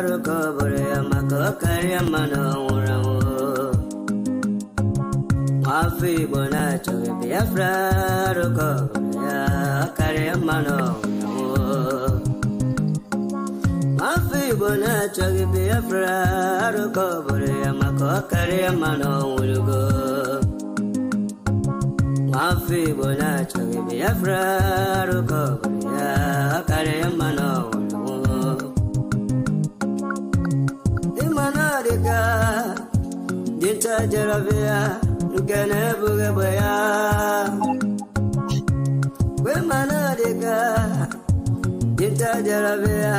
recovery, Macaria Mano. Mafi Bonacho, Biafra, recovery, Caria Mano. Mafi Bonacho, Biafra, recovery, Macaria Mano. Mafi Bonacho, Biafra, recovery, Caria Mano. Imanadiga, Dinta Jaravia. Gana buga baya, we manadiga. Dinta jaravia,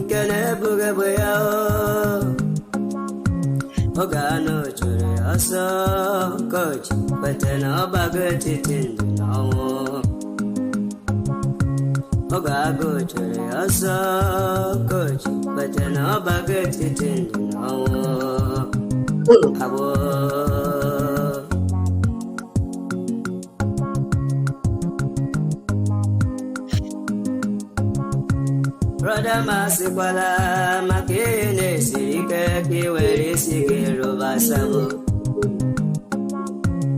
gana buga baya. Ogano chure aso coach, but no bagati tindino. Ogago chure aso coach, but no bagati tindino. Abo. Brother Masikwala, Makine, Sirika, Kiweri, Sigiru, Basabu.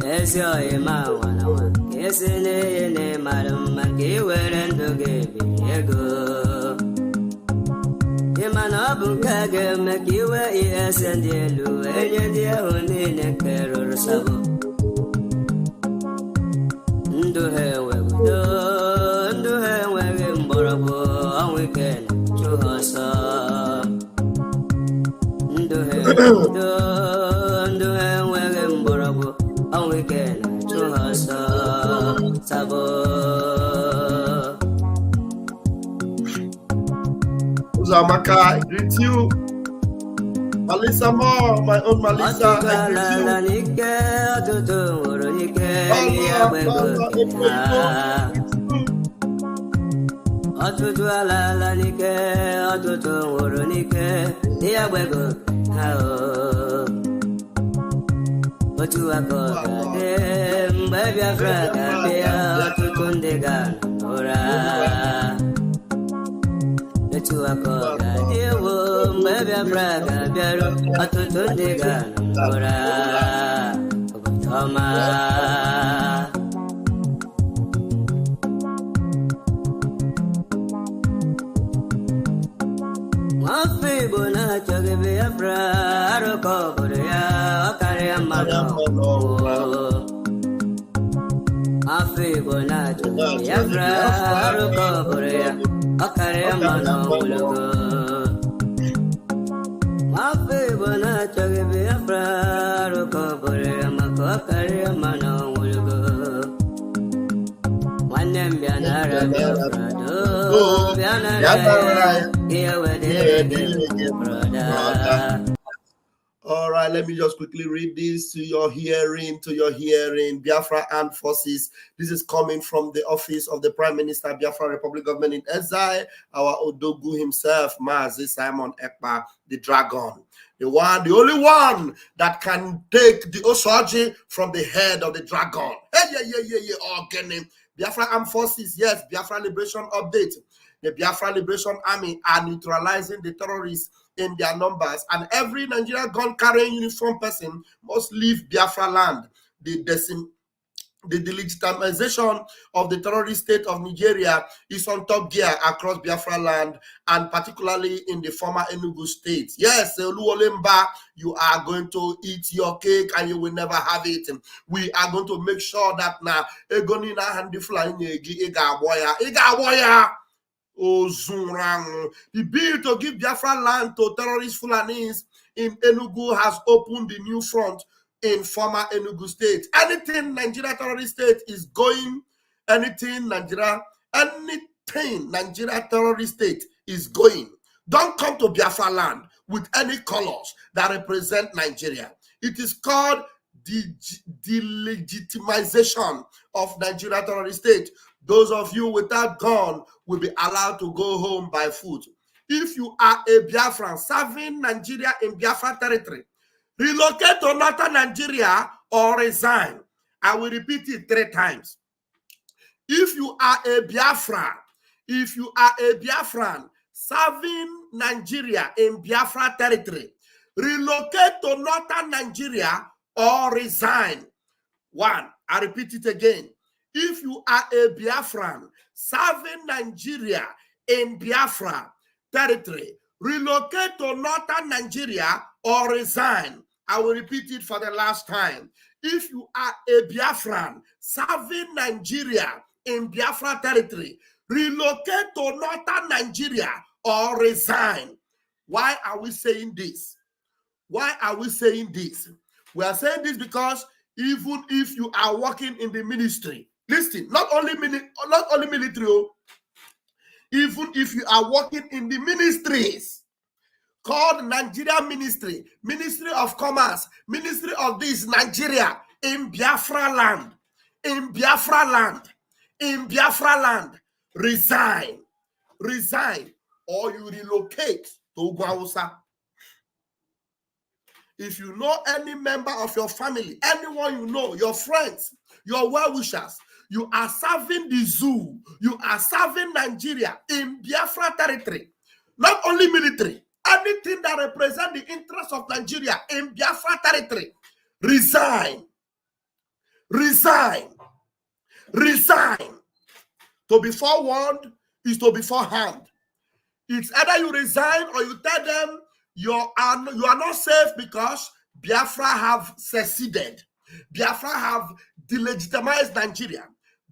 Esio, Ema, 101. Kissine, Madam, Makiwer, and to give you. Imanabu Kaga, Makiwa, yes, and Yelu, and your only necker or Sabu. Do her well, do her well in Borabo. Weekend to us, do well in Borabo, a weekend to us, Sabo. Uzamaka, I greet you. Malisa Moore, my own Malisa. I greet you. Atutu ala nike, atutu woronike, dia wego hao. Otu akoga de, Biafra kabia, atutu ndega ora. Otu akoga de wo, Biafra kabia, atutu ndega ora. Obama. Mafi Bonacho, Biafra, recovery, Caria Mano. Mafi Bonacho, Biafra, recovery, Caria Mano. Mafi Bonacho, Biafra, recovery, Caria Mano. One name Bianara, Biafra, all right, let me just quickly read this to your hearing. Biafra Armed Forces. This is coming from the office of the Prime Minister, Biafra Republic Government in Exile, our Odogu himself, Mazi Simon Ekpa, the dragon. The only one that can take the Oshaji from the head of the dragon. Hey, okay. Biafra Armed Forces, yes, Biafra Liberation Update. The Biafra Liberation Army are neutralizing the terrorists in their numbers, and every Nigerian gun-carrying uniform person must leave Biafra land. The delegitimization of the terrorist state of Nigeria is on top gear across Biafra land, and particularly in the former Enugu state. Yes, Oluolemba, you are going to eat your cake and you will never have it. We are going to make sure that now, Egonina Handifla Igaboya. The bill to give Biafra land to terrorist Fulanis in Enugu has opened the new front in former Enugu state. Anything Nigeria terrorist state is going, anything Nigeria terrorist state is going. Don't come to Biafra land with any colors that represent Nigeria. It is called the delegitimization of Nigeria terrorist state. Those of you without gun will be allowed to go home by foot. If you are a Biafran serving Nigeria in Biafra territory, relocate to northern Nigeria or resign. I will repeat it 3 times. If you are a Biafran serving Nigeria in Biafra territory, relocate to northern Nigeria or resign. One, I repeat it again. If you are a Biafran serving Nigeria in Biafra territory, relocate to northern Nigeria or resign. I will repeat it for the last time. If you are a Biafran serving Nigeria in Biafra territory, relocate to northern Nigeria or resign. Why are we saying this? Why are we saying this? We are saying this because even if you are working in the ministry, listen, not only military, even if you are working in the ministries called Nigeria Ministry, Ministry of Commerce, Ministry of this, Nigeria, in Biafra land, in Biafra land, in Biafra land, resign, or you relocate to Ugwausa. If you know any member of your family, anyone you know, your friends, your well-wishers, you are serving the zoo, you are serving Nigeria in Biafra territory, not only military, anything that represents the interests of Nigeria in Biafra territory, resign. To be forewarned is to be forearmed. It's either you resign or you tell them you are not safe because Biafra have seceded. Biafra have delegitimized Nigeria.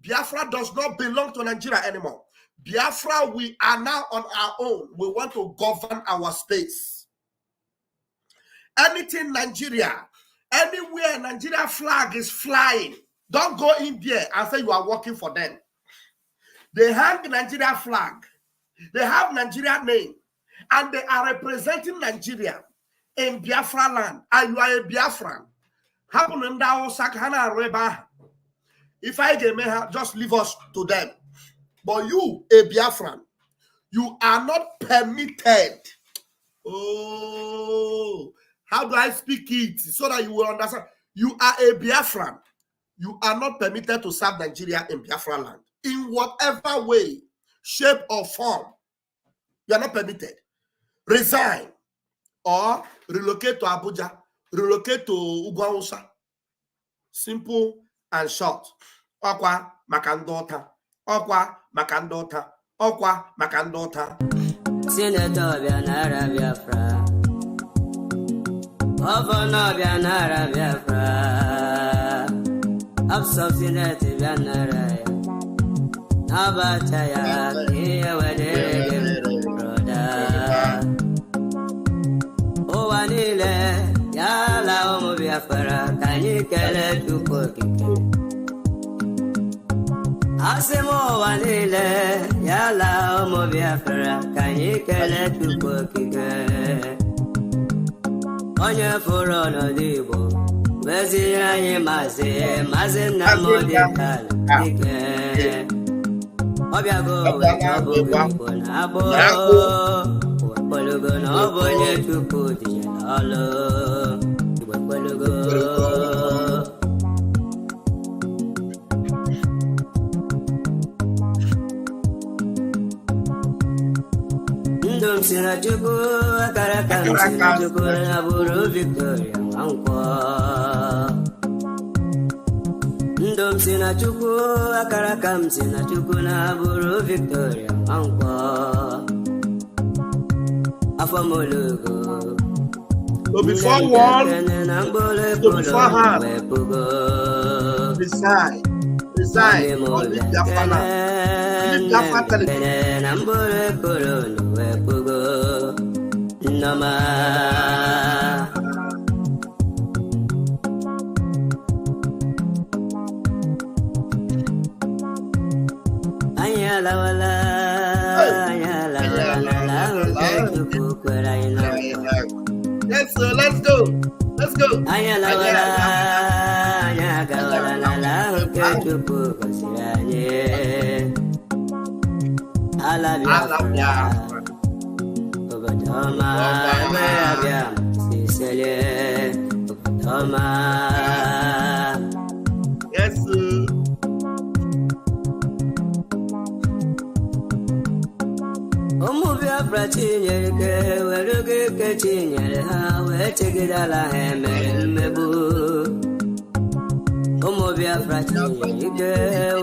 Biafra does not belong to Nigeria anymore. Biafra, we are now on our own. We want to govern our space. Anything Nigeria, anywhere Nigeria flag is flying, don't go in there and say you are working for them. They hang the Nigeria flag. They have Nigeria name. And they are representing Nigeria in Biafra land. And you are a Biafran. If I get me, just leave us to them. But you, a Biafran, you are not permitted. Oh, how do I speak it so that you will understand? You are a Biafran. You are not permitted to serve Nigeria in Biafra land. In whatever way, shape, or form, you are not permitted. Resign or relocate to Abuja, relocate to Ugwausa. Simple and short. Okwa makandota. Okwa makandota. Okwa makandota. Senator Bianara Biafra. Governor Bianara Biafra. Absolute Bianara. Nabataya. Here where they brother. Oh, Anile. Yala Omo Biafra. Can you get it to cook? Asemo Wanile. Yala Omo Biafra. Can you get it to cook? Onye foro no dibo. Wezi ayi maze na modikal. Dike. Obiago wabo na abo. Polugo no bonye chuku dijalo. Polugo. Ndom sina chuku akarakam sina chuku na buru Victoria Manko. Ndom sina chuku akarakam sina chuku na buru Victoria Manko. Afamolugo. So before one, so before hand, resign. On the Biafra land. Biafra Yes, sir, let's go. Yes, sir. Biafra Biafra tinyere ke weruge ke tinyere ha wee chegidala ha emere mmegbu. Ụmụ Biafra tinyere ke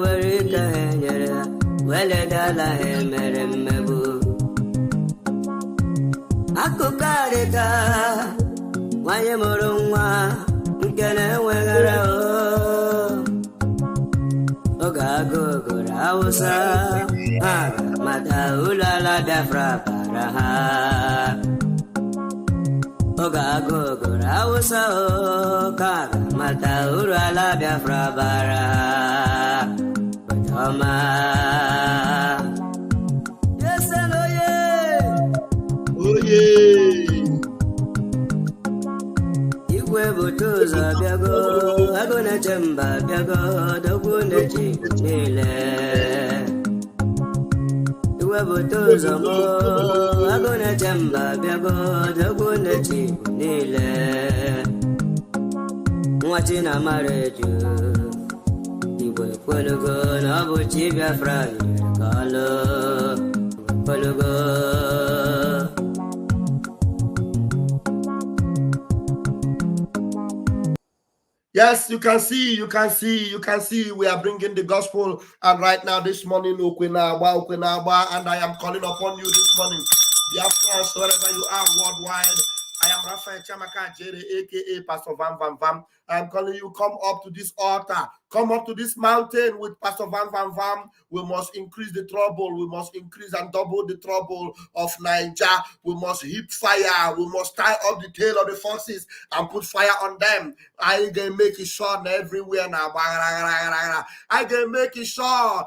were ike ha nyere ha wee ledala ha emere mmegbu. Akụkọ adịka nwanyị mụrụ nwa nke na-enweghara oge agụụ gụrụ Hausa ha mata ụlọala Biafra bara ha. Oge agụụ gụrụ Hausa ka mata ụlọala Biafra bara ha. Ọma igwe bute ụzọ bịago agụ na-eche mba bịago dogwu na-eche niile. Igwe bute ụzọ mo agụ na-eche mba bịago dogwu na-eche niile. Nwachi na mara eju igwe kwelugo na ọ bụ chi Biafra nyere ka ọlụ kwelugo. Yes, you can see, we are bringing the gospel. And right now, this morning, Okwenagba, and I am calling upon you this morning. Biafra, wherever you are worldwide, I am Raphael Chamaka Jere, aka Pastor Vam Vam Vam. I am calling you, come up to this altar, come up to this mountain with Pastor Vam Vam Vam. We must increase the trouble, we must increase and double the trouble of Nigeria. We must heap fire, we must tie up the tail of the forces and put fire on them. I can make it sure everywhere now. I can make it sure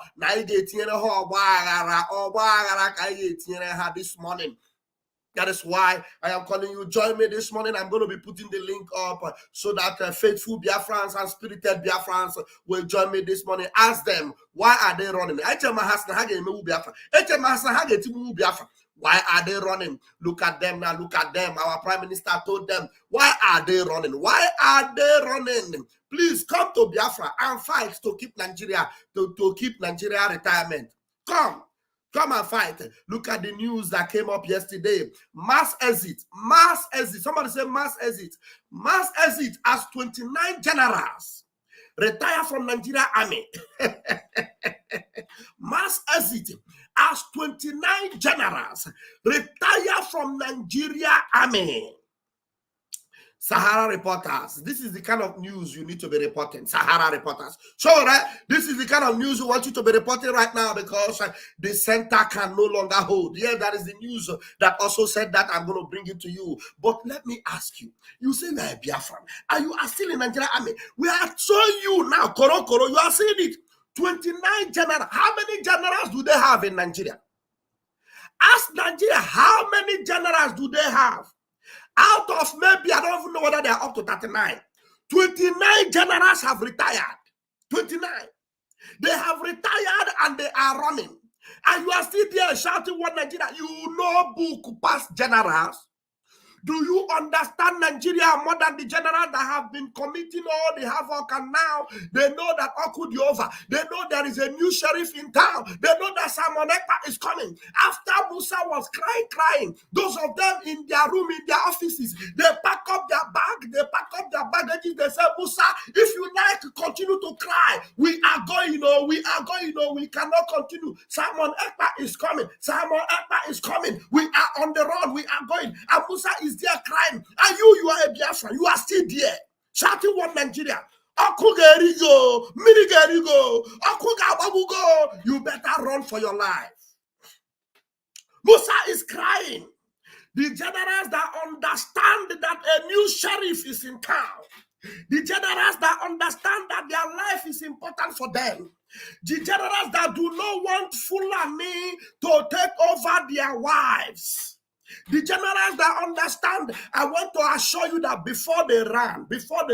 this morning. That is why I am calling you. Join me this morning. I'm going to be putting the link up so that faithful Biafrans and spirited Biafrans will join me this morning. Ask them, why are they running? Why are they running? Look at them now. Look at them. Our Prime Minister told them, why are they running? Why are they running? Please come to Biafra and fight to keep Nigeria, to keep Nigeria retirement. Come and fight. Look at the news that came up yesterday. Mass exit. Somebody say mass exit. Mass exit as 29 generals retire from Nigeria Army. Mass exit as 29 generals retire from Nigeria Army. Sahara reporters, this is the kind of news you need to be reporting. Sahara reporters. So, right, this is the kind of news we want you to be reporting right now because the center can no longer hold. Yeah, that is the news that also said that I'm going to bring it to you. But let me ask you, you say that Biafra, and you are still in Nigeria Army. We are showing you now, Koro, you are seeing it. 29 generals. How many generals do they have in Nigeria? Ask Nigeria, how many generals do they have? Out of maybe, I don't even know whether they are up to 39. 29 generals have retired. 29. They have retired and they are running. And you are still there shouting what Nigeria. You know book past generals. Do you understand Nigeria more than the generals that have been committing all the havoc, and now they know that all could be over. They know there is a new sheriff in town. They know that Simon Ekpa is coming. After Musa was crying, those of them in their room, in their offices, they pack up their bag, they pack up their baggages. They say, Musa, if you like to continue to cry, we are going, we cannot continue. Simon Ekpa is coming. Simon Ekpa is coming. We are on the run. We are going. And Musa is there crying, and you are a Biafra, you are still there shouting one Nigeria. You better run for your life. Musa is crying. The generals that understand that a new sheriff is in town, the generals that understand that their life is important for them, the generals that do not want Fulani to take over their wives, the generals that understand, I want to assure you that before they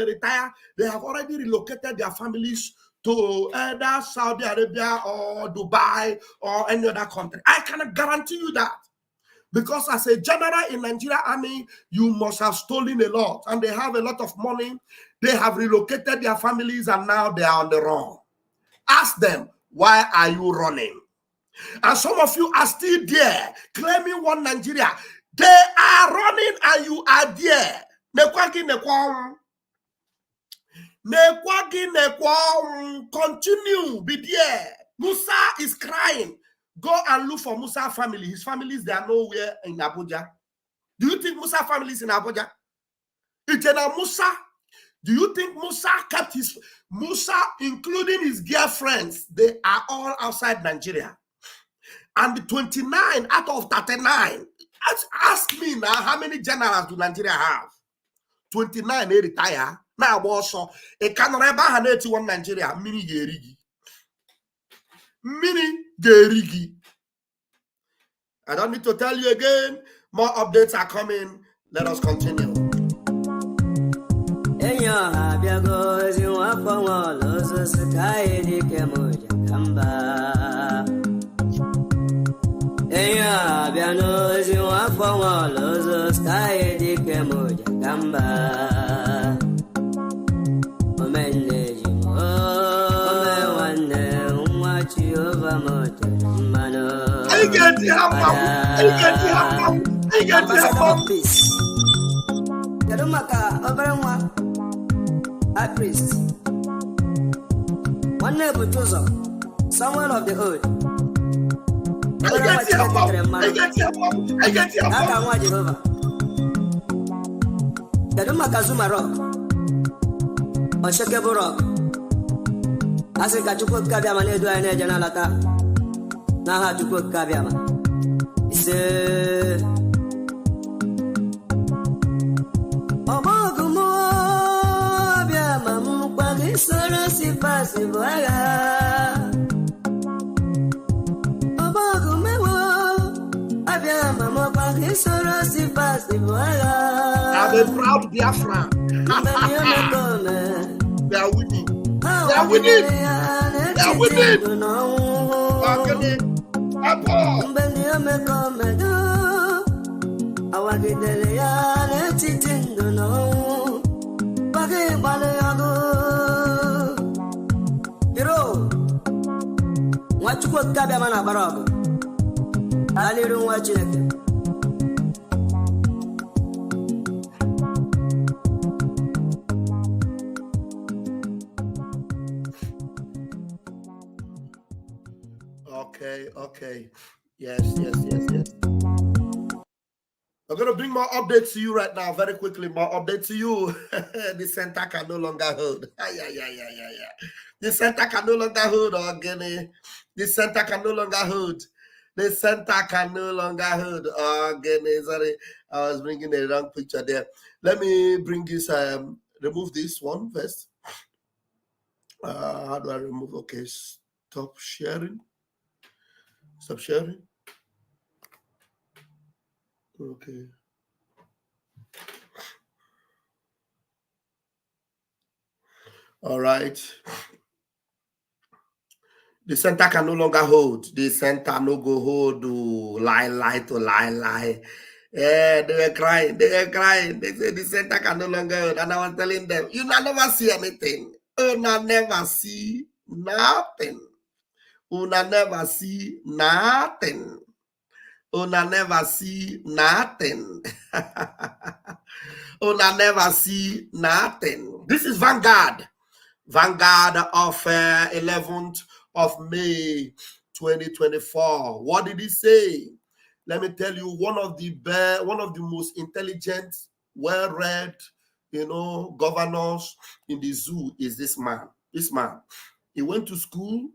retire, they have already relocated their families to either Saudi Arabia or Dubai or any other country. I can guarantee you that. Because as a general in Nigeria Army, you must have stolen a lot. And they have a lot of money. They have relocated their families and now they are on the run. Ask them, why are you running? And some of you are still there, claiming one Nigeria. They are running and you are there. Continue, be there. Musa is crying. Go and look for Musa family. His families, they are nowhere in Abuja. Do you think Musa family is in Abuja? It's in Musa. Do you think Musa kept Musa, including his girlfriends, they are all outside Nigeria? And the 29 out of 39, ask me now, how many generals do Nigeria have? 29, they retire. Now also, a Canada had 81 Nigeria, mini gerigi. I don't need to tell you again. More updates are coming. Let us continue. I get the priest. One neighbor Joseph, someone of the hood. I get Jehovah. The Dumakazuma rock, unshakable rock. I say, got to put Kabiama near to an Janalata. Now, how to put Kabiama? He said, si fácil voy I'm a proud Biafra. They are winning. They are winning. They are winning. What you could Kabiama Barog? I didn't watch it. Okay. Yes. I'm going to bring more updates to you right now, very quickly. More updates to you. The center can no longer hold. The center can no longer hold, Ogene. The center can no longer hold. The center can no longer hold. Ogene, sorry, I was bringing the wrong picture there. Let me bring this, remove this one first. How do I remove? Okay, stop sharing. Stop sharing. Okay. All right. The center can no longer hold. The center no go hold. Lie. Yeah, they were crying. They said the center can no longer hold. And I was telling them, you never see anything. You never see nothing. You never see nothing. Una never see nothing. Una never see nothing. This is Vanguard of 11th of May 2024. What did he say? Let me tell you, one of the most intelligent, well-read, governors in the zoo is this man. This man, he went to school,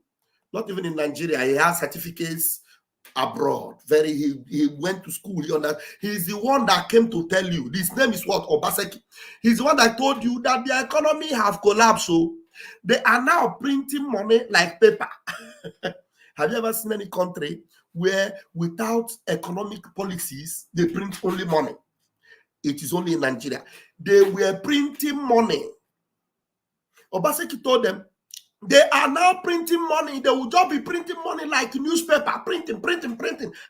not even in Nigeria. He has certificates abroad. He went to school. He's the one that came to tell you. His name is what? Obaseki. He's the one that told you that the economy have collapsed. So they are now printing money like paper. Have you ever seen any country where without economic policies, they print only money? It is only in Nigeria. They were printing money. Obaseki told them, they are now printing money. They will just be printing money like newspaper, printing,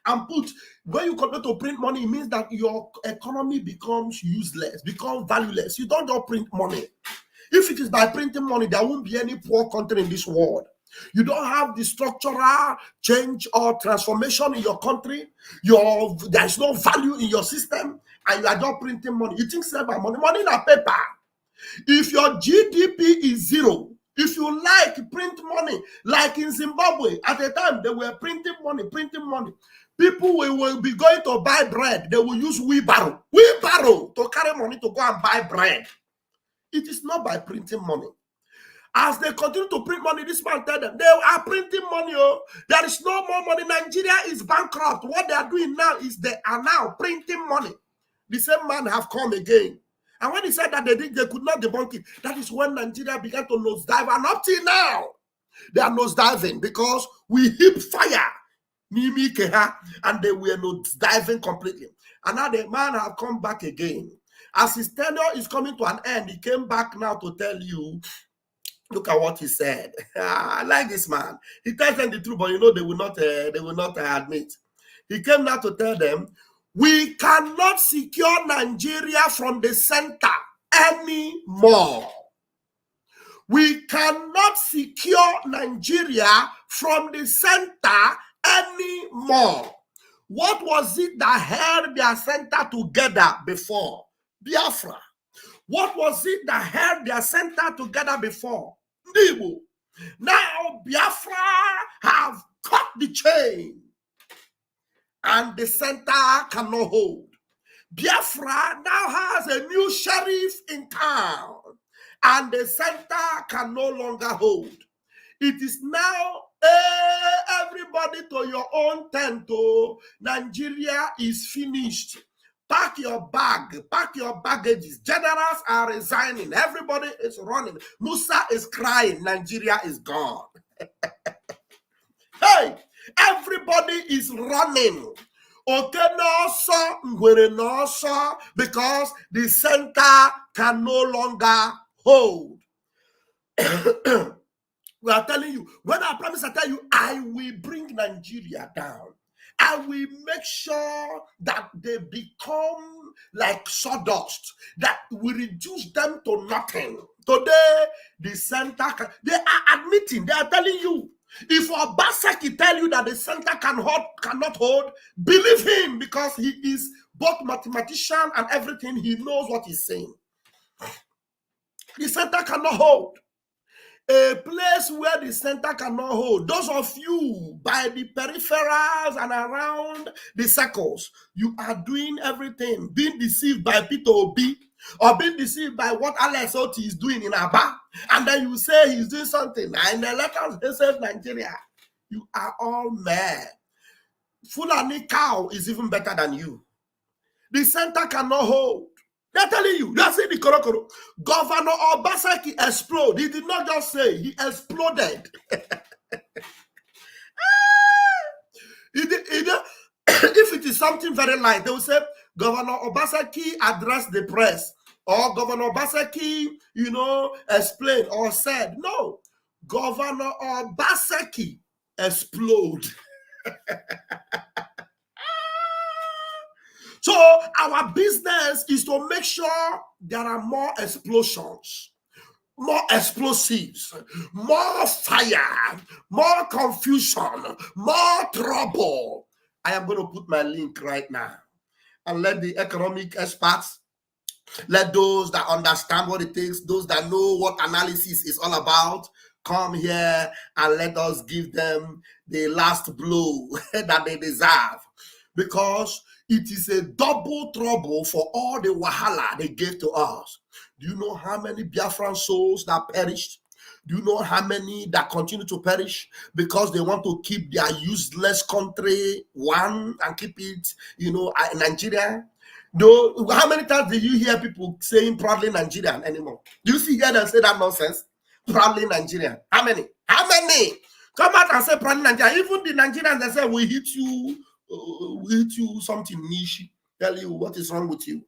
and put. When you continue to print money, it means that your economy becomes useless, becomes valueless. You don't just print money. If it is by printing money, there won't be any poor country in this world. You don't have the structural change or transformation in your country. There's no value in your system, and you are just printing money. You think about money? Money in a paper. If your GDP is zero, if you like print money, like in Zimbabwe, at the time they were printing money. People will be going to buy bread. They will use wheelbarrow to carry money to go and buy bread. It is not by printing money. As they continue to print money, this man tell them, they are printing money. Oh, there is no more money. Nigeria is bankrupt. What they are doing now is they are now printing money. The same man have come again. And when he said that they could not debunk it, that is when Nigeria began to nosedive. And up till now, they are nosediving because we heap fire. And they were nosediving completely. And now the man have come back again. As his tenure is coming to an end, he came back now to tell you, look at what he said. I like this man. He tells them the truth, but you know they will not admit. He came now to tell them, we cannot secure Nigeria from the center anymore. We cannot secure Nigeria from the center anymore. What was it that held their center together before? Biafra. What was it that held their center together before? Nibu. Now Biafra have cut the chain and the center cannot hold. Biafra now has a new sheriff in town and the center can no longer hold. It is now everybody to your own tent. Oh, Nigeria is finished. Pack your bag, pack your baggages. Generals are resigning. Everybody is running. Musa is crying. Nigeria is gone. Hey, everybody is running. Okay, no, sir, because the center can no longer hold. We are telling you, when I promise, I tell you, I will bring Nigeria down. I will make sure that they become like sawdust, that we reduce them to nothing. Today, the center, they are admitting, they are telling you, if Obaseki tell you that the center cannot hold, believe him, because he is both mathematician and everything. He knows what he's saying. The center cannot hold. A place where the center cannot hold. Those of you by the peripherals and around the circles, you are doing everything, being deceived by Peter Obi, or being deceived by what Alex Oti is doing in Aba, and then you say he's doing something, and the letters they say Nigeria. You are all mad. Fulani cow is even better than you. The center cannot hold. They're telling you, you're seeing the korokoro. Governor Obaseki exploded. He did not just say, he exploded. If it is something very light, they will say, Governor Obaseki addressed the press. Or Governor Obaseki, explained or said. No. Governor Obaseki exploded. So our business is to make sure there are more explosions, more explosives, more fire, more confusion, more trouble. I am going to put my link right now and let the economic experts, let those that understand what it takes, those that know what analysis is all about, come here and let us give them the last blow that they deserve. Because it is a double trouble for all the wahala they gave to us. Do you know how many Biafran souls that perished? Do you know how many that continue to perish because they want to keep their useless country one and keep it, Nigeria? Though, how many times did you hear people saying proudly Nigerian anymore? Do you see here them say that nonsense? Proudly Nigerian. How many? How many? Come out and say proudly Nigerian. Even the Nigerians that say we hit you something niche, tell you what is wrong with you.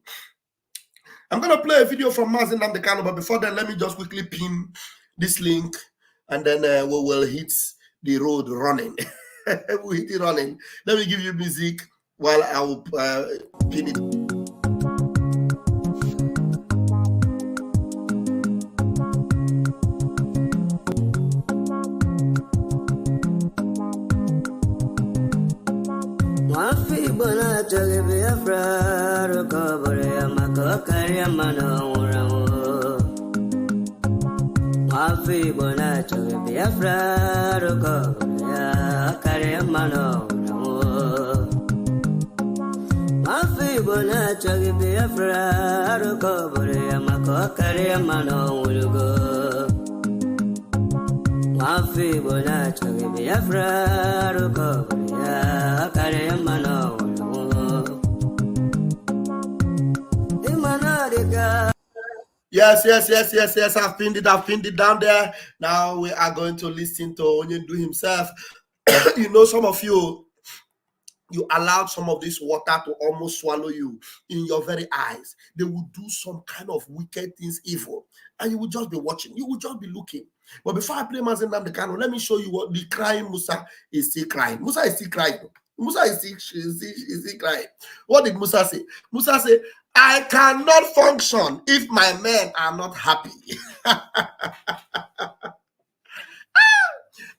I'm going to play a video from Mazin Namdekano, but before that, let me just quickly pin this link, and then we will hit the road running. We'll hit it running. Let me give you music while I will pin it. karia mano urawo. Mafi bona choge Biafra roko ya karia mano urawo. Mafi bona choge Biafra roko ya mako karia mano urawo. Mafi bona choge Biafra roko ya karia mano urawo. Yes. I've pinned it down there. Now we are going to listen to Onyendu himself. You know, some of you allowed some of this water to almost swallow you in your very eyes. They will do some kind of wicked things, evil, and you will just be watching. You will just be looking. But before I play Mazen Namdekano, let me show you what the crying Musa is still crying. Musa is still crying. Musa is still crying. What did Musa say? Musa said, I cannot function if my men are not happy.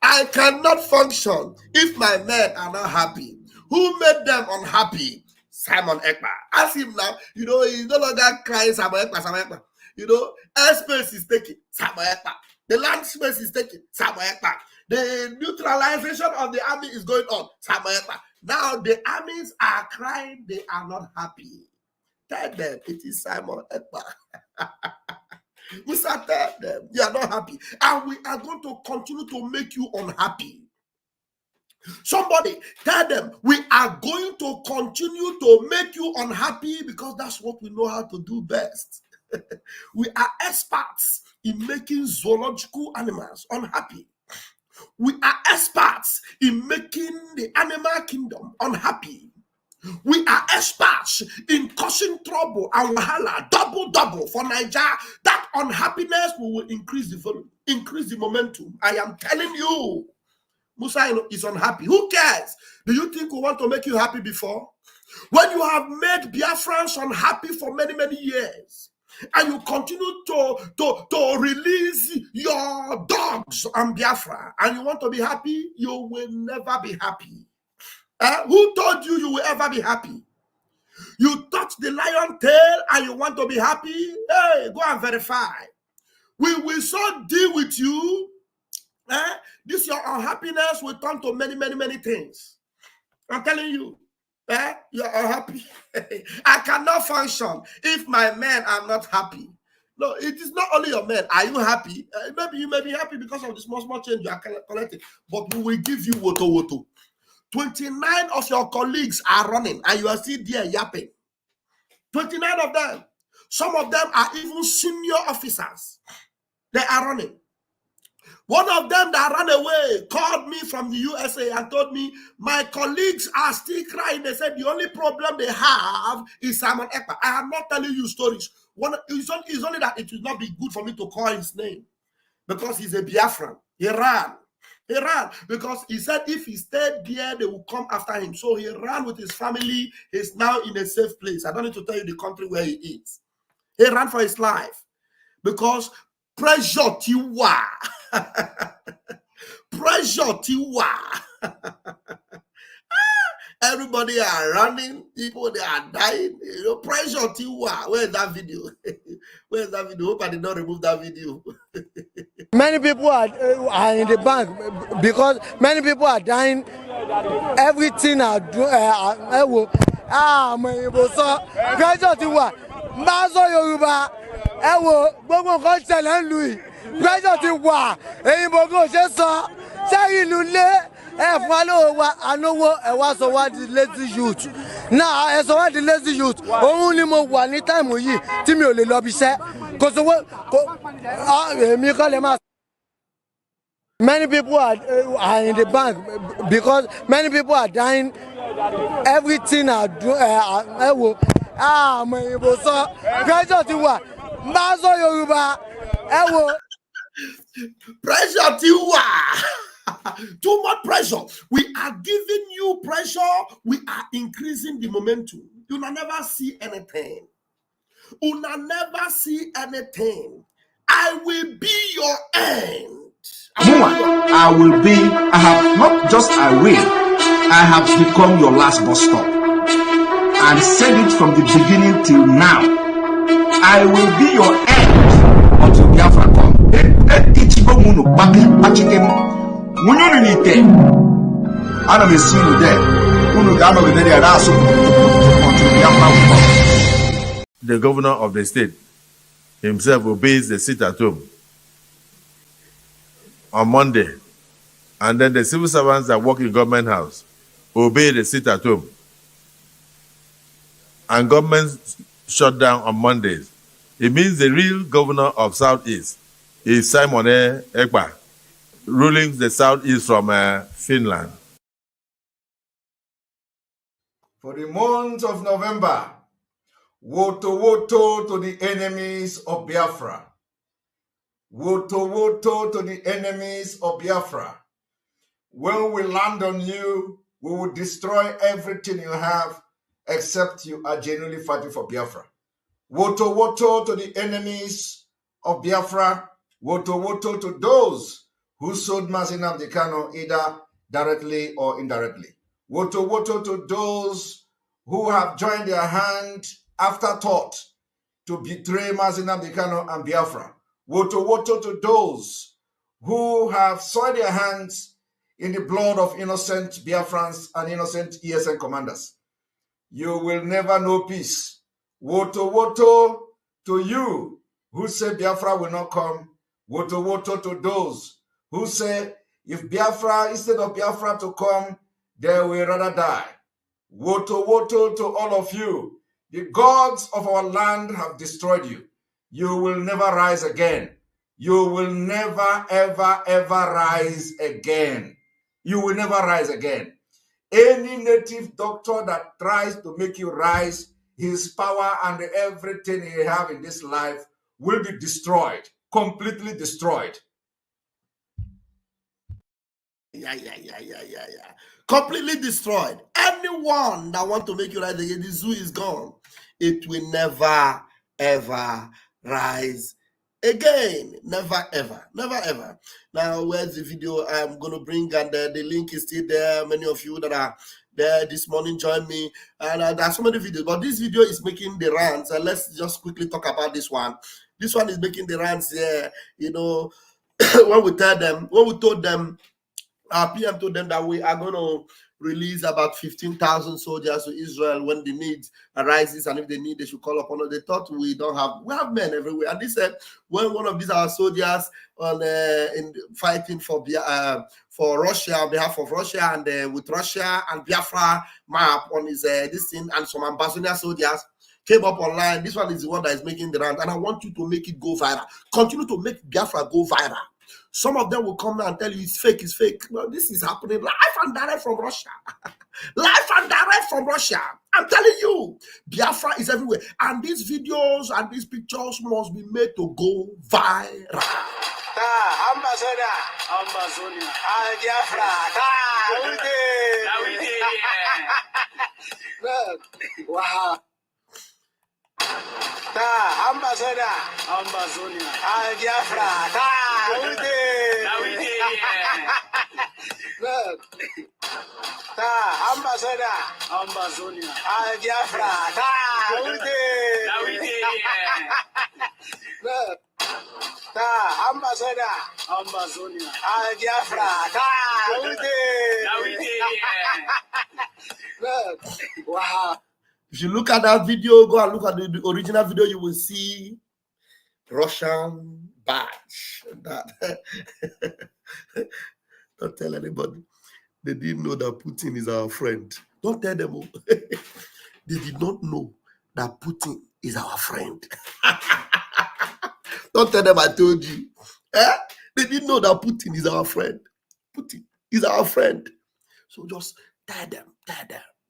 I cannot function if my men are not happy. Who made them unhappy? Simon Ekpa. Ask him now. You know, he's no longer crying, Simon Ekpa. You know, airspace is taken, Simon Ekpa. The land space is taken, Simon Ekpa. The neutralization of the army is going on, Simon Ekpa. Now the armies are crying, they are not happy. Tell them it is Simon Ekpa. Musa, tell them you are not happy. And we are going to continue to make you unhappy. Somebody tell them we are going to continue to make you unhappy because that's what we know how to do best. We are experts in making zoological animals unhappy. We are experts in making the animal kingdom unhappy. We are experts in causing trouble and wahala, double for Nigeria. That unhappiness will increase the volume, increase the momentum. I am telling you, Musa is unhappy. Who cares? Do you think we want to make you happy before? When you have made Biafrans unhappy for many years, and you continue to release your dogs on Biafra, and you want to be happy, you will never be happy. Who told you you will ever be happy? You touch the lion tail and you want to be happy? Hey, go and verify. We will so deal with you. This your unhappiness will turn to many things. I'm telling you. You're unhappy. I cannot function if my men are not happy. No, it is not only your men. Are you happy? Maybe you may be happy because of the small change you are collecting. But we will give you woto. 29 of your colleagues are running and you are still there yapping. 29 of them. Some of them are even senior officers. They are running. One of them that ran away called me from the USA and told me, my colleagues are still crying. They said the only problem they have is Simon Ekpa. I am not telling you stories. It's only that it will not be good for me to call his name because he's a Biafran. He ran because he said if he stayed there, they will come after him. So he ran with his family. He's now in a safe place. I don't need to tell you the country where he is. He ran for his life because pressure tiwa. Pressure tiwa. Everybody are running. People, they are dying. You know, pressure tiwa. Where is that video? Where is that video? Hope I did not remove that video. Many people are in the bank because many people are dying. Everything are doing. Pressure tiwa. Mazo Yoruba. Gbogbo nǹkan ṣẹlẹ̀ ń lu yìí. Pressure ti wà. Èyí gbogbo ṣe sọ. Ṣé ìlú lé fún wa lówó wa ànówó wá sọ wá di lazy youth. Náà ẹ sọ wá di lazy youth. Òun ni mo wà ní táìmù yìí tí mi ò lè lọ bí iṣẹ́. Kò sówó èmi kọ́ lè máa. Many people are in the bank because many people are dying. Everything are doing. Pressure ti wà. Mazo Yoruba. Pressure tiwa. Too much pressure. We are giving you pressure. We are increasing the momentum. You will never see anything. You will never see anything. I will be your end. I will be. I have not just I will. I have become your last bus stop. And said it from the beginning till now. I will be your end until Biafra come. Ichibomunu, Bachikem, Mununite. I don't see you there. The governor of the state himself obeys the sit at home on Monday, and then the civil servants that work in government house obey the sit at home, and government shut down on Mondays. It means the real governor of Southeast is Simon Ekpa, ruling the Southeast from Finland. For the month of November, woto woto to the enemies of Biafra. Woto woto to the enemies of Biafra. When we land on you, we will destroy everything you have except you are genuinely fighting for Biafra. Woto woto to the enemies of Biafra. Woto woto to those who sold Mazi Nnamdi Kanu either directly or indirectly. Woto woto to those who have joined their hand afterthought to betray Mazi Nnamdi Kanu and Biafra. Woto woto to those who have soiled their hands in the blood of innocent Biafrans and innocent ESN commanders. You will never know peace. Woto woto to you who say Biafra will not come. Woto woto to those who say if Biafra, instead of Biafra to come, they will rather die. Woto woto to all of you. The gods of our land have destroyed you. You will never rise again. You will never, ever, ever rise again. You will never rise again. Any native doctor that tries to make you rise, his power and everything he have in this life will be destroyed, completely destroyed. Yeah. Completely destroyed. Anyone that want to make you rise again, the zoo is gone. It will never, ever rise again. Never, ever. Never, ever. Now, where's the video I'm going to bring? And the link is still there. Many of you that are there this morning join me. And there are so many videos. But this video is making the rounds. And let's just quickly talk about this one. This one is making the rounds here. You know, when we told them, our PM told them that we are going to release about 15,000 soldiers to Israel when the need arises, and if they need, they should call upon us. They thought we have men everywhere. And they said when one of these our soldiers in fighting for Russia on behalf of Russia and with Russia and Biafra map on his this thing, and some ambassador soldiers came up online. This one is the one that is making the round, and I want you to make it go viral. Continue to make Biafra go viral. Some of them will come and tell you it's fake, it's fake. No, this is happening live and direct from Russia. Live and direct from Russia. I'm telling you, Biafra is everywhere. And these videos and these pictures must be made to go viral. Wow. Ambassador, Biafra, Ambassador, Biafra, wow. If you look at that video, go and look at the original video, you will see Russian badge. That don't tell anybody. They didn't know that Putin is our friend. Don't tell them. They did not know that Putin is our friend. Don't tell them I told you. They didn't know that Putin is our friend. Putin is our friend. So just tell them.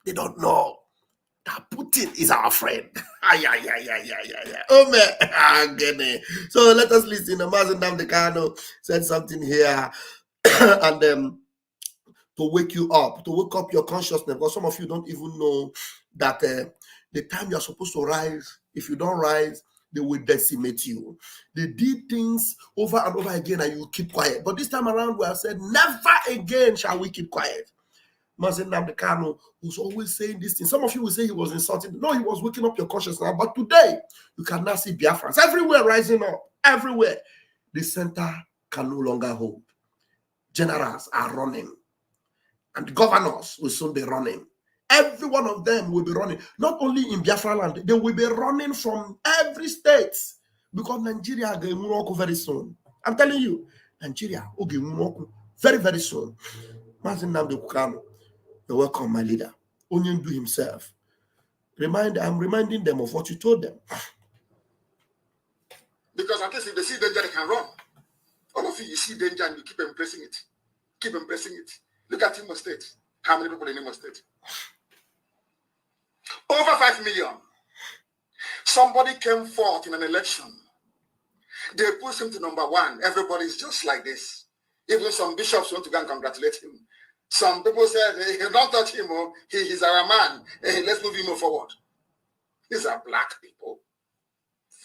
They don't know that Putin is our friend. Oh man. So let us listen. Mazi Nnamdi Kanu said something here and to wake you up, to wake up your consciousness, because some of you don't even know that the time you're supposed to rise, if you don't rise, they will decimate you. They did things over and over again and you keep quiet. But this time around we have said, never again shall we keep quiet. Mazen Namdekano was always saying this thing. Some of you will say he was insulting. No, he was waking up your consciousness. But today, you can now see Biafrans everywhere rising up. Everywhere. The center can no longer hold. Generals are running. And governors will soon be running. Every one of them will be running. Not only in Biafra land, they will be running from every state. Because Nigeria will move very soon. I'm telling you, Nigeria will move very, very soon. Mazen Namdekano. You're welcome, my leader. Onyindu himself. I'm reminding them of what you told them. Because at least if they see danger, they can run. All of you see danger and you keep embracing it. Keep embracing it. Look at Imo State. How many people in Imo State? Over 5 million. Somebody came forth in an election. They pushed him to number 1. Everybody's just like this. Even some bishops want to go and congratulate him. Some people said, hey, don't touch him. Oh. He's our man. Hey, let's move him forward. These are black people.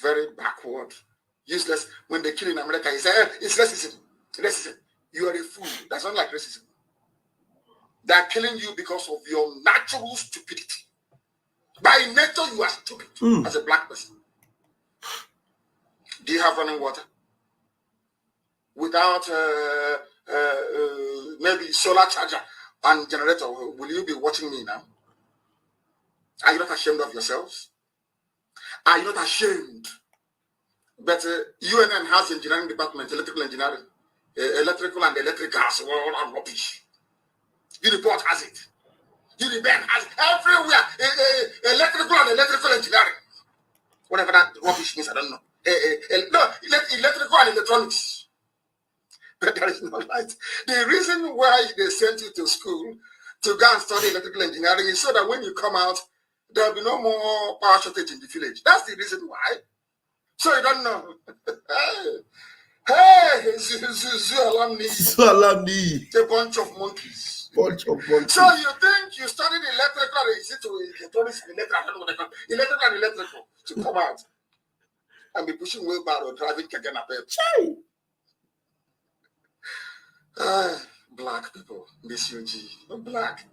Very backward. Useless. When they kill in America, he said, hey, it's racism. Racism. You are a fool. That's not like racism. They are killing you because of your natural stupidity. By nature, you are stupid as a black person. Do you have running water? Without maybe solar charger and generator, will you be watching me now? Are you not ashamed of yourselves? Are you not ashamed? But UNN has engineering department, electrical engineering, electrical and electricals, all rubbish. Uniport has it. Uniben has it. Everywhere. Electrical and electrical engineering. Whatever that rubbish means, I don't know. No, electrical and electronics. But there is no light. The reason why they sent you to school to go and study electrical engineering is so that when you come out, there will be no more power shortage in the village. That's the reason why. So you don't know. Hey, Zoo alumni. Zoo alumni. A bunch of monkeys. Bunch of monkeys. So you think you studied electrical and electrical to come out and be pushing wheelbarrow, driving Kaganapep. Black people, Miss UG, black.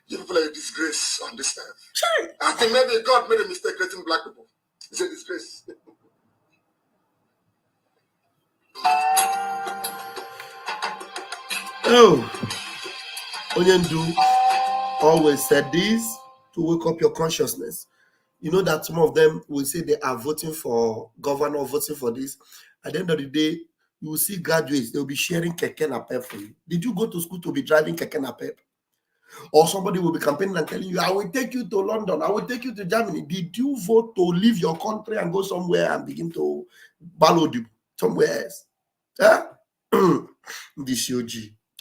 You people are a disgrace on this earth. I think maybe God made a mistake creating black people. It's a disgrace. Oh, Onyendu always said this to wake up your consciousness. You know that some of them will say they are voting for governor, voting for this. At the end of the day, you will see graduates, they'll be sharing keke napep for you. Did you go to school to be driving keke napep? Or somebody will be campaigning and telling you, I will take you to London, I will take you to Germany. Did you vote to leave your country and go somewhere and begin to ballow somewhere else? Huh? This OG,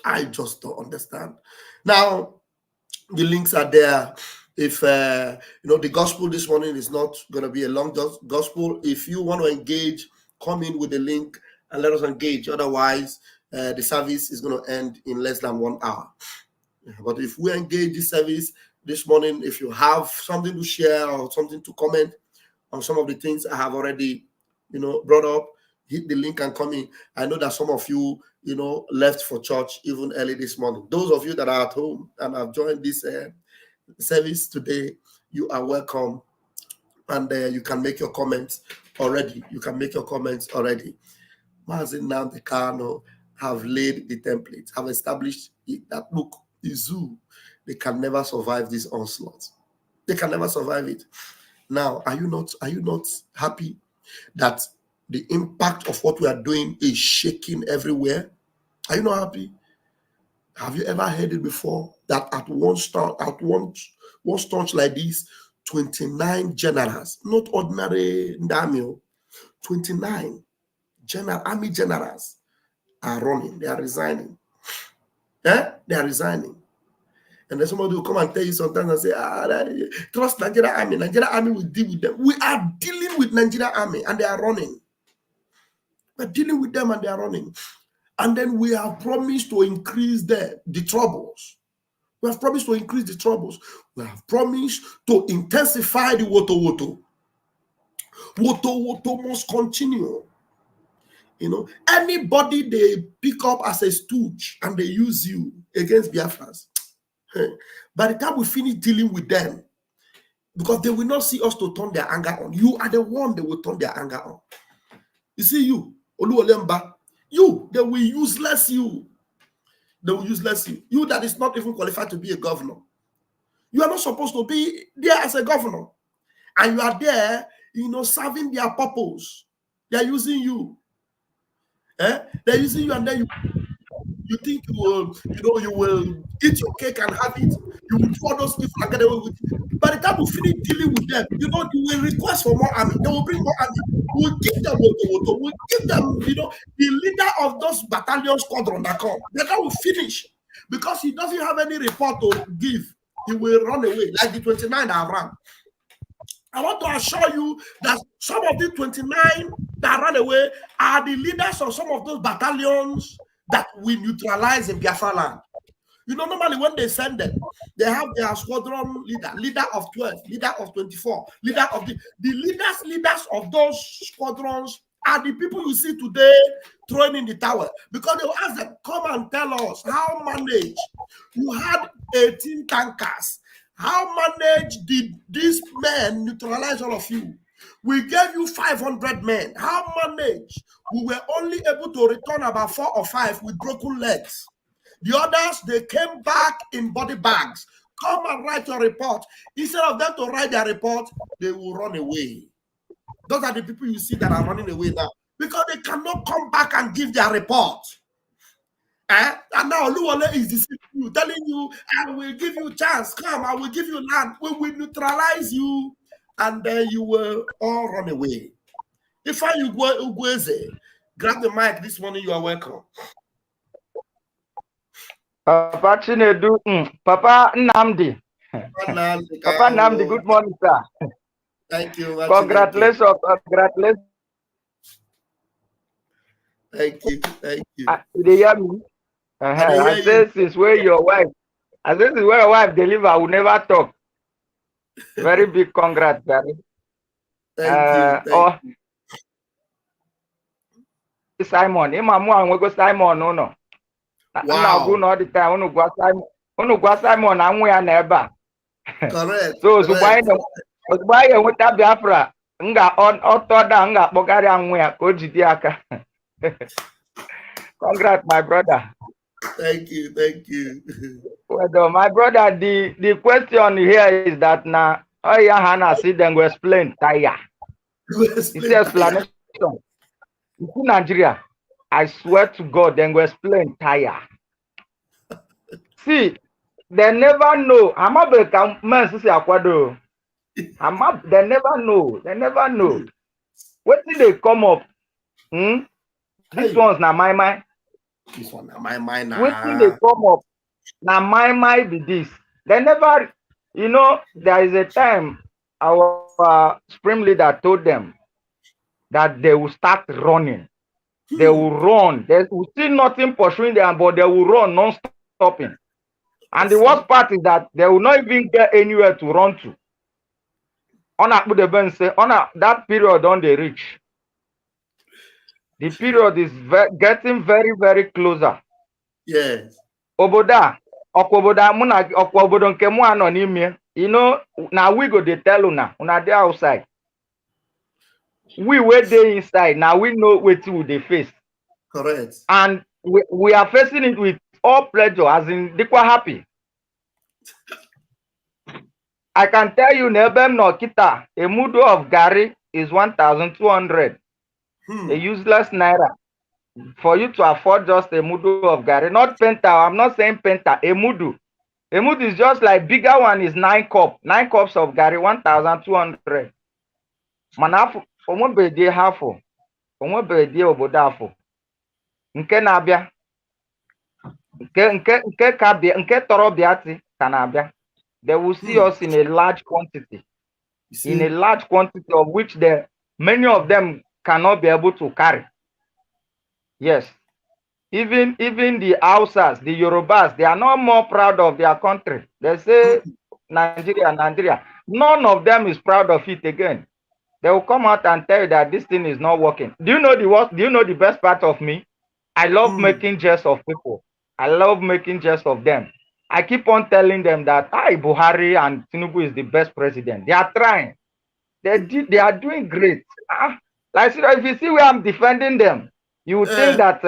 I just don't understand. Now, the links are there. If the gospel this morning is not going to be a long gospel, if you want to engage, come in with the link and let us engage. Otherwise, the service is going to end in less than 1 hour. But if we engage this service this morning, if you have something to share or something to comment on some of the things I have already, brought up, hit the link and come in. I know that some of you, left for church even early this morning. Those of you that are at home and have joined this service today, you are welcome. And you can make your comments already. Mazen Namdekano have laid the template, have established that, look, the zoo, they can never survive this onslaught. They can never survive it. Now, are you not happy that the impact of what we are doing is shaking everywhere? Are you not happy? Have you ever heard it before that at one staunch like this, 29 generals, not ordinary Ndamio, 29 army generals are running, they are resigning. They are resigning. And then somebody will come and tell you sometimes and say, trust Nigeria Army. Nigeria Army will deal with them. We are dealing with Nigeria Army and they are running. We're dealing with them and they are running. And then we have promised to increase the troubles. We have promised to increase the troubles. We have promised to intensify the woto. Woto must continue. Anybody they pick up as a stooge and they use you against Biafrans, By the time we finish dealing with them, because they will not see us to turn their anger on. You are the one they will turn their anger on. You see, you, Oluwalemba, you, they will useless you. They will useless you. You that is not even qualified to be a governor. You are not supposed to be there as a governor. And you are there, serving their purpose. They are using you. They're using you, and then you think you will eat your cake and have it. You will do all those things and get away with it. By the time we finish dealing with them, you will request for more army. They will bring more army. We'll give them we'll give them, the leader of those battalion squadron that come. Then will finish. Because he doesn't have any report to give. He will run away, like the 29 that have run. I want to assure you that some of the 29 that ran away are the leaders of some of those battalions that we neutralize in Biafra land. Normally when they send them, they have their squadron leader of 12, leader of 24, leader of the leaders of those squadrons are the people you see today throwing in the tower. Because they will ask them, come and tell us how managed. You had 18 tankers. How managed did these men neutralize all of you? We gave you 500 men. How managed? We were only able to return about 4 or 5 with broken legs. The others, they came back in body bags. Come and write your report. Instead of them to write their report, they will run away. Those are the people you see that are running away now. Because they cannot come back and give their report. And now Oluwole is deceiving you, telling you, I will give you a chance. Come, I will give you land. We will neutralize you. And then you will all run away. If I Ugweze, grab the mic this morning, you are welcome. Papa Chinedu, Papa Nnamdi. Papa Nnamdi, good morning, sir. Thank you. Congratulations. Congratulations. Thank you. Thank you. They hear me? I say, since where your wife deliver, I will never talk. Very big congrats, Gary. Thank you. Simon, we go Simon, no. Wow. Go all the time. Go Simon, and we are never. Correct. So buy with that Biafra. Nga on nga bogari anwe ko jidi aka. Congrats, my brother. Thank you. Thank you. Well, my brother, the question here is that now, Hannah see them go explain tire. It's explanation. In Nigeria, I swear to God, then go explain tire. See, they never know. I'm not going to man see akwado. They never know. They never know. What did they come up? This one's not my mind. This one not my mind. What did they come up? Now my mind be this. They never, there is a time our Supreme leader told them that they will start running. They will run. They will see nothing pursuing them, but they will run non-stopping. And the worst part is that they will not even get anywhere to run to. On that period on they reach. The period is getting very, very closer. Yes. Oboda nke mu ano n'ime. Now we go dey tell una dey outside. We were there inside. Now we know what we dey face. Correct. And we are facing it with all pleasure, as in they quite happy. I can tell you, Nebem no kita, a mudu of Gary is 1,200. A useless naira. For you to afford just a mudu of Gary, not penta. I'm not saying penta. A mudu. A mudu is just like bigger one is 9 cups. 9 cups of Gary, 1,200. Manafu, omobede hafo. Omobede obodafo. Nke nabia. Nke torobiati kanabia. They will see us in a large quantity. In a large quantity of which many of them cannot be able to carry. Yes. Even the Hausas, the Yorubas, they are not more proud of their country. They say Nigeria. None of them is proud of it again. They will come out and tell you that this thing is not working. Do you know the best part of me? I love making jest of people. I love making jest of them. I keep on telling them that Buhari and Tinubu is the best president. They are trying. They are doing great. Like if you see where I'm defending them, you would think that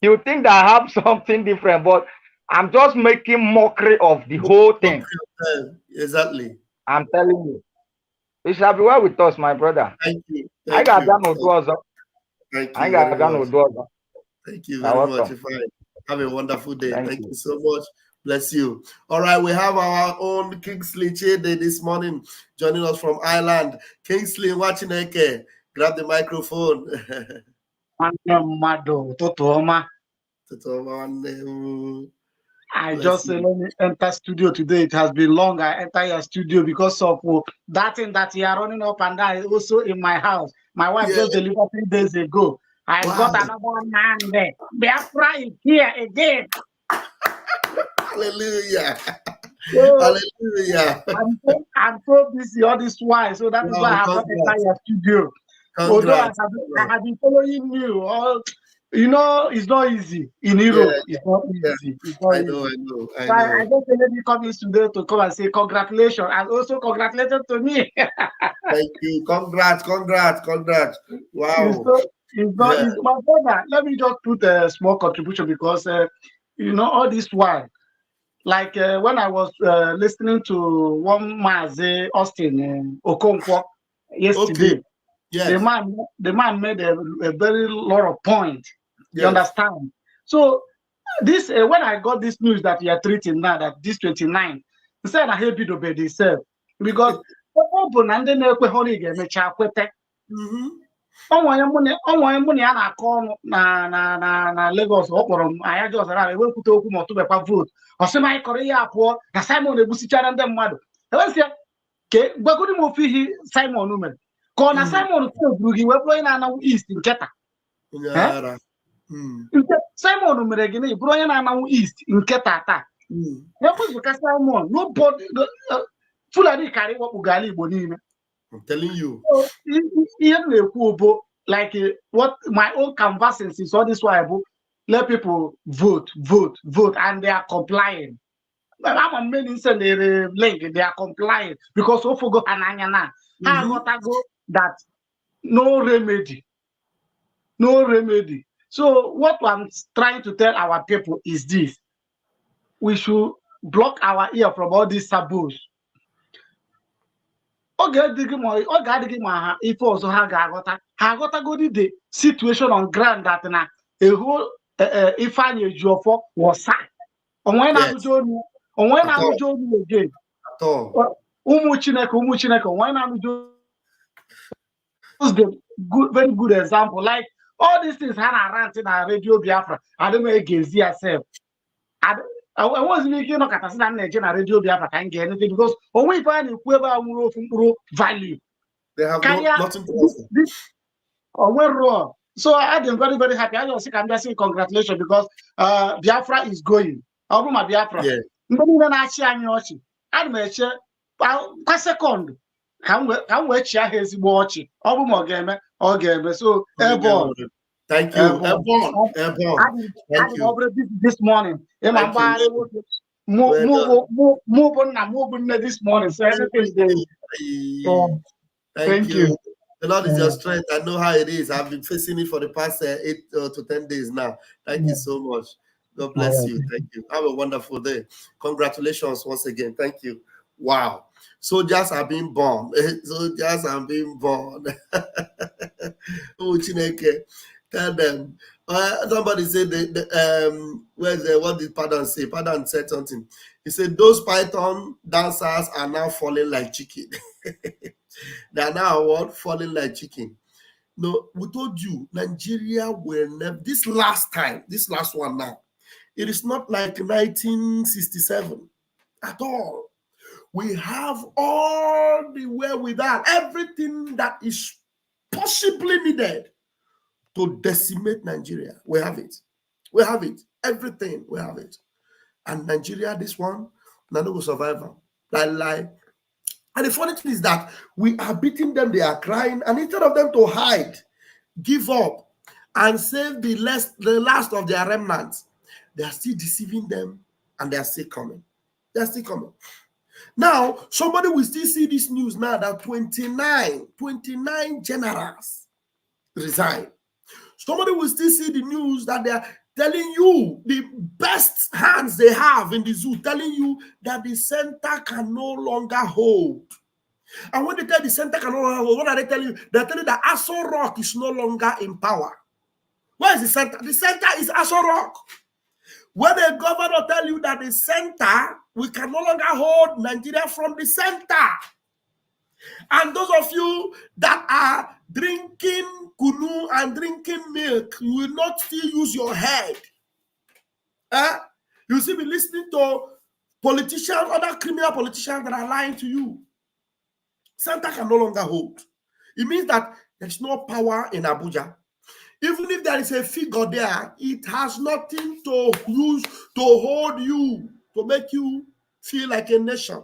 you think that I have something different, but I'm just making mockery of the whole thing. Exactly. I'm telling you. It shall be well with us, my brother. Thank you. I got done with us. Thank you very much. Thank you very much. Have a wonderful day. Thank you so much. Bless you. All right, we have our own Kingsley Chede this morning joining us from Ireland. Kingsley, watching Eke. Grab the microphone. I just let me enter studio today. It has been long. I enter your studio because of that thing that you are running up and down is also in my house. My wife just delivered 3 days ago. I got another man there. Biafra is here again. Hallelujah. So, hallelujah. I'm so busy all this while. So that is why I have not entered your studio. Although I have been following you. You know, it's not easy in Europe. It's not easy. It's not easy. I just let me come in today to come and say congratulations, and also congratulations to me. Thank you. Congrats. Wow. It's my brother. Let me just put a small contribution because you know, all this while, like when I was listening to one Maze Austin Okonkwo yesterday. Okay. Yes. The man made a very lot of points. You understand? So this when I got this news that you are treating now that this 29, he said I help you to be yourself because open and then onwe money a na-akọ na Lagos okporo anya just ara ewepụta okwu ma tụbekwa vote ọsịma anyị kọrọ ihe apụọ na Simon egbusichara ndị mmadụ ewesịa ke gbagodi m ofu ihe Simon mere ka ọ na Simon buru gị wee bụrụ onye na-anawụ East nketa Simon mere gị na ịbụrụ onye na-anawụ East nketa taa ekwezụka Simon nobody Fulani karị ịwakpụga ala Igbo niile. I'm telling you. Like what my own canvassing is all this while, let people vote, and they are complying. I'm meaning send the link, they are complying because so forgo ananyana. I gotta go that no remedy. So what I'm trying to tell our people is this: we should block our ear from all these taboos. If also Hagota the situation on ground that na a whole if I knew you for was sacked. On when I was joining again. Umuchineko, when I'm doing the good, very good example. Like all these things Hannah ranting on Radio Biafra. I don't know against yourself. I wasn't making no Catalan Radio Biafra can get anything because only find whoever value. They have nothing to offer. We're wrong. So I am very, very happy. I'm just saying congratulations because Biafra is going. I'll do my Biafra. I'm second. Can we share his watch? I'll do more game. So, airborne. Thank you. Airborne. Thank you. This morning. Move on this morning. So everything is Thank you. The Lord is your strength. I know how it is. I've been facing it for the past 8 to 10 days now. Thank you so much. God bless you. Thank you. Have a wonderful day. Congratulations once again. Thank you. Wow. Soldiers are being born. Soldiers are being born. Oh, Chineke. Tell them. Somebody said what did Padan say? Padan said something. He said those Python dancers are now falling like chicken. They are now what? Falling like chicken. No, we told you Nigeria will never. This last one now. It is not like 1967 at all. We have all the wherewithal, everything that is possibly needed to decimate Nigeria. We have it. We have it. Everything, we have it. And Nigeria, this one, none will survive. Lie. And the funny thing is that we are beating them, they are crying, and instead of them to hide, give up, and save the last of their remnants, they are still deceiving them And they are still coming. They are still coming. Now, somebody will still see this news now that 29 generals resign. Somebody will still see the news that they are telling you the best hands they have in the zoo, telling you that the center can no longer hold. And when they tell the center can no longer hold, what are they telling you? They're telling you that Aso Rock is no longer in power. Where is the center? The center is Aso Rock. When the governor tell you that the center, we can no longer hold Nigeria from the center. And those of you that are drinking kunu and drinking milk, you will not still use your head. You still be listening to politicians, other criminal politicians that are lying to you. Center can no longer hold. It means that there's no power in Abuja. Even if there is a figure there, it has nothing to use to hold you, to make you feel like a nation.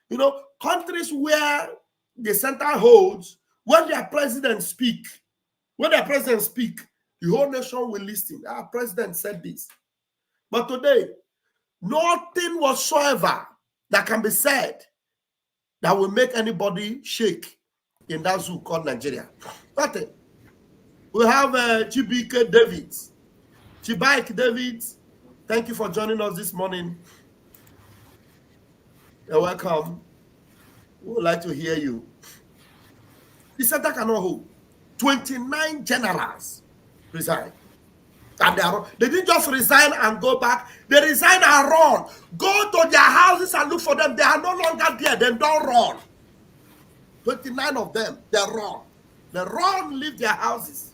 You know, countries where the center holds, when their president speak, the whole nation will listen. Our president said this. But today, nothing whatsoever that can be said that will make anybody shake in that zoo called Nigeria. Nothing. We have Chibike David. Chibike David, thank you for joining us this morning. You're welcome. We would like to hear you. The center cannot hold. 29 generals resign. And they didn't just resign and go back. They resign and run. Go to their houses and look for them. They are no longer there. They don't run. 29 of them, they run. They run, leave their houses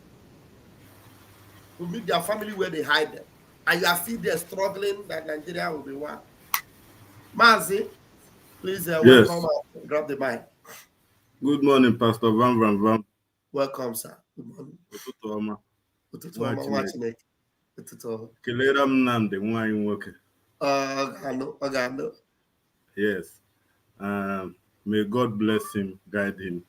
to meet their family where they hide them. And you are still there struggling that Nigeria will be one. Mazi, please welcome and grab the mic. Good morning, Pastor Vam Vam Vam. Welcome, sir. Good morning. Yes. May God bless him, guide him.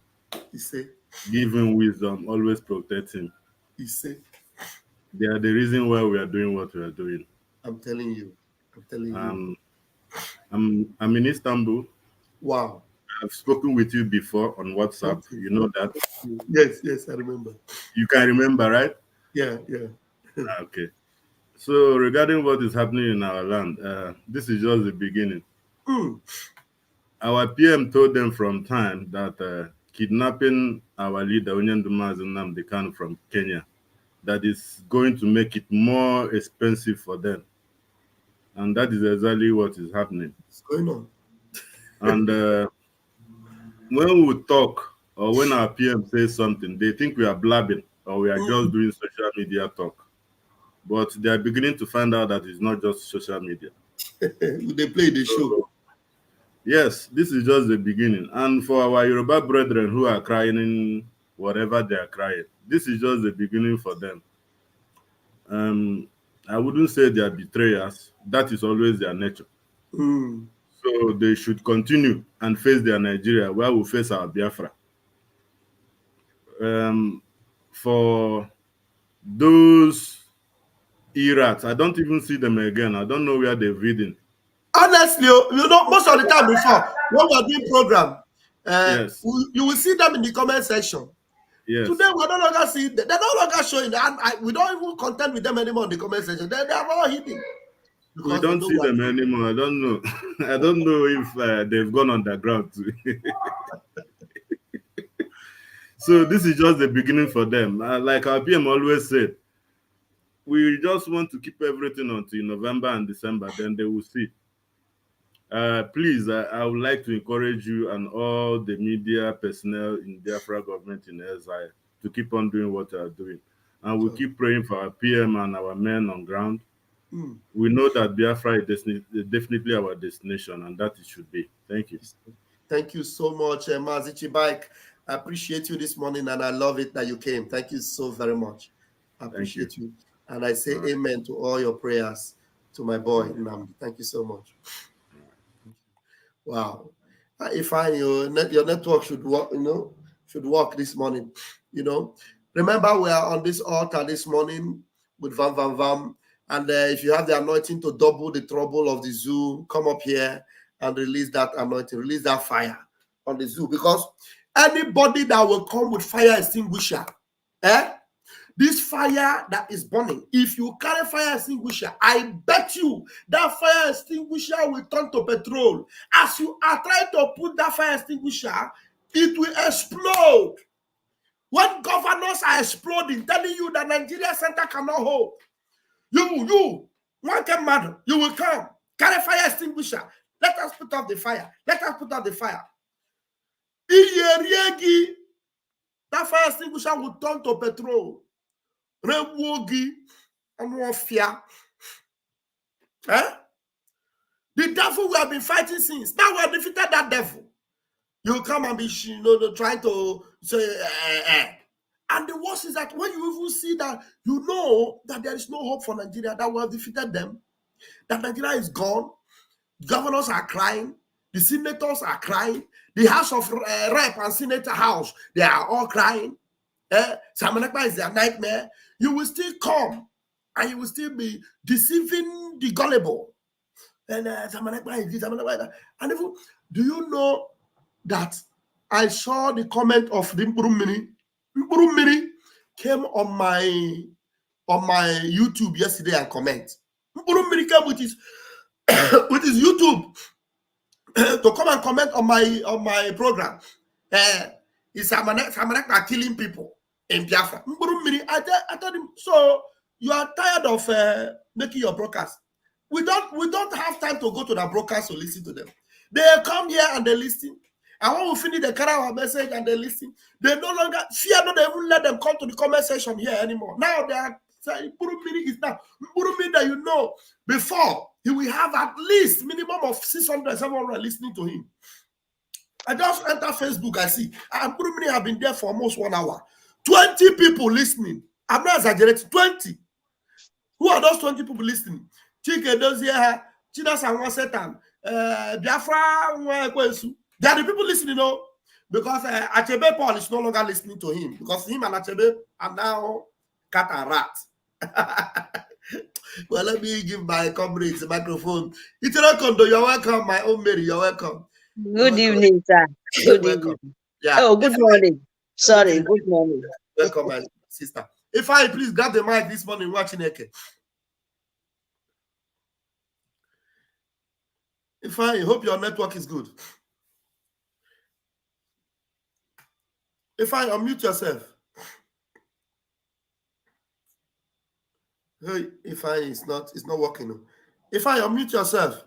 He said, give him wisdom, always protect him. He said, they are the reason why we are doing what we are doing. I'm telling you. I'm in Istanbul. Wow. I've spoken with you before on WhatsApp. You know that? Yes, I remember. You can remember, right? Yeah. Okay. So regarding what is happening in our land, this is just the beginning. Our PM told them from time that kidnapping our leader, Onyendumazi Nnamdi Kanu from Kenya, that is going to make it more expensive for them. And that is exactly what is happening. What's going on? And when we talk or when our PM says something, they think we are blabbing or we are just doing social media talk. But they are beginning to find out that it's not just social media. They play the show. Yes, this is just the beginning. And for our Yoruba brethren who are crying whatever they are crying, this is just the beginning for them. I wouldn't say they are betrayers. That is always their nature. So they should continue and face their Nigeria while we face our Biafra. For those Irats, I don't even see them again. I don't know where they've hidden. Honestly, you know, most of the time before, when we're doing program, yes, you will see them in the comment section. Yes. Today, we no longer see them. They're no longer showing. We don't even contend with them anymore in the comment section. They are all hidden. We don't see them anymore. I don't know. I don't know if they've gone underground too. So this is just the beginning for them. Like our PM always said, we just want to keep everything until November and December, then they will see. Please, I would like to encourage you and all the media personnel in Biafra government in exile to keep on doing what they are doing. And we'll keep praying for our PM and our men on ground. We know that Biafra is definitely our destination, and that it should be. Thank you. Thank you so much, Mazi Chibike. I appreciate you this morning, and I love it that you came. Thank you so very much. I appreciate you. And I say amen to all your prayers to my boy, Nnamdi. Thank you so much. Wow. If your network should work, should work this morning. Remember, we are on this altar this morning with Vam Vam Vam. And if you have the anointing to double the trouble of the zoo, come up here and release that anointing, release that fire on the zoo. Because anybody that will come with fire extinguisher, this fire that is burning, if you carry fire extinguisher, I bet you that fire extinguisher will turn to petrol. As you are trying to put that fire extinguisher, it will explode. When governors are exploding, telling you that Nigeria Center cannot hold, you, one can matter, you will come, carry fire extinguisher. Let us put out the fire. Let us put out the fire. That fire extinguisher will turn to petrol. The devil we have been fighting since. Now we have defeated that devil. You come and be, trying to say, And the worst is that when you even see that, you know that there is no hope for Nigeria, that we have defeated them, that Nigeria is gone. Governors are crying. The senators are crying. The House of Rep and Senator House, they are all crying. Samanekpa is their nightmare. You will still come and you will still be deceiving the gullible. And Samanekpa is this, Samanekpa is that. And even, do you know that I saw the comment of the Mburumini? Mburumini came on my YouTube yesterday and comment. Mburumini came with his YouTube to come and comment on my program. Is Samanekpa killing people in Biafra? I told him, so you are tired of making your broadcast. We don't have time to go to the broadcast to listen to them. They come here and they listen. And when we finish, they carry our message and they listen. They no longer fear, not even let them come to the comment section here anymore. Now they are saying Mburumini is now Mburumini that you know before he will have at least minimum of 600, 700 listening to him. I just enter Facebook, I see. And Mburumini have been there for almost 1 hour. 20 people listening. I'm not exaggerating. 20. Who are those 20 people listening? Chike Dozier, Chida Sanwa Setan, Biafra. They are the people listening, because Achebe Paul is no longer listening to him, because him and Achebe are now cat and rat. Well, let me give my comrades the microphone. Itirakondo, you're welcome. My own Mary, you're welcome. Good evening, sir. Good evening. Yeah. Oh, good morning. Sorry, good morning. Welcome, my sister. If I please grab the mic this morning, watching Eke. If I hope your network is good. If I unmute yourself. Hey, if I it's not working. If I unmute yourself.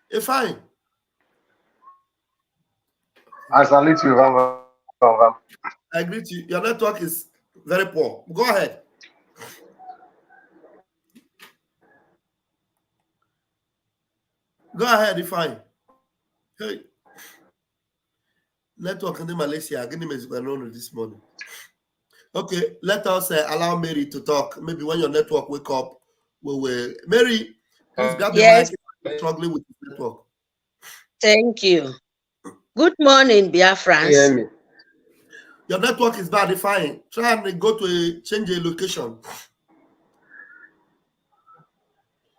If I salute you, Vam Vam. I greet you. Your network is very poor. Go ahead. Go ahead, if I. Hey. Network in Malaysia. This morning. Okay, let us allow Mary to talk. Maybe when your network wake up, we will. Mary, please grab the mic. Struggling with the network. Thank you. Good morning, Biafrans. Hear me. Your network is bad. If I try and go to change a location.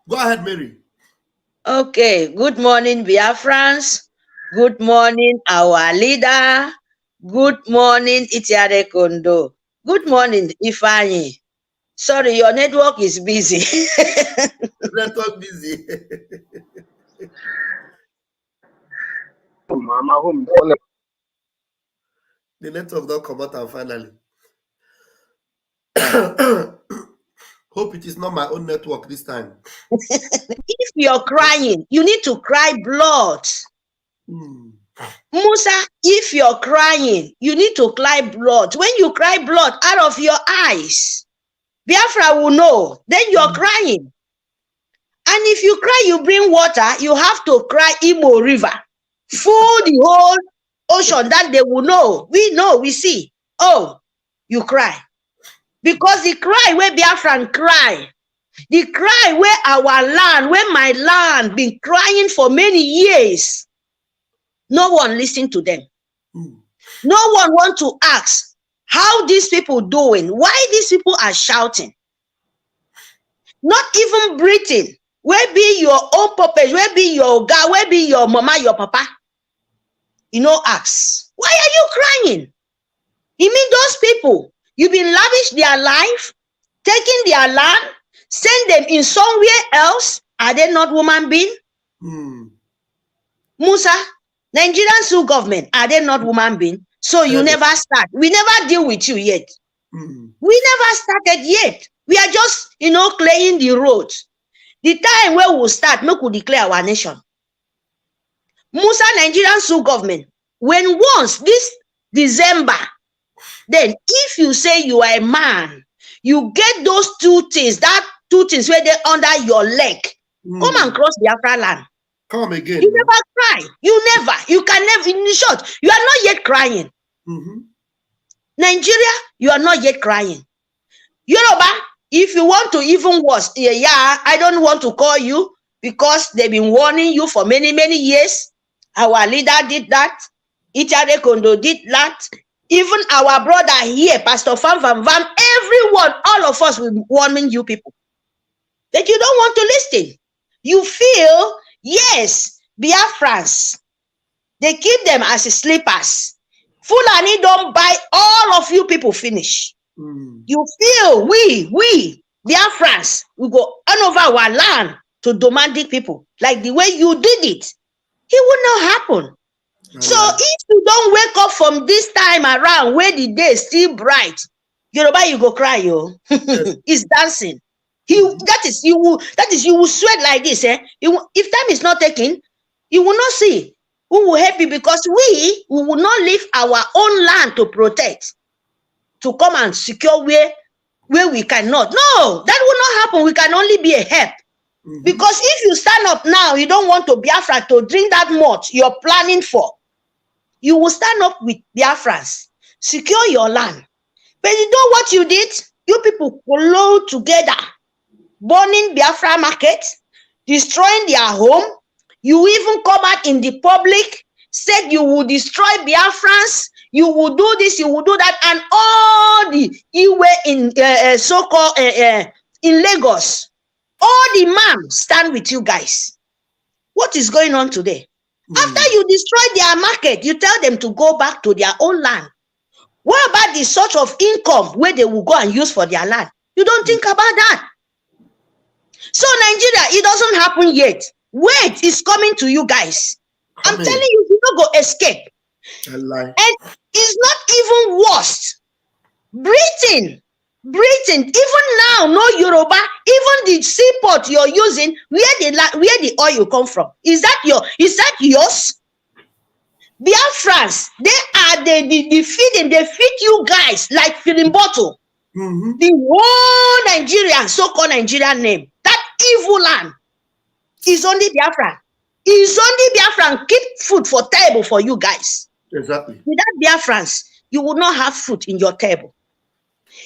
Go ahead, Mary. Okay. Good morning, Biafrans. Good morning, our leader. Good morning, Itiare Kondo. Good morning, Ifeanyi. Sorry, your network is busy. Network busy. The network don't come out and finally. Hope it is not my own network this time. If you're crying, you need to cry blood. Musa, if you're crying, you need to cry blood. When you cry blood out of your eyes, Biafra will know. Then you're crying. And if you cry, you bring water, you have to cry Imo River. Full the whole ocean, that they will know. We know, we see. Oh, you cry. Because the cry where Biafran cry, the cry where our land, where my land been crying for many years, no one listened to them. No one want to ask, how these people doing, why these people are shouting. Not even breathing. Where be your own puppet? Where be your guy? Where be your mama, your papa? You know, ask. Why are you crying? You mean those people, you've been lavish their life, taking their land, send them in somewhere else. Are they not human beings? Musa, Nigerian Sioux government, are they not human beings? So you never start. We never deal with you yet. We never started yet. We are just, you know, clearing the roads. The time where we'll start, make we declare our nation. Musa, Nigerian Sioux government, when once this December, then if you say you are a man, you get those two things, that two things where they're under your leg. Come and cross the Biafra land. Come again. You never cry. You can never, in short, you are not yet crying. Nigeria, you are not yet crying. Yoruba, if you want to even worse, I don't want to call you because they've been warning you for many, many years. Our leader did that. Ichare Kondo did that. Even our brother here, Pastor Vam Vam Vam, everyone, all of us will warning you people. That you don't want to listen. You feel, yes, Biafrans, they keep them as sleepers. Fulani don't buy all of you people finish. You feel we Biafrans, we go all over our land to domestic people like the way you did it. It will not happen. So if you don't wake up from this time around where the day is still bright, Yoruba, you go cry, yo. It's dancing. That is you will sweat like this. If time is not taken, you will not see who will help you because we will not leave our own land to protect, to come and secure where we cannot. No, that will not happen. We can only be a help. Because if you stand up now, you don't want to Biafra to drink that much you're planning for. You will stand up with Biafrans, secure your land. But you know what you did? You people collode together, burning Biafra market, destroying their home. You even come out in the public, said you will destroy Biafrans, you will do this, you will do that, and all the Iwe in so-called in Lagos, all the man stand with you guys. What is going on today? After you destroy their market, you tell them to go back to their own land. What about the sort of income where they will go and use for their land? You don't think about that. So Nigeria, it doesn't happen yet. Wait, it's coming to you guys. I'm telling you, you don't go escape. And it's not even worse. Britain, even now, no Yoruba, even the seaport you're using, where the oil come from? Is that yours? Biafrans, they are the feeding, they feed you guys like feeding bottle. The whole Nigerian, so-called Nigerian name, that evil land is only Biafran. Is only Biafran keep food for table for you guys. Exactly. Without Biafrans, you will not have food in your table.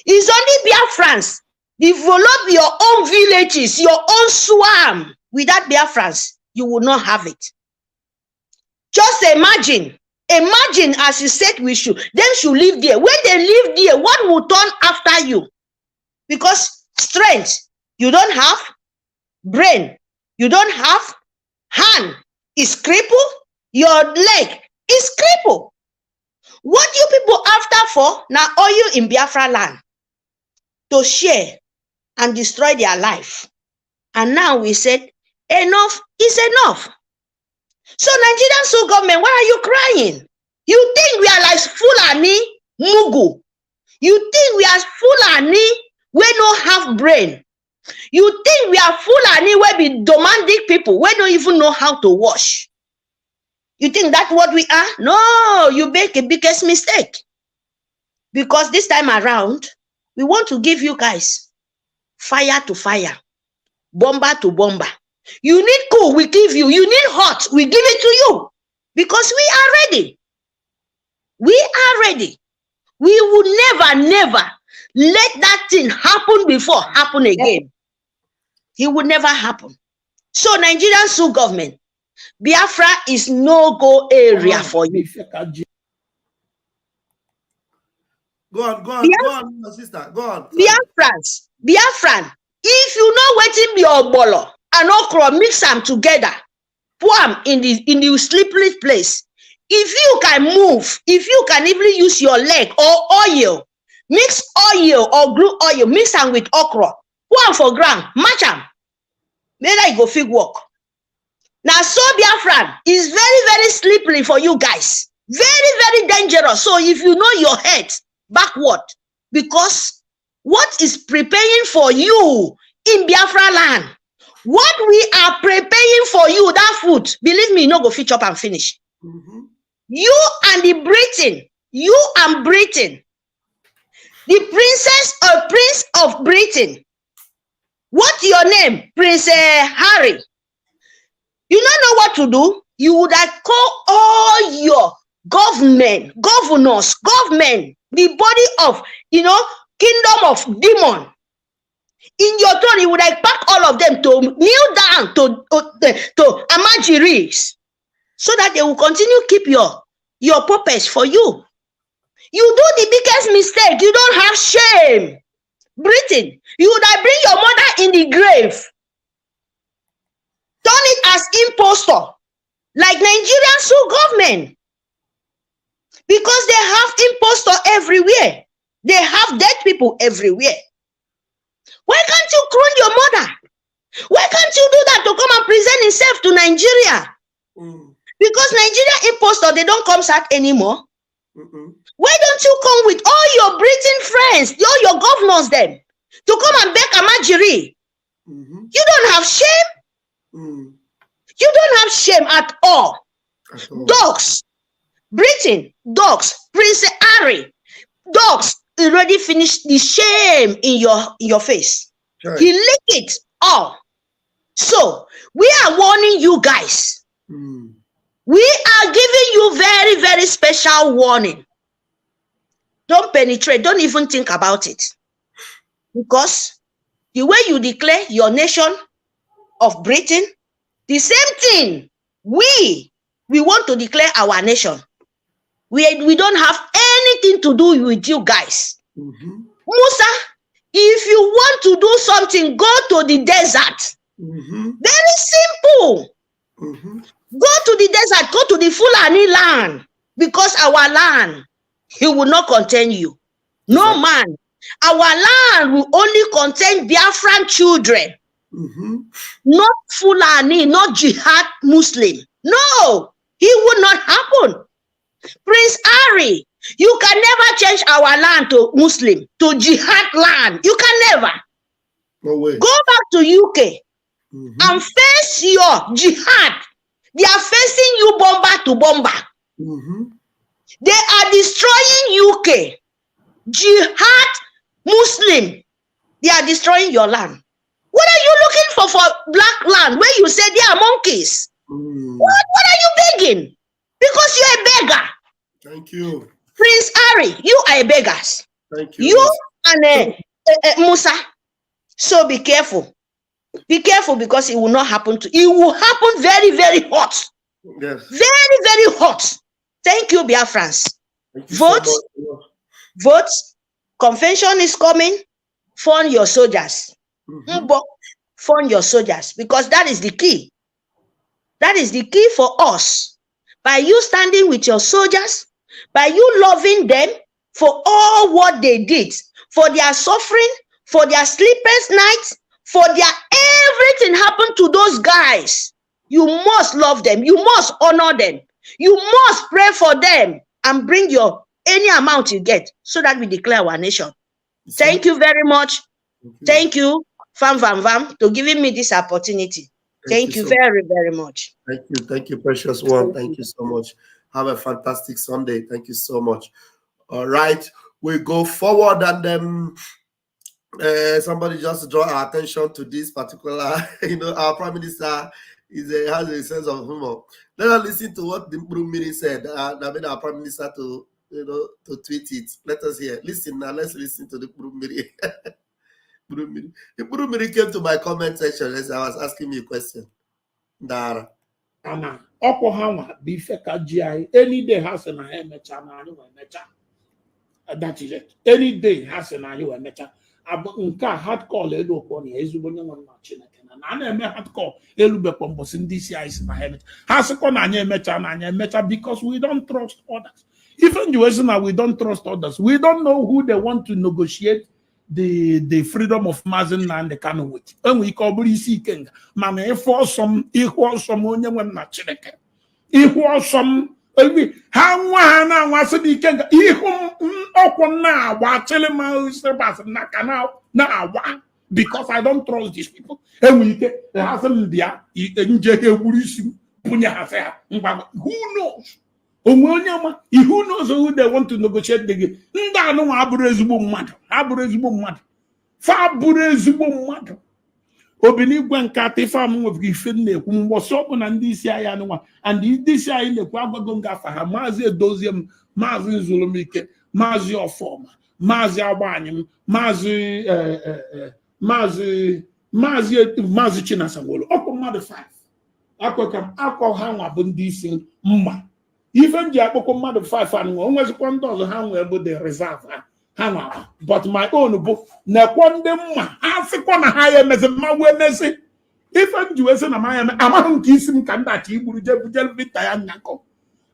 It's only Biafrans. Develop your own villages, your own swarm. Without Biafrans, you will not have it. Just imagine as you said them should live there. When they live there, what will turn after you? Because strength, you don't have. Brain, you don't have. Hand is crippled. Your leg is crippled. What you people after for? Now oil in Biafra land to share and destroy their life. And now we said, enough is enough. So Nigerian Sioux government, why are you crying? You think we are like Fulani Mugu? You think we are Fulani we don't have brain? You think we are Fulani we be domestic people we don't even know how to wash? You think that's what we are? No, you make a biggest mistake. Because this time around, we want to give you guys fire to fire, bomber to bomber. You need cool, we give you. You need hot, we give it to you. Because we are ready. We are ready. We would never let that thing happen before happen again. It would never happen. So Nigerian Sioux government, Biafra is no-go area for you. Go on, my sister. Go on. Biafran. If you know waiting be obolo and okra, mix them together, pour them in the sleepless place. If you can move, if you can even use your leg or oil, mix oil or glue oil, mix them with okra, pour them for ground, match them. Then I go fig walk. Now, so Biafran is very, very slippery for you guys. Very, very dangerous. So if you know your head backward, because what is preparing for you in Biafra land, what we are preparing for you, that food, believe me, no go fit up and finish. You and the Britain, the prince of Britain. What your name? Prince Harry. You don't know what to do. You would have called all your governors, the body of, kingdom of demon. In your turn, you would have packed all of them to kneel down to Amajiris, so that they will continue keep your puppets for you. You do the biggest mistake. You don't have shame. Britain, you would have bring your mother in the grave. Turn it as impostor, like Nigerian sue government. Because they have impostor everywhere. They have dead people everywhere. Why can't you crown your mother? Why can't you do that to come and present himself to Nigeria? Because Nigeria impostor, they don't come out anymore. Why don't you come with all your Britain friends, all your governors them, to come and beg Amajiri? You don't have shame. You don't have shame at all. Dogs, Britain, dogs, Prince Harry, dogs already finished the shame in your face. Right. He licked it all. So we are warning you guys. We are giving you very, very special warning. Don't penetrate. Don't even think about it. Because the way you declare your nation of Britain, the same thing we want to declare our nation. We don't have anything to do with you guys. Musa, if you want to do something, go to the desert. Very simple. Go to the desert, go to the Fulani land, because our land, he will not contain you. No man. Our land will only contain Biafran children. Not Fulani, not jihad Muslim. No, it will not happen. Prince Harry, you can never change our land to Muslim, to jihad land. You can never. No way. Go back to UK and face your jihad. They are facing you bomber to bomber. They are destroying UK. Jihad Muslim. They are destroying your land. What are you looking for black land where you say they are monkeys? What are you begging? Because you're a beggar. Thank you. Prince Harry, you are a beggar. Thank you. You and Musa. So be careful. Be careful, because it will not happen to you. It will happen very, very hot. Yes. Very, very hot. Thank you, Biafrans. Vote. So vote. Convention is coming. Fund your soldiers. Fund your soldiers, because that is the key. That is the key for us. By you standing with your soldiers, by you loving them for all what they did, for their suffering, for their sleepless nights, for their everything happened to those guys. You must love them. You must honor them. You must pray for them and bring your any amount you get, so that we declare our nation. Thank you very much. Thank you, Vam Vam Vam, to giving me this opportunity. Thank you very, very much. Thank you, precious one. Thank you so much. Have a fantastic Sunday. Thank you so much. All right, we go forward, and then somebody just draw our attention to this particular. Our Prime Minister has a sense of humor. Let us listen to what the Miri said. That made our Prime Minister to tweet it. Let us hear. Listen now. Let's listen to the Miri. The Miri came to my comment section as I was asking me a question. Dara. Ana Oklahoma be feka GI any day has an mecha. That is it. Any day has an ayo emecha. Nka hard call elu okoni ezugbo nye nwa Chineke na na-eme hard call elu be pombosi ndị isi anyị na hemet. Ha sịkọ na anya emecha because we don't trust others. Even you now we don't trust others. We don't know who they want to negotiate the freedom of Mazen and the Kano with. And we call isi kenga. Man, if some onye nwe na Chineke. If some ha na wase di kenga ihum okwo na wa chele ma sebas na kana na awa because I don't trust these people. And we ke ha sem dia nje ke wurisi punya ha se who knows? Who knows who they want to negotiate the game? Nda no aburu ezigbo mmadu. Fa aburu ezigbo mmadu. Obini gwa nkata ife amụ nwe ife na-ekwu mgbọsọ ọbụ na ndị isi anyị anụnwa and ndị isi anyị na-ekwu agwago ngafa ha maazị Edozie m maazị Nzulumike maazị Ọfọma maazị Agbanyem maazị Chinasawolo ọkụ mmadụ 5 akọ ha nwa bụ ndị isi mma ife nji akpọkọ mmadụ 5 anụnwa o nwezikwa ndị ọzọ ha nwee bụ the reserve ha nwa but my own bụ na-ekwo ndị mma ha sịkwa na ha ya emezi mma wee mezi ife nji wee sị na ma ya eme amaghị nke isi m ka ndachi igburu jebujelu vita ya nyakọ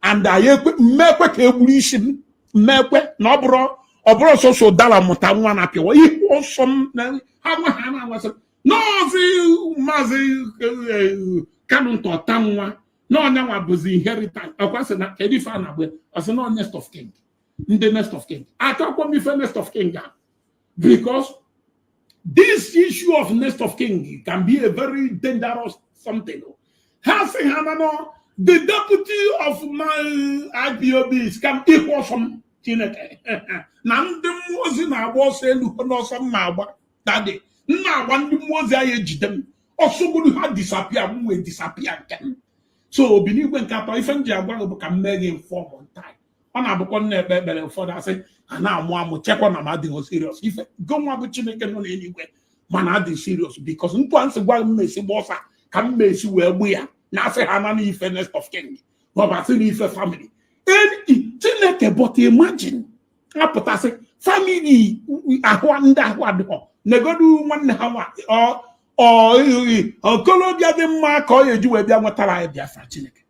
and anyị mmekwe ka egburu isi m mmekwe na ọ bụrụ ọsọsọ dala mụta nwa na pịwa ihu ọsọ m ha nwa ha na-amasị n'ọzi maazị Kanu ntọta nwa na onye nwa bụzi inheritance ọkwasị na kedu ife a na-agba ọsị na next of king ndị next of king achọkwa m ife next of king because this issue of next of king can be a very dangerous something. Ha say Hamano, the deputy of my IPOB can equal some Chineke. Nam the Mosi na was a look on some maba that day. Now one the Mosi I aged them. Also would have disappeared when we disappear again. So believe when Kappa if and Jabba can make him form on time. On a book on the for that say, and now one check on a madding serious. If go on with Chineke on anywhere. Man, I did serious because once one Messi bossa can make you where we are. Now say I'm an next of king. But I think if a family. And Chineke, but imagine. I put I say family I wonder what nego do 1 hour or Colombia the mark or you do a Biafra Biafra Chineke.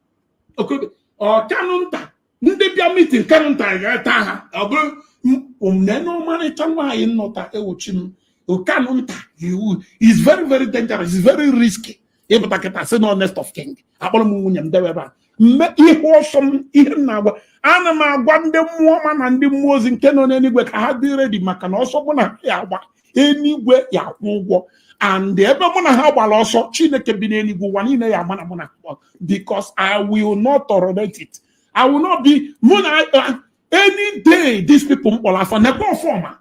Okay, or Canonta. Ndị bịa meeting Canonta ga-eta ọ bụrụ no money tanwa in nota ewuchim. Canonta is very very dangerous, it's very risky. If I can say no next of king, I want to move him there. He was some even now. Anama one the woman and the moors in Canon anywhere. I had the ready macan also wanna anywhere ya and the ever wanna have also Chineke be any one in a man because I will not tolerate it. I will not be any day these people will have for never former.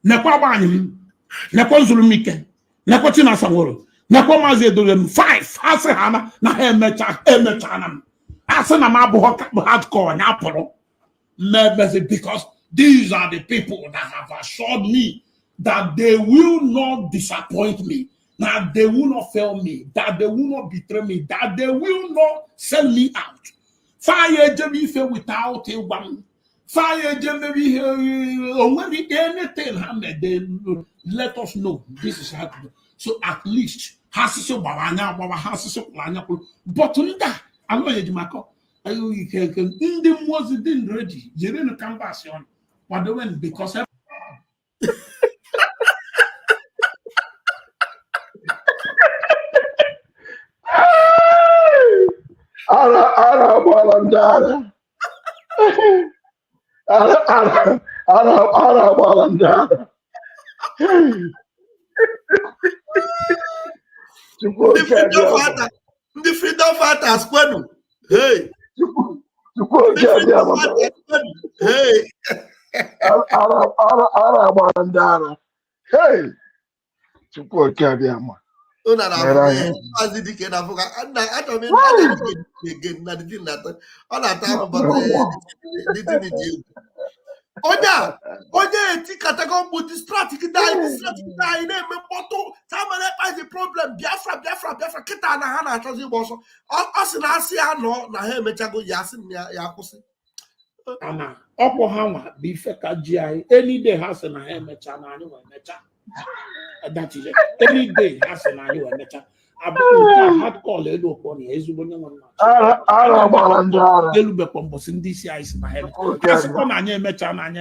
Nekwa Banyim, Nekwa Zulumike, Nekwa Chinasawolo, Nekwa Mazi Edozie 5 Ase Hana na Emechanam. Ase na Mabu hardcore na Apollo. Because these are the people that have assured me that they will not disappoint me, that they will not fail me, that they will not betray me, that they will not sell me out. Fire Jimmy without a one. Fire maybe anything happen, then let us know this is happening. So at least Hasiso Babana, Baba Hasiso Lanya, but I know Yajimako. You can in the was didn't ready. You didn't come back on what they went because The freedom fighters, kwenu. Hey. Hey. Hey. Chukwu Kabiama. Una na azi dike na fuka I don't mean again na the thing that all that time but the Onya ti category but the strategy die na me moto samale pa the problem Biafra kita na ha na achozi boso o si na asi ano na ha emechago ya asi ya kwusi Ana ọkpọ ha nwa bụ ife ka ji anyị any day ha sị na ha emecha na anyị wee mecha. That is it. Any day ha sị na anyị wee mecha. Abụ nke a hard call elu okpọ na ezigbo onye nwe mma. Elu bekwa mbọsị ndị isi anyị si na ha asịkwa na anyị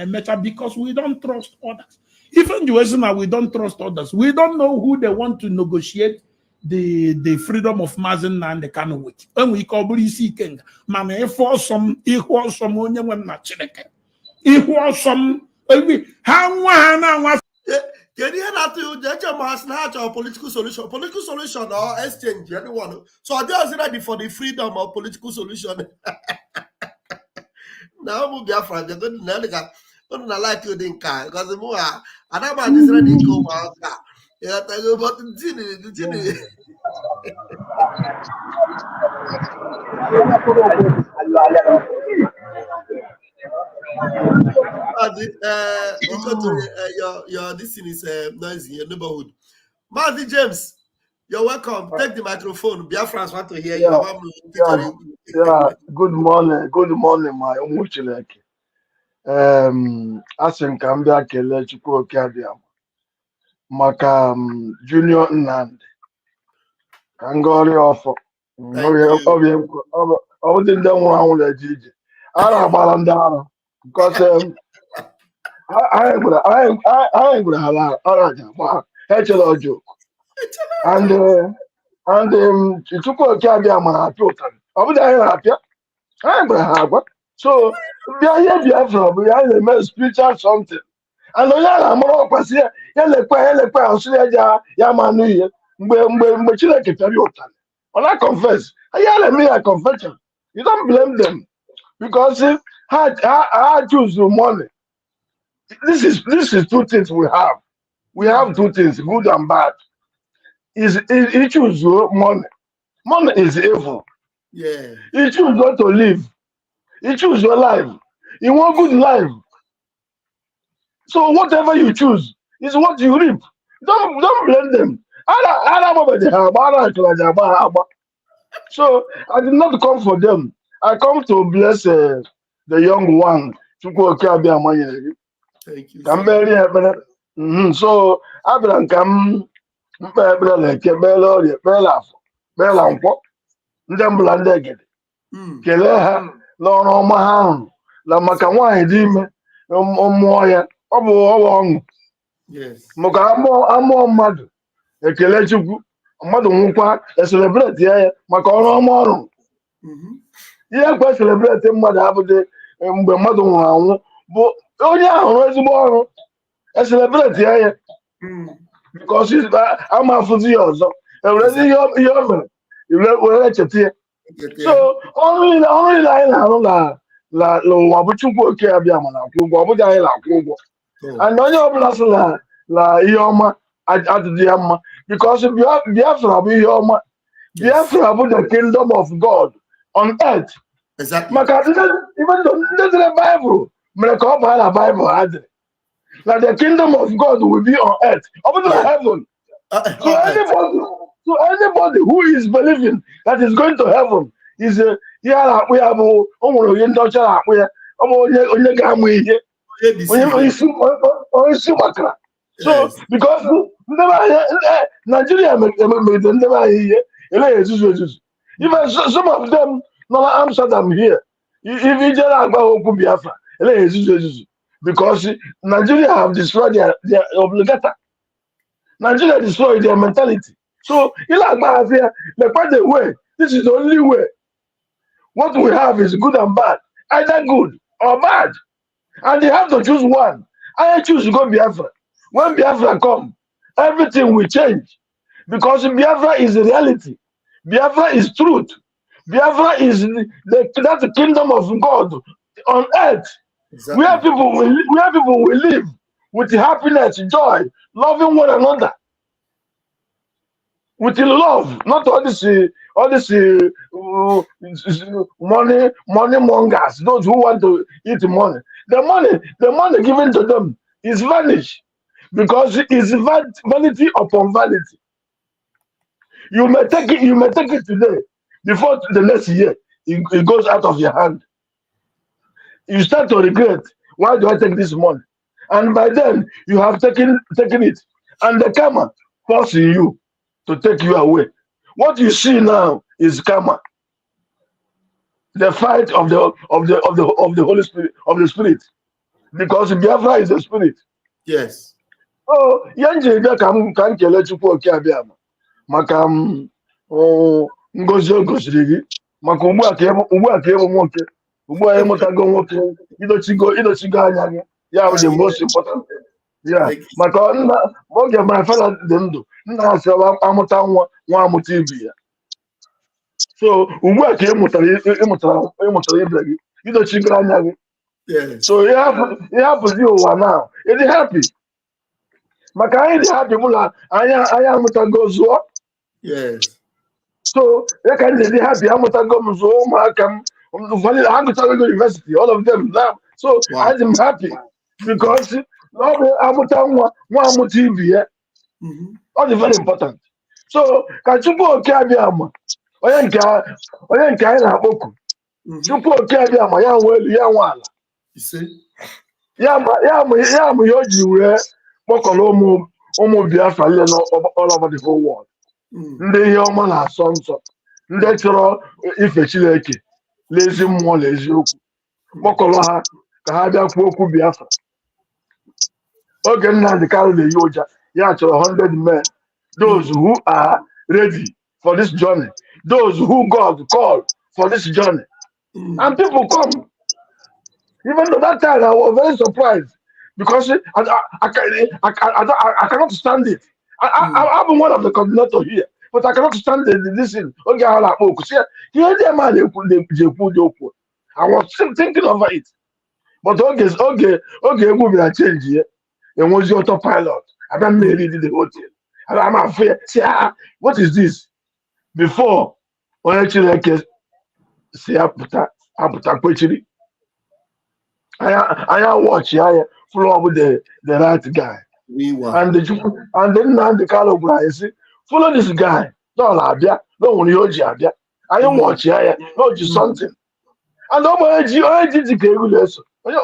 emecha because we don't trust others. Even the now we don't trust others. We don't know who they want to negotiate the freedom of Mazen and the Kano with. And we call Brisi King. Mamma, if some equal some only when not chicken. Equal some how was. Can you hear that to the mass natural political solution? Political solution or exchange, anyone. So I just ready for the freedom of political solution. Now we'll be afraid they're going to like you didn't care because the more and I'm is ready to go out. Yeah, tell you about the genie. Your this thing is noisy, your neighborhood. Marty James, you're welcome. Take the microphone. Biafrans want to hear you. Yeah. Good morning, my Umuchileke. Asị ka m bịa kelee Chukwu Okeabịam maka Junior Nnamdi ka ngọrị ọfọ ọ bụ ndị nwụrụ anwụ na-eje ije ara gbara ndị ara because anyị gwere ha ara aja gba ha echere ọjọọ and Chukwu Okeabịam na-apịa ụtarị ọ bụghị anyị na-apịa anyị gwere ha agwa so Biafra spiritual something. And I'm kwasị ya lekwe asụ ya ya manụ ihe mgbe Chineke pere ụtarị. Ona confess. I confession. You don't blame them because I choose money. This is two things we have. We have two things, good and bad. He choose money. Money is evil. Yeah. He choose not to live. You choose your life. You want good life. So whatever you choose is what you reap. Don't blame them. So I did not come for them. I come to bless the young one. Thank you. So I come Lord Omahan, La Macawai Dim, Moya, Obo, yes, Mocamo Mad, a Kelechu, Madu Mumpa, a celebrity, Macano Morum. Yeah, quite celebrate Mother Abode, and Madu, but oh, yeah, a celebrity, because I'm a physician, already you're let you. So only line la Wabuchukwu Okeabịam na akwụgwọ ọ bụghị anyị la akwụgwọ and onye ọbụla sị la ihe ọma adịdị ya mma because Biafra bụ ihe ọma. Biafra bụ the kingdom of God on earth. Exactly. Maka even though the Bible mere ka ọ baa na Bible adịrị na the kingdom of God will be on earth. Ọ bụ na heaven. So anybody who is believing that is going to heaven is we have onye ndọcha akpụ ya onye ga-amụ ihe onye makara. So because Nigeria megide ndị anyị ihe eleghị ezuzu even some of them nọ Amsterdam here if ijere agba okwu Biafra eleghị ezuzu because Nigeria have destroyed their obligata. Nigeria destroyed their mentality. So, by the way, this is the only way. What we have is good and bad, either good or bad. And they have to choose one. I choose to go Biafra. When Biafra comes, everything will change. Because Biafra is reality. Biafra is truth. Biafra is the kingdom of God on earth. Exactly. Where people will live with happiness, joy, loving one another. With love, not all this money mongers, those who want to eat money. The money given to them is vanished because it is vanity upon vanity. You may take it today, before the next year, it goes out of your hand. you start to regret, why do I take this money? And by then, you have taken it. And the karma forcing you to take you away. What you see now is karma. The fight of the Holy Spirit, of the Spirit. Because Biafra is the Spirit. Yes. Oh, Yanje can kele chukwu oke abịa maka ngozi ogosiri gị maka ugbu a ka ịmụ nwoke ugbu a ịmụtago nwoke idochigo anya gị ya bụ the most important thing. Yeah, maka nna oge my father dị ndụ nna asị amụta nwa amụta ibi ya. So ugbu a ka ịmụtara ibe gị idochigo anya gị. So you have to do one now. It is happy. Maka anyị dị happy mụla anya amụtago zụọ. Yes. So they can be happy. Amụtago m zụọ ụmụaka m. Agụtago university, all of them now. So I'm happy because amụta nwa amụta ibi ya. All is very important. So ka Chukwu oke abịa ama onye nke anyị na-akpọku. Chukwu oke abịa ama ya nwe elu ya nwe ala. Ya mụ ya o ji wee kpọkọrọ ụmụ Biafra niile all over the whole world. Ndị ihe ọma na-asọ nsọ, ndị chọrọ ife Chineke n'ezi mmụọ na eziokwu, kpọkọrọ ha ka ha bịa kwuo okwu Biafra. Oge Nnamdi Kanu na-eyi ụja, ya chọrọ 100 men, those who are ready for this journey, those who God called for this journey. And people come. Even though that time I was very surprised because I cannot stand it. I've been one of the coordinators here, but I cannot stand this thing. Okay, I was still thinking over it. But okay, we will change here. It was your autopilot. I don't really did the whole thing. I'm afraid. See, what is this? Before, when actually say I watch follow up with the right guy. And then the Carlo guy say, follow this guy. Don't abia, don't want you abia. I don't watch not just something. And don't want you to get less. What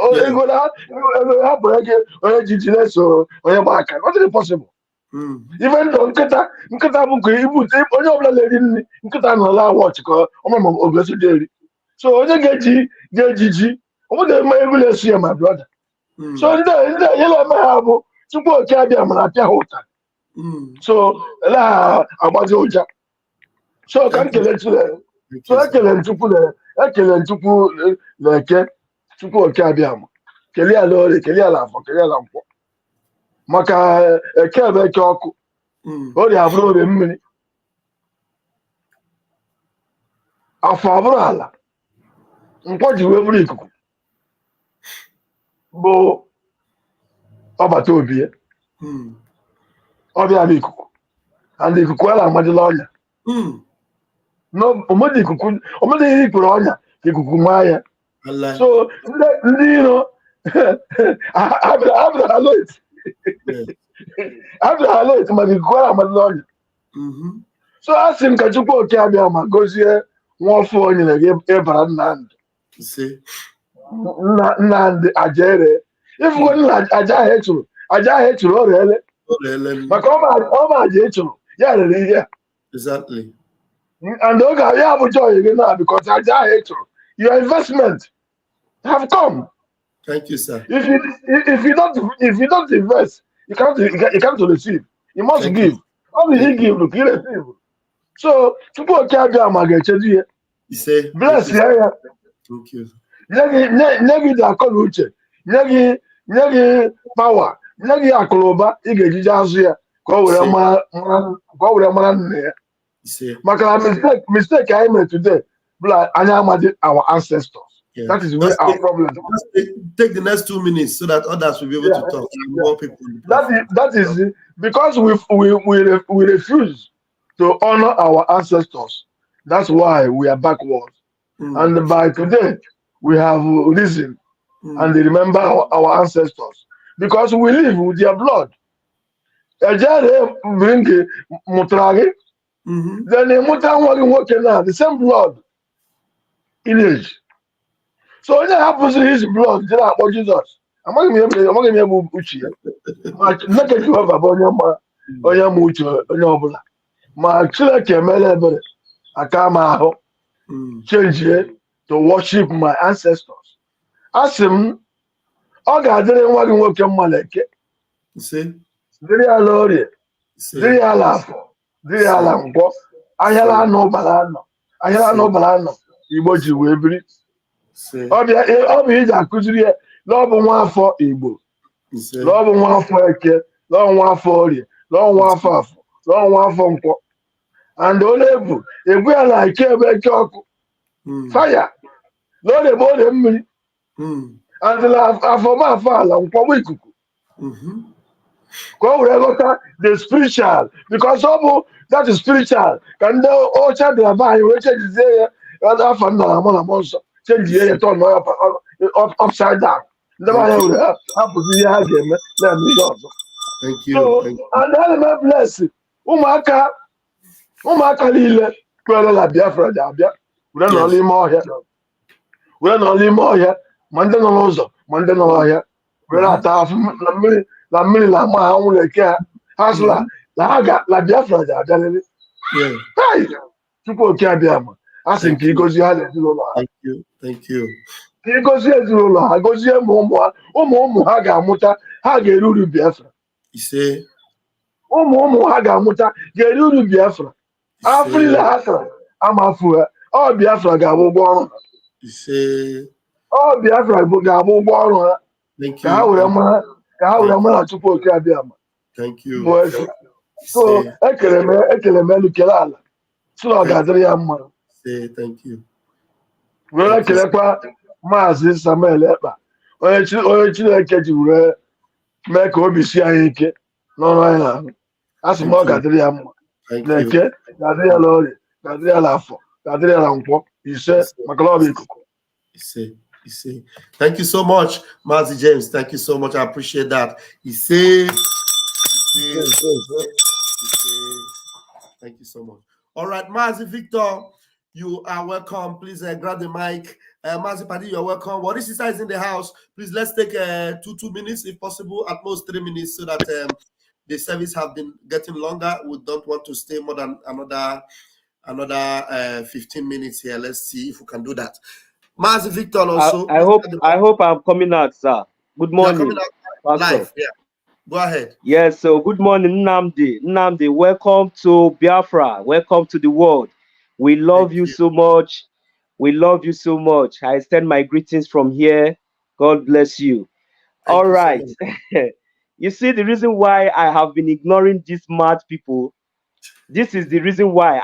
is possible? Even though nkata buku ibu onye obla leri nni nkata no la watch ko omama obeso deri. So onye geji omo dey my regular see my brother. So nda yela ma habu Chukwu oke abia ma apia hota. So la agbaje oja. So kan kele tule. So ekele Chukwu leke Chukwu oke abia ma. Kele alore, kele alafo, kele alampo. Maka ekebe ke ọkụ o dị abụrụ obe mmiri afọ abụrụ ala nkwọ ji wee bụrụ ikuku bụ ọbata obi ya ọbịa bụ ikuku and ikuku ala amadịla ọnya omedị ihe ikpere ọnya ikuku maa ya so ndị iro abịara aloit after her late, my grandma. So I think that you go carry my gozie one for in a brand. See, Nand Ajere. If one like Aja hate you, really. But over Jetu, yeah, exactly. And don't have joy again now because Aja hate you. Your investment have come. Thank you, sir. If you don't invest, you can't receive. You must Thank give. Only he give, look, he receive. So to go carry my get you say bless you. Thank you. Negi da koluche. Negi power. Negi akoloba. Ige jijazu ya. Go with a man. Maka mistake I made today. But I am our ancestors. Yeah. That is where our problem. Take the next 2 minutes so that others will be able to talk. More people. That is because we refuse to honor our ancestors. That's why we are backwards. And by today we have risen and they remember our ancestors because we live with their blood. Bring mutragi, then the same blood in age. So onye hapụsịrị his blood dị na-akpọ Jizọs amaghị m ihe bụ uche ya ma Chineke Jehova bụ onye ma uche onye ọbụla ma Chineke emeela ebere aka m ahụ chejie to worship my ancestors. Asị m ọ ga-adịrị nwa gị nwoke mma na eke dịrị ya ala orie dịrị ya ala afọ dịrị ya ala nkwọ ahịara anụ ụbara anọ Igbo ji wee biri ọ bụ iji akụziri ya na ọ bụ nwa afọ Igbo na ọ bụ nwa afọ eke na ọ nwa afọ orie na ọ nwa afọ afọ na ọ nwa afọ nkwọ and onye ebu ya na eke ebe eke ọkụ faya na ọ na-ebe orie mmiri and afọ ma afọ ala nkwọgbu ikuku ka o were ghọta the spiritual because ọ bụ that is spiritual ka ndị ọcha dị na be anyị wee chejizie ya afọ nna na mụ na mụ nsọ chenjie ya tọn upside down ndị be anyị were hapụzi ihe ha ga-eme na-eme ihe ọzọ so and ana m bless ụmụaka niile kwere na Biafra ji abịa were nọ n'ime ọhịa ma ndị nọ n'ụzọ ma ndị nọ n'ọhịa were ata afụ na mmiri na ama ha nwụrụ eke ha sịla na Biafra ji abịarịrị tupu oke abịa ma a sị nke igozi ha na ezinụlọ ha ka igozi ezinụlọ ha gozie ụmụ ha ga-amụta ha ga-eri uru Biafra ụmụ ha ga-amụta ga-eri uru Biafra afọ niile ha tara amafu ha ọ Biafra ga-abụ ụgwọ ọrụ ha ọ Biafra ga-abụ ụgwọ ọrụ ha ka ha were mara tupu oke abịa ma bụ eze so ekele m elu kele ala si na ọ ga-adịrị ya mma were ekelekwa Maazị Samuel Ekpa onye Chineke ji were mee ka obi sie anyị ike n'ọrụ anyị na-arụ a sị m ọ ga-adịrị ya mma na eke ga-adịrị ya na orie ga-adịrị ya na afọ ga-adịrị ya na nkwọ ise maka na ọ bụ ikuku. Thank you so much, Mazi James. Thank you so much. I appreciate that. Thank you so much. All right, Mazi Victor, you are welcome. Please grab the mic. Mazi Padi, you're welcome. What is sister is in the house? Please let's take 2 minutes, if possible, at most 3 minutes, so that the service have been getting longer. We don't want to stay more than another 15 minutes here. Let's see if we can do that. Mazi Victor also. I hope I'm coming out, sir. Good morning. Live, yeah. Go ahead. Yes, so good morning, Nnamdi. Welcome to Biafra. Welcome to the world. We love you so much. We love you so much. I extend my greetings from here. God bless you. All right. You see, the reason why I have been ignoring these mad people, this is the reason why.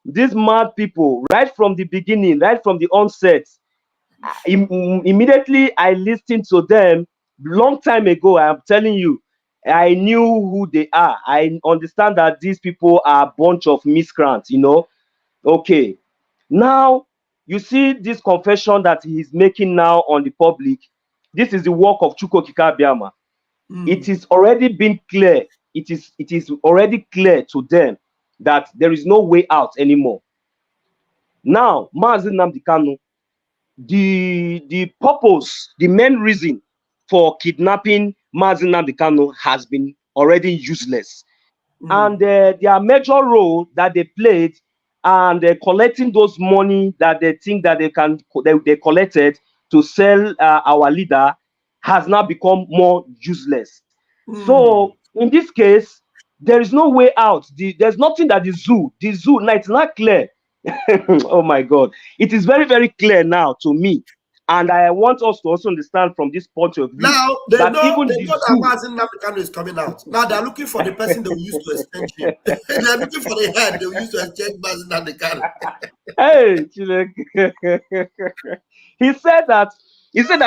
These mad people, right from the beginning, right from the onset, immediately I listened to them long time ago. I'm telling you, I knew who they are. I understand that these people are a bunch of miscreants, you know. Okay. Now, you see this confession that he's making now on the public. This is the work of Chukwu Okike Abiama. It is already been clear. It is already clear to them that there is no way out anymore. Now, Mazi Nnamdi Kanu, the purpose, the main reason for kidnapping Mazi Nnamdi Kanu has been already useless. And their major role that they played and collecting those money that they think that they collected to sell our leader has now become more useless. So in this case, there is no way out. There's nothing that the zoo, now it's not clear. Oh my God. It is very, very clear now to me. And I want us to also understand from this point of view. Now, they know that Mazi Nnamdi Kanu is coming out. Now they're looking for the person they will use to exchange him. They're looking for the head they will use to exchange Mazi Nnamdi Kanu. Hey, he said that even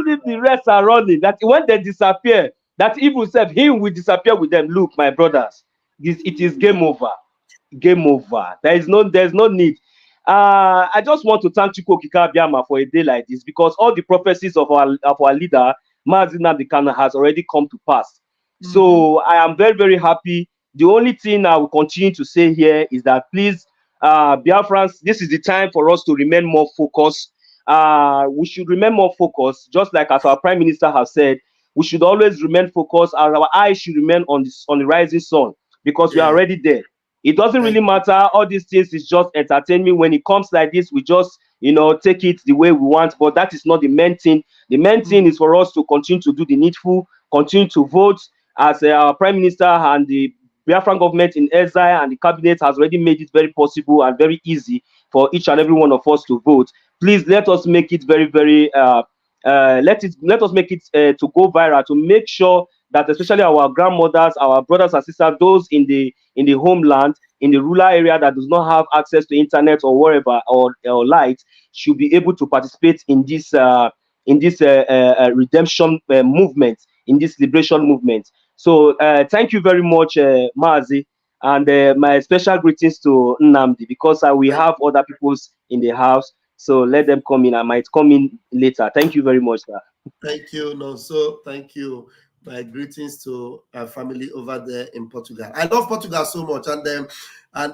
if the rest are running, that when they disappear, that evil self, him will disappear with them. Look, my brothers, it is game over. Game over. There's no need. I just want to thank Chukwu Okike Abiama for a day like this, because all the prophecies of our leader, Mazi Nnamdi Kanu, has already come to pass. So I am very, very happy. The only thing I will continue to say here is that please Biafrans, this is the time for us to remain more focused. We should remain more focused, just like as our Prime Minister has said. We should always remain focused, and our eyes should remain on the rising sun, because we are already there. It doesn't really matter. All these things is just entertainment. When it comes like this, we just, you know, take it the way we want. But that is not the main thing. The main thing is for us to continue to do the needful, continue to vote, as our Prime Minister and the Biafran government in exile and the cabinet has already made it very possible and very easy for each and every one of us to vote. Please let us make it very, very let us make it to go viral, to make sure that especially our grandmothers, our brothers and sisters, those in the homeland, in the rural area that does not have access to internet or wherever or light, should be able to participate in this redemption movement, in this liberation movement. So thank you very much, Mazi, and my special greetings to Nnamdi, because we have other people in the house. So let them come in. I might come in later. Thank you very much, sir. Thank you, Nonso. Thank you. My greetings to our family over there in Portugal. I love Portugal so much, and by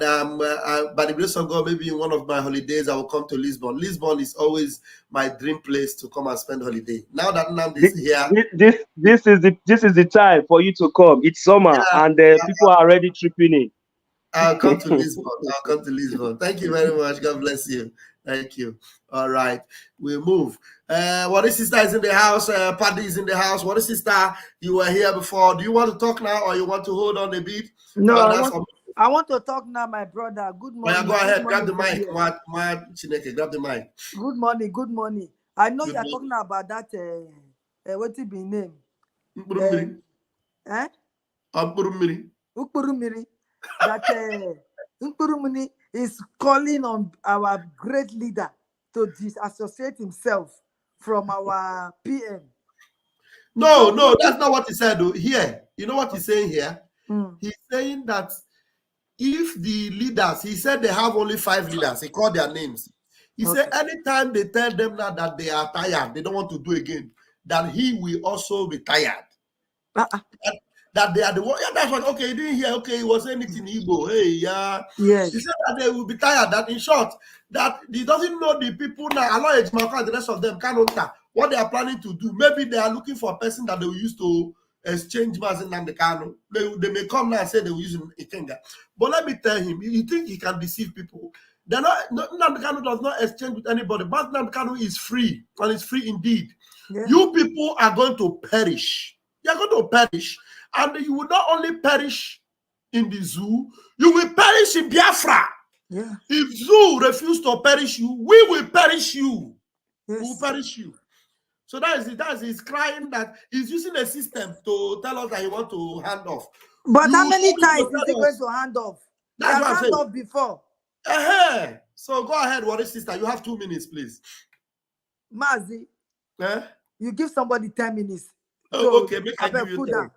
the grace of God, maybe in one of my holidays, I will come to Lisbon. Lisbon is always my dream place to come and spend holiday. Now that Nnamdi is here, this is the time for you to come. It's summer, and people are already tripping in. I'll come to Lisbon. I'll come to Lisbon. Thank you very much. God bless you. Thank you. All right, we'll move. What is sister is in the house? Paddy is in the house. What is sister? You were here before. Do you want to talk now, or you want to hold on a bit? No, I want to talk now, my brother. Good morning. Go ahead. Grab the mic. Chineke, grab the mic. Good morning. Good morning. I know you're talking about that. What it be name? Ukpurumiri. That Ukpurumiri is calling on our great leader to disassociate himself from our PM. No, that's not what he said. Here, you know what he's saying here? He's saying that if the leaders, he said they have only 5 leaders, he called their names. He said anytime they tell them now that they are tired, they don't want to do again, that he will also be tired. That they are the one. Yeah, that's what. Okay, he didn't hear. Okay, he was saying it in Igbo. Hey, yeah. Yes. He said that they will be tired. That in short, that he doesn't know the people now. Allah and the rest of them cannot tell what they are planning to do. Maybe they are looking for a person that they will use to exchange Mazin and the Kano. They may come now and say they will use Ikenga. But let me tell him, you think he can deceive people? They're not. Namdekano does not exchange with anybody. But Namdekano is free, and it's free indeed. Yeah. You people are going to perish. You are going to perish. And you will not only perish in the zoo, you will perish in Biafra. Yeah. If zoo refuse to perish you, we will perish you. Yes. We will perish you. So that is it. That is he's crying that he's using a system to tell us that he wants to hand off. But how many times is he going to hand off? That's what I'm saying. Hand off before. So go ahead, what is sister? You have 2 minutes, please. Mazi, you give somebody 10 minutes. Oh, okay, make I give you 3.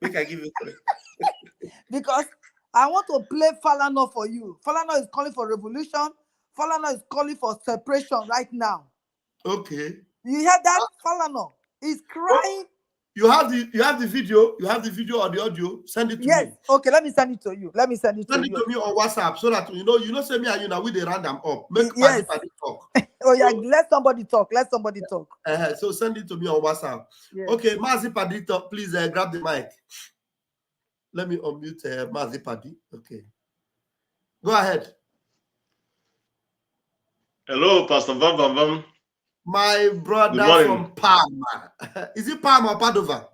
Make I give you 3. Because I want to play Falana for you. Falana is calling for revolution. Falana is calling for separation right now. Okay. You hear that? Falana is crying. You have the video. You have the video or the audio. Send it to me. Yes. Okay, let me send it to you. Send it to me on WhatsApp so that you know, say me and you now we run them up. Make yes. talk. Oh yeah, let somebody talk. So send it to me on WhatsApp. Yes. Okay, Mazi Padito, please grab the mic. Let me unmute Mazi Padi. Okay. Go ahead. Hello, Pastor Vam Vam Vam. My brother from Parma. Is it Parma or Padova?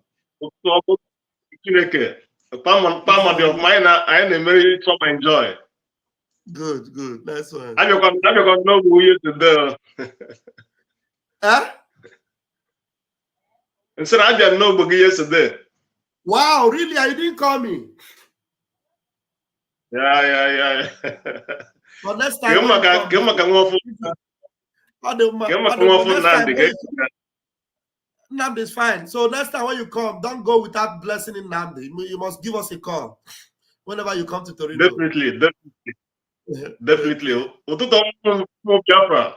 Parma of mine, I am very some enjoy. Good. That's one. I'm going to know who you today. And so I didn't know yesterday. Wow, really? You didn't call me? Yeah. But next time. Nnamdi is fine. So next time when you come, don't go without blessing in Nnamdi. You must give us a call whenever you come to Torino. Definitely. Biafra.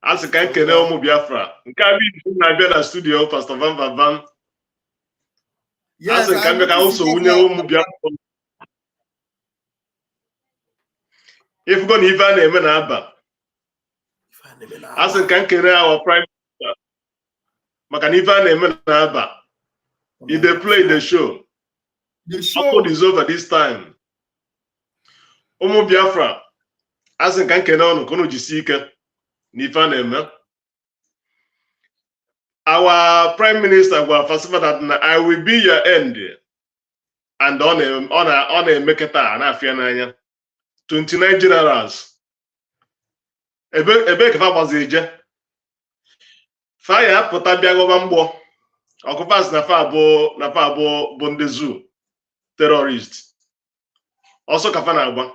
As a kind of Biafra. In studio, Pastor Vam Vam Vam. Yes, I also Biafra. If go even a man aba. As a can carry our prime minister. Makan even a man aba. If they play the show. The show is over this time. Omo Biafra. As a can on kono jisika. Nifan eme. Our prime minister will first that I will be your end. And on a make it na afia nanya 29 generals ebe ka fa eje fire pụta bịa gọba mgbọ ọkụpas na fa bụ bondezu terrorist ọsọ ka fa na-agba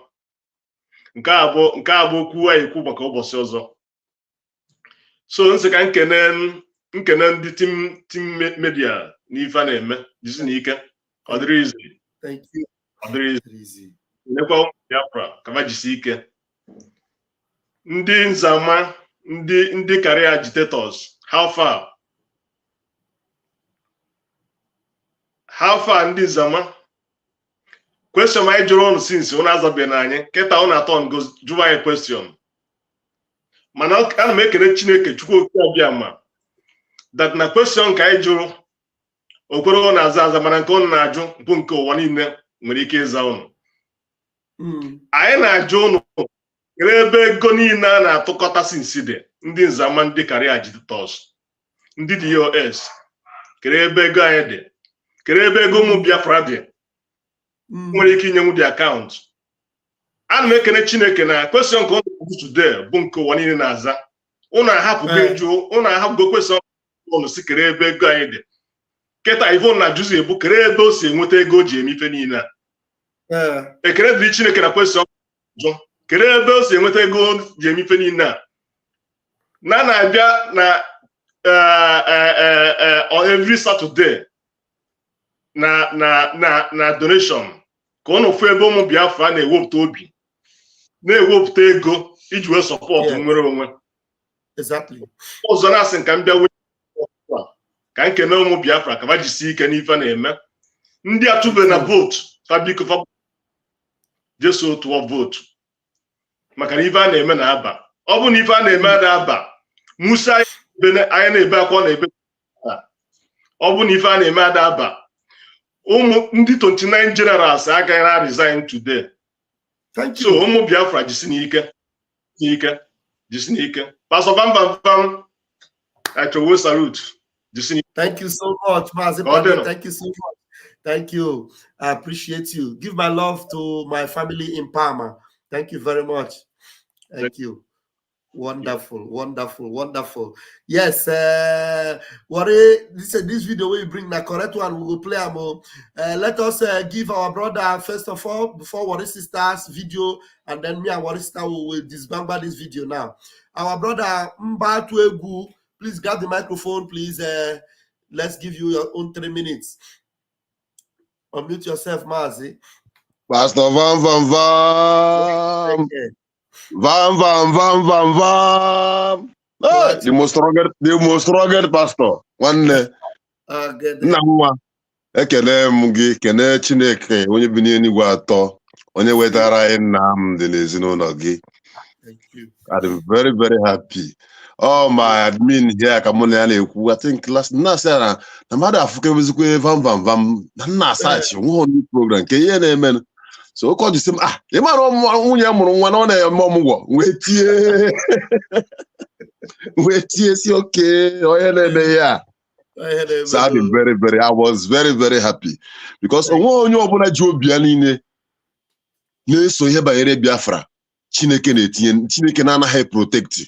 nke a bụ okwu anyị ekwu maka ụbọchị ọzọ. So nsị ka nkene ndị team media n'ife na-eme jisi n'ike ọ dịrị izi. Thank you. Easy. Nekwa Biafra kama jisi ike. Ndị nzama, ndị career agitators, how far? How far ndị nzama? Question my jụrụ since una azabe na anyị, keta una turn go jụwa anyị question. Mana ana m ekele Chineke Chukwu okike abịa ma that na question ka anyị jụrụ okwere na aza mana nke ọ na-ajụ bụ nke ụwa niile nwere ike ịza ụnụ. Anyị na-ajụ ụnụ kere ebe ego niile a na-atụkọta sinside ndị nzama ndị career agitators ndị DOS kere ebe ego anyị dị kere ebe ego ụmụ Biafra dị nwere ike inye nwụdị akaụntụ. Ana m ekene Chineke na question nke ụnụ today bụ nke ụwa niile na-aza. Ụnụ ahapụgo ịjụ ụnụ ahapụgo question ụnụ si kere ebe ego anyị dị. Keta Ivon na Juzi ebu kere ebe o si enweta ego o ji eme ife niile a. Ekele dịrị Chineke na question jụ kere ebe o si enweta ego o ji eme ife niile a. Na-abịa na every Saturday na donation ka ụnụ fụ ebe ụmụ Biafra na-ewepụta obi na-ewepụta ego iji wee support nwere onwe. Exactly. Ọzọ na-asị nka m bịa ka nkene ụmụ Biafra ka ma jisi ike n'ife na-eme. Ndị atụbe na vote fabiko jeso tụọ vote maka na ife a na-eme na-aba. Ọ bụ na ife a na-eme ada-aba Musa anyị na-ebe akwa na-ebe. Ọ bụ na ife a na-eme ada-aba ụmụ ndị 29 generals agaghị resign today. So ụmụ Biafra jisi n'ike. Pastor Vam Vam Vam, I will salute. Thank you so much, Mazi. Thank you so much. Thank you. I appreciate you. Give my love to my family in Parma. Thank you very much. Thank you. Wonderful, wonderful, wonderful. Yes, this video we bring the correct one. We will play them. Let us give our brother first of all before Warisi starts video, and then me and Warisi will disband this video now. Our brother Mbatuegu, please grab the microphone, please. Let's give you your own 3 minutes. Unmute yourself, Mazi. Pastor Vam Vam Vam. Vam Vam Vam Vam Vam. Oh, the most rugged pastor. One Namwa. Ekele Mugi, Kene Chineke, when you been in Guato, when you wait around Nam, the Lezino Nagi. Thank you. I'm very, very happy. Oh, my admin here, Kamone, who I think last Nasara, the mother of Vam Vam Vam, Nasa, one program, Kayen, so called the same. Ah, the man one on a mom, wait here, see, okay, yeah. So I was very, very happy because when you open a job, Bialine, so here by Biafra, Chineke Nana help protect you.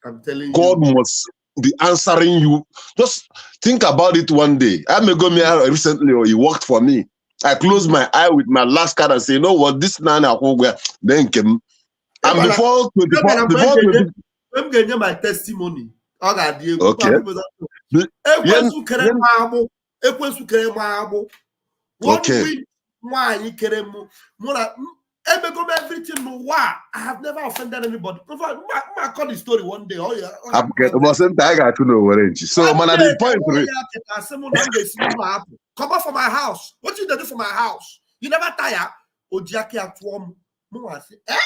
I'm telling you, God must be answering you. Just think about it one day. I may go here recently, he worked for me. I closed my eye with my last card and say, you know what, this man I will wear. Then came. And before 24, I'm getting my testimony. Okay. Everything. Wow, I have never offended anybody. I call the story one day. Oh yeah. I'm getting I got to know what it is. So man, at the point come out from my house. What you do for my house? You never tire. Odiaki at warm. I say, eh?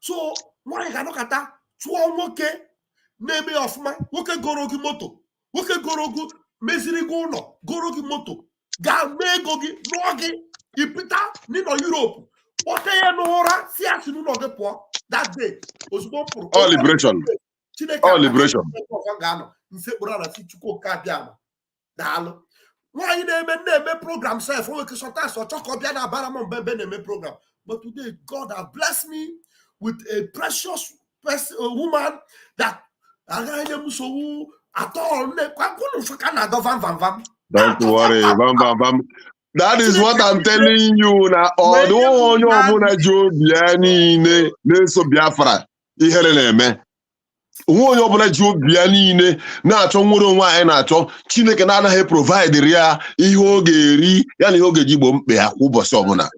So why cannot kata chụọ nwoke na-eme ọfụma nwoke goro gị moto nwoke goro gị meziri gị ụlọ goro gị moto ga mee ego gị nụọ gị ipita n'ịnọ Europe kpọta ya n'ụra si asị n'ụlọ gị pụọ that day ozugbo pụrụ all liberation Chineke all liberation ga-anọ nsekpụrụ ala si Chukwu oke abịa daalụ nwaanyị na-eme program sef nweke sometimes ọ chọ ka ọ bịa na abara m mbebe na-eme program but today God has blessed me with a precious woman that agaghị m nsogbu atọ Vam Vam Vam. Don't worry, Vam Vam Vam. That is what I'm telling you now. Although onye ọbụla ji obi ya niile na-eso Biafra ihere na-eme. Onye ọbụla ji obi ya niile na-achọ nwere onwe anyị na-achọ Chineke na-anaghị provide ya ihe ọ ga-eri ya na ihe ọ ga-eji gbo mkpe ya kwa ụbọchị ọbụla.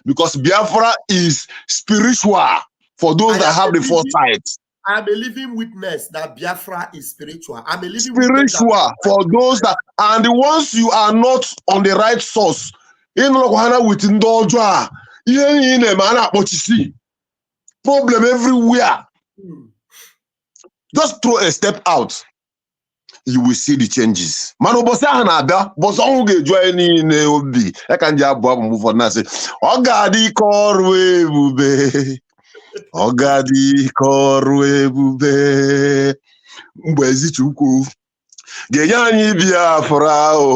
Because Biafra is spiritual for those that have the foresight. I'm a living witness that Biafra is spiritual. I'm a living spiritual for those that, and the ones you are not on the right source. In with Ndoja, problem everywhere. Just throw a step out. You will see the changes. Mano bosa hanada, bosa unge joini ne obi. I can just move on and say, Ogadi korwe bube. Ogadi korwe bube. Mbwezi chuku. Genyani Biafra o.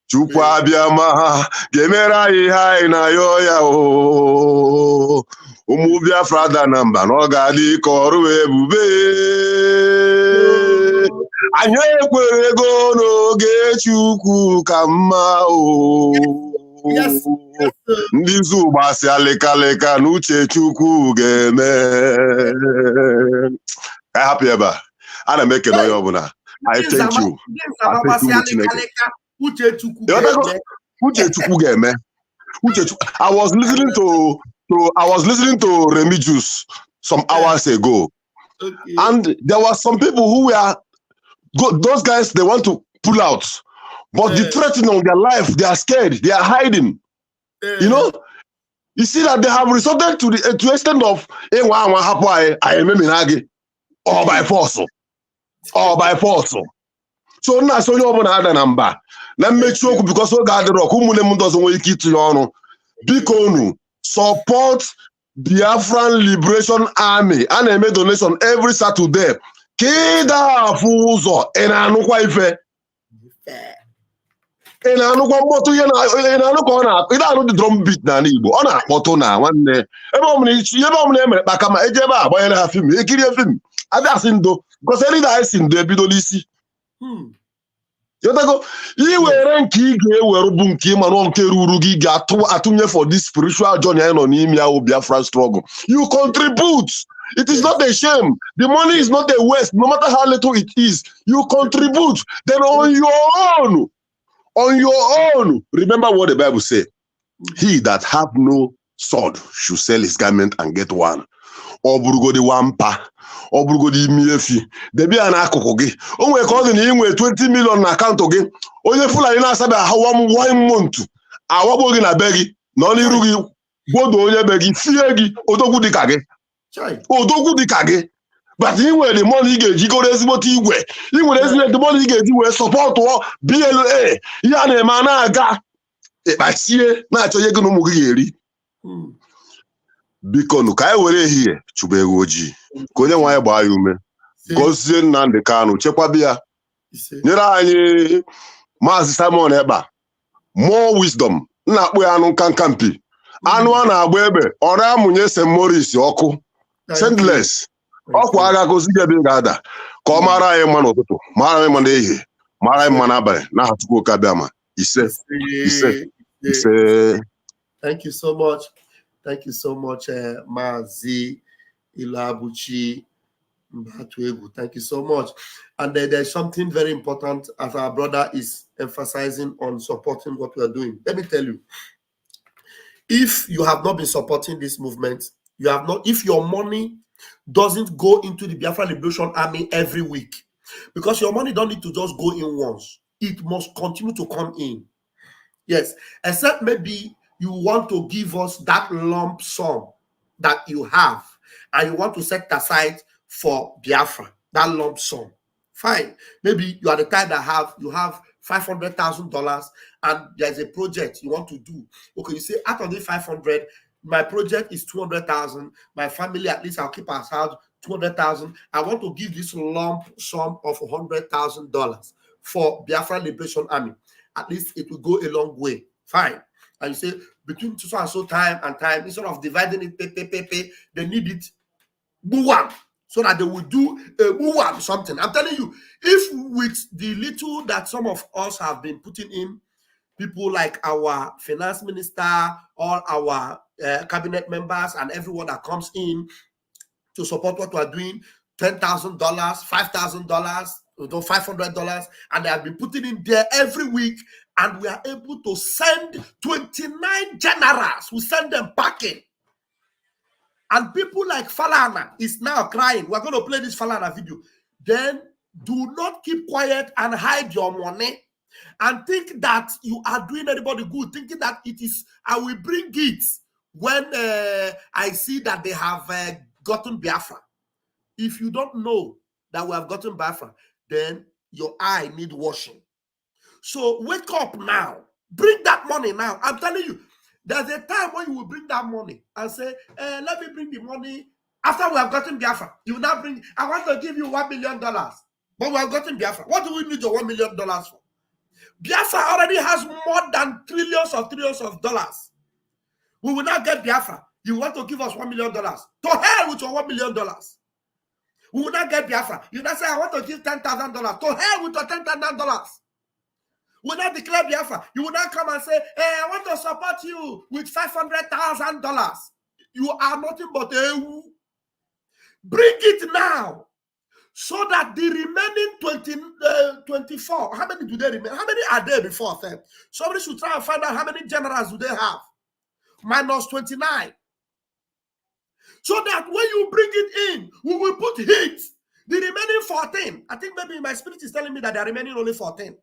Chukwu abịama gemera ihe na yoya o. Ụmụ Biafra da na mba na ọ ga-adị ka ọrụ ebube. Anyị ekwere ego n'oge Chukwu ka mma o. Ndị nzu gbasi alịkalịka n'uche Chukwu ga-eme. Ka hapụ ebe a. Ana m ekele onye ọbụla. I thank you. Uche Chukwu ga-eme. I was listening to Remy Juice some hours ago, and there were some people who were those guys. They want to pull out, but the threat on their life, they are scared. They are hiding. You know, you see that they have resorted to the extent of or by force, or by force. So now, so you open another number. Let me make sure because we got the rock. Who doesn't want to keep you Bikonu support Biafran Liberation Army and I make donation every Saturday. Keda fuzo enanukwa ife. Enanukwa mbotu yana enanukwa na ida anu the drum beat na Igbo. Ona akpoto na nwanne. Ebe omne emere kpaka ma ejebe agbanye ha film. Ekiri film. Ada sindo because any that sindo ebido n'isi. Yotago, you were nke ga-ewere bụ nke mana nke ruru gị ga-atụnye for this spiritual journey on n'ime ahụ Biafra struggle. You contribute. It is not a shame. The money is not a waste, no matter how little it is. You contribute. Then on your own, remember what the Bible says. He that have no sword should sell his garment and get one. Oburugo the wampa. Obrugodi miefi debi ana akụkụ gị o nwere ka ọ dị na inwe 20 million na akaụntụ gị onye Fulani na-asabe ahụ 1 month awagbo gị na be gị na ọ n'iru gị gbodo onye be gị fie gị odogwu dịka gị but ị nwere the money ị ga-eji goro ezigbote igwe ị nwere ezigbote money ị ga-eji wee sọpọtụ BLA ihe a na-eme a na-aga ịkpachie na-achọ ihe gị na ụmụ gị ga-eri biko nụ ka anyị were ehihie chụba ego ojii ka onye nwe anyị gbaa ya ume gozie Nnamdi Kanu chekwaba ya nyere anyị Maazị Simon Ekpa more wisdom na-akpụ ya anụ nkankampi anụ a na-agba egbe ọra amụnye St. Maurice ọkụ sendless ọkwa agha gozi gị ebe ị ga-ada ka ọ mara anyị mma n'ụtụtụ mara anyị mma n'ehihie mara anyị mma n'abalị n'aha Chukwu oke abịa ma ise. Thank you so much. Thank you so much, Mazi Ilabuchi Mbatuegu. Thank you so much. And there's something very important as our brother is emphasizing on supporting what we are doing. Let me tell you, if you have not been supporting this movement, you have not, if your money doesn't go into the Biafra Liberation Army every week, because your money don't need to just go in once, it must continue to come in. Yes, except maybe you want to give us that lump sum that you have, and you want to set aside for Biafra, that lump sum. Fine. Maybe you are the type that you have $500,000 and there's a project you want to do. Okay, you say out of the 500, my project is 200,000. My family, at least I'll keep our house 200,000. I want to give this lump sum of $100,000 for Biafra Liberation Army. At least it will go a long way. Fine. And you say between so and so time and time, instead of dividing it, they need it one, so that they will do a something. I'm telling you, if with the little that some of us have been putting in, people like our finance minister, all our cabinet members, and everyone that comes in to support what we're doing, $10,000, $5,000, $500, and they have been putting in there every week, and we are able to send 29 generals. We send them packing. And people like Falana is now crying. We're going to play this Falana video. Then do not keep quiet and hide your money and think that you are doing anybody good, thinking that it is, I will bring it when I see that they have gotten Biafra. If you don't know that we have gotten Biafra, then your eye need washing. So wake up now. Bring that money now. I'm telling you, there's a time when you will bring that money and say, let me bring the money after we have gotten Biafra. You will now bring, I want to give you $1 million, but we have gotten Biafra. What do we need your $1 million for? Biafra already has more than trillions of dollars. We will not get Biafra. You want to give us $1 million. To hell with your $1 million. We will not get Biafra. You not say, I want to give $10,000. To hell with your $10,000. We will not declare Biafra. You will not come and say, hey, I want to support you with $500,000. You are nothing but a bring it now, so that the remaining 24, how many do they remain? How many are there before them? Somebody should try and find out how many generals do they have. Minus 29. So that when you bring it in, we will put heat. The remaining 14, I think maybe my spirit is telling me that they are remaining only 14.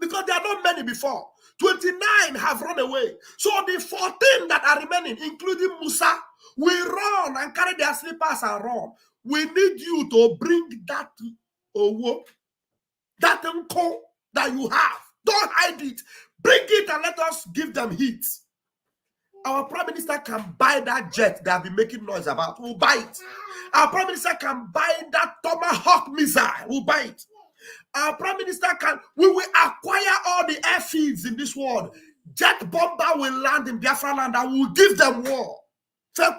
Because there are not many before. 29 have run away. So the 14 that are remaining, including Musa, will run and carry their slippers and run. We need you to bring that that uncle that you have. Don't hide it. Bring it and let us give them heat. Our prime minister can buy that jet they have been making noise about. We'll buy it. Our prime minister can buy that Tomahawk missile. We'll buy it. Our prime minister we will acquire all the airfields in this world. Jet bomber will land in Biafra land and we'll give them war. So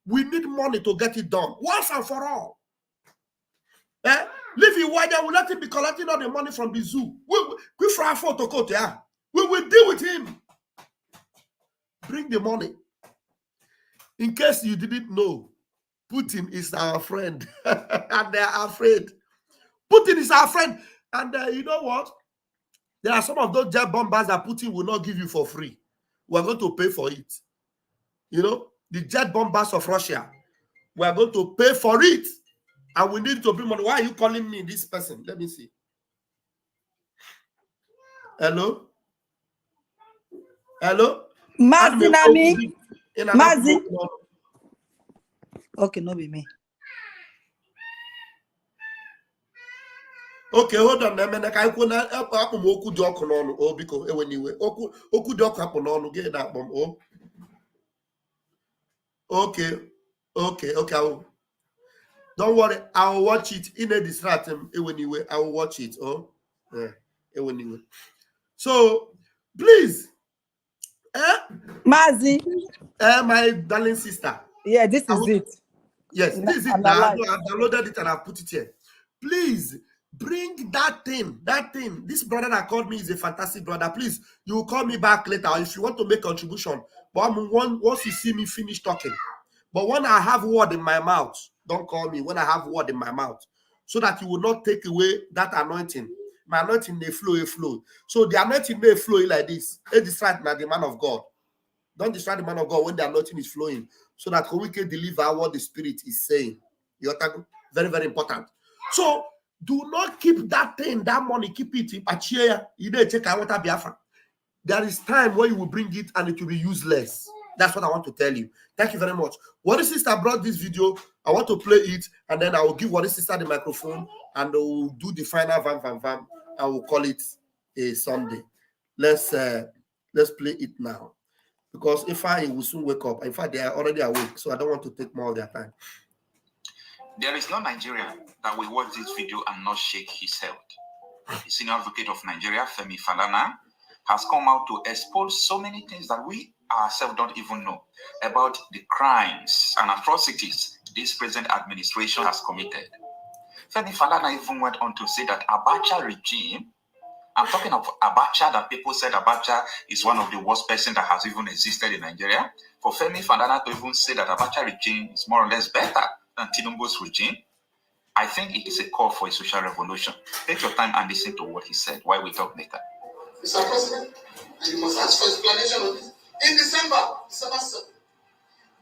we need money to get it done once and for all. Leave it while we'll let him be collecting all the money from the zoo. We will deal with him. Bring the money. In case you didn't know, Putin is our friend and they are afraid. Putin is our friend. And you know what? There are some of those jet bombers that Putin will not give you for free. We're going to pay for it. You know, the jet bombers of Russia. We're going to pay for it. And we need to bring money. Why are you calling me this person? Let me see. Hello? Hello? Mazi Nami? Mazi? Okay, no be me. Okay, hold on. Okay. Don't worry, I will watch it. In a distract him anyway. I will watch it. Oh, yeah. Anyway. So please, Mazi, my darling sister. Yeah, this is it. Yes, this is it. Now I've downloaded it and I've put it here. Please bring that thing. This brother that called me is a fantastic brother. Please, you will call me back later if you want to make contribution. But once you see me finish talking. But when I have word in my mouth, don't call me when I have word in my mouth, so that you will not take away that anointing. My anointing may flow. So the anointing may flow like this. Don't distract the man of God. Don't distract the man of God when the anointing is flowing, so that we can deliver what the Spirit is saying. Very, very important. So do not keep that thing, that money, keep it. You didn't check out Biafra. there is time where you will bring it and it will be useless. That's what I want to tell you. Thank you very much. What sister brought this video. I want to play it, and then I will give what sister the microphone, and we'll do the final Vam Vam Vam. I will call it a Sunday. Let's play it now, because if I will soon wake up. In fact, they are already awake, so I don't want to take more of their time. There is no Nigerian that will watch this video and not shake his head. The senior advocate of Nigeria, Femi Falana, has come out to expose so many things that we ourselves don't even know about the crimes and atrocities this present administration has committed. Femi Falana even went on to say that Abacha regime, I'm talking of Abacha, that people said Abacha is one of the worst person that has even existed in Nigeria. For Femi Falana to even say that Abacha regime is more or less better than Tinubu's regime, I think it is a call for a social revolution. Take your time and listen to what he said while we talk later. Mr. President, you must ask for explanation on this. In December 7th,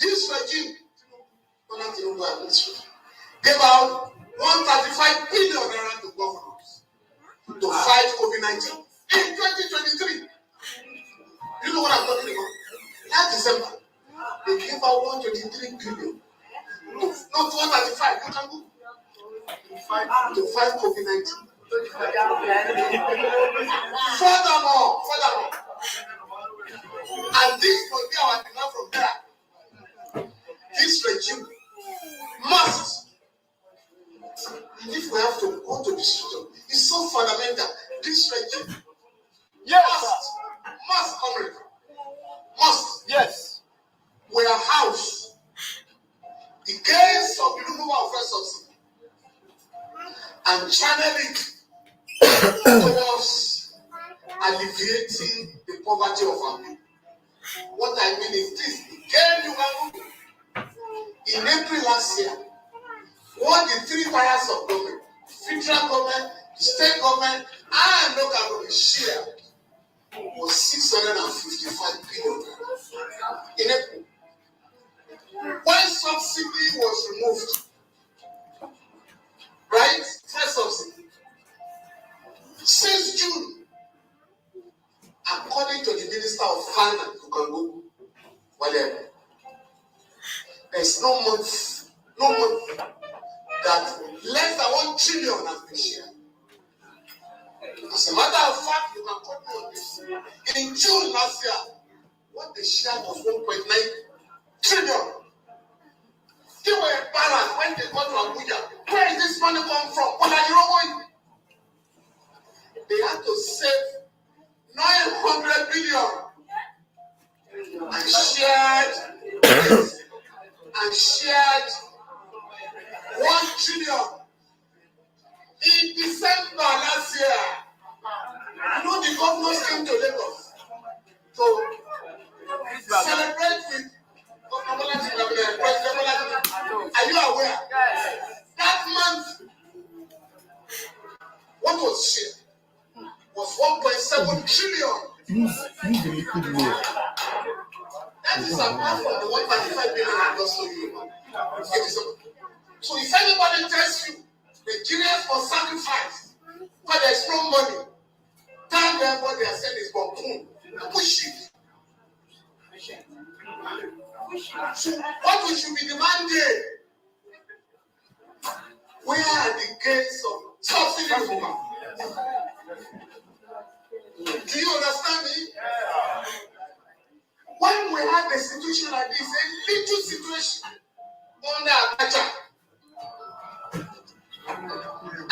this regime, gave out 135 billion naira to governors to fight COVID-19 in 2023. You know what I'm talking about? Last December, they gave out 123 billion. Not 135, you can go. To fight COVID-19. Furthermore, and this will be our demand from there. This regime must, if we have to go to the street, it's so fundamental. This regime must, comrade, must, warehouse the case of the removal of first subsidy and channel it towards alleviating the poverty of our people. What I mean is this: again, you can go. In April last year, what the three tiers of government, federal government, state government, and local government shared was 655 billion in April. When subsidy was removed, right? First subsidy. Since June, according to the Minister of Finance, whatever, there's no month that less than 1 trillion has been shared. As a matter of fact, you can quote me on this. In June last year, what they shared was 1.9 trillion. They were embarrassed when they got to Abuja. Where is this money come from? What are you going? They had to save 900 billion and shared 1 trillion in December last year. You know, the governors came to Lagos to celebrate with President Bola. Are you aware? That month, what was shared was 1.7 trillion. Use the liquid way. That is apart from the 1.5 billion I just told you. So if anybody tells you Nigerians must sacrifice because there's no money, tell them what they are saying is bomb. Push it. So what we should be demanding? Where are the gains of subsidy removal? Do you understand me? When we have a situation like this, a little situation under Abacha,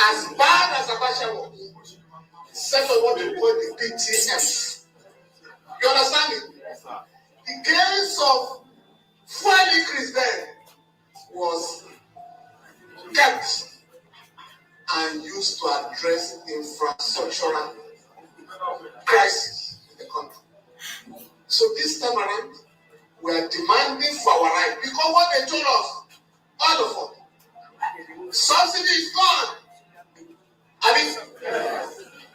as bad as Abacha was, set of what they call the PTF. You understand me? The case of fuel increase then was kept and used to address infrastructural crisis in the country. So this time around, we are demanding for our right because what they told us, all of us, subsidy is gone. I mean,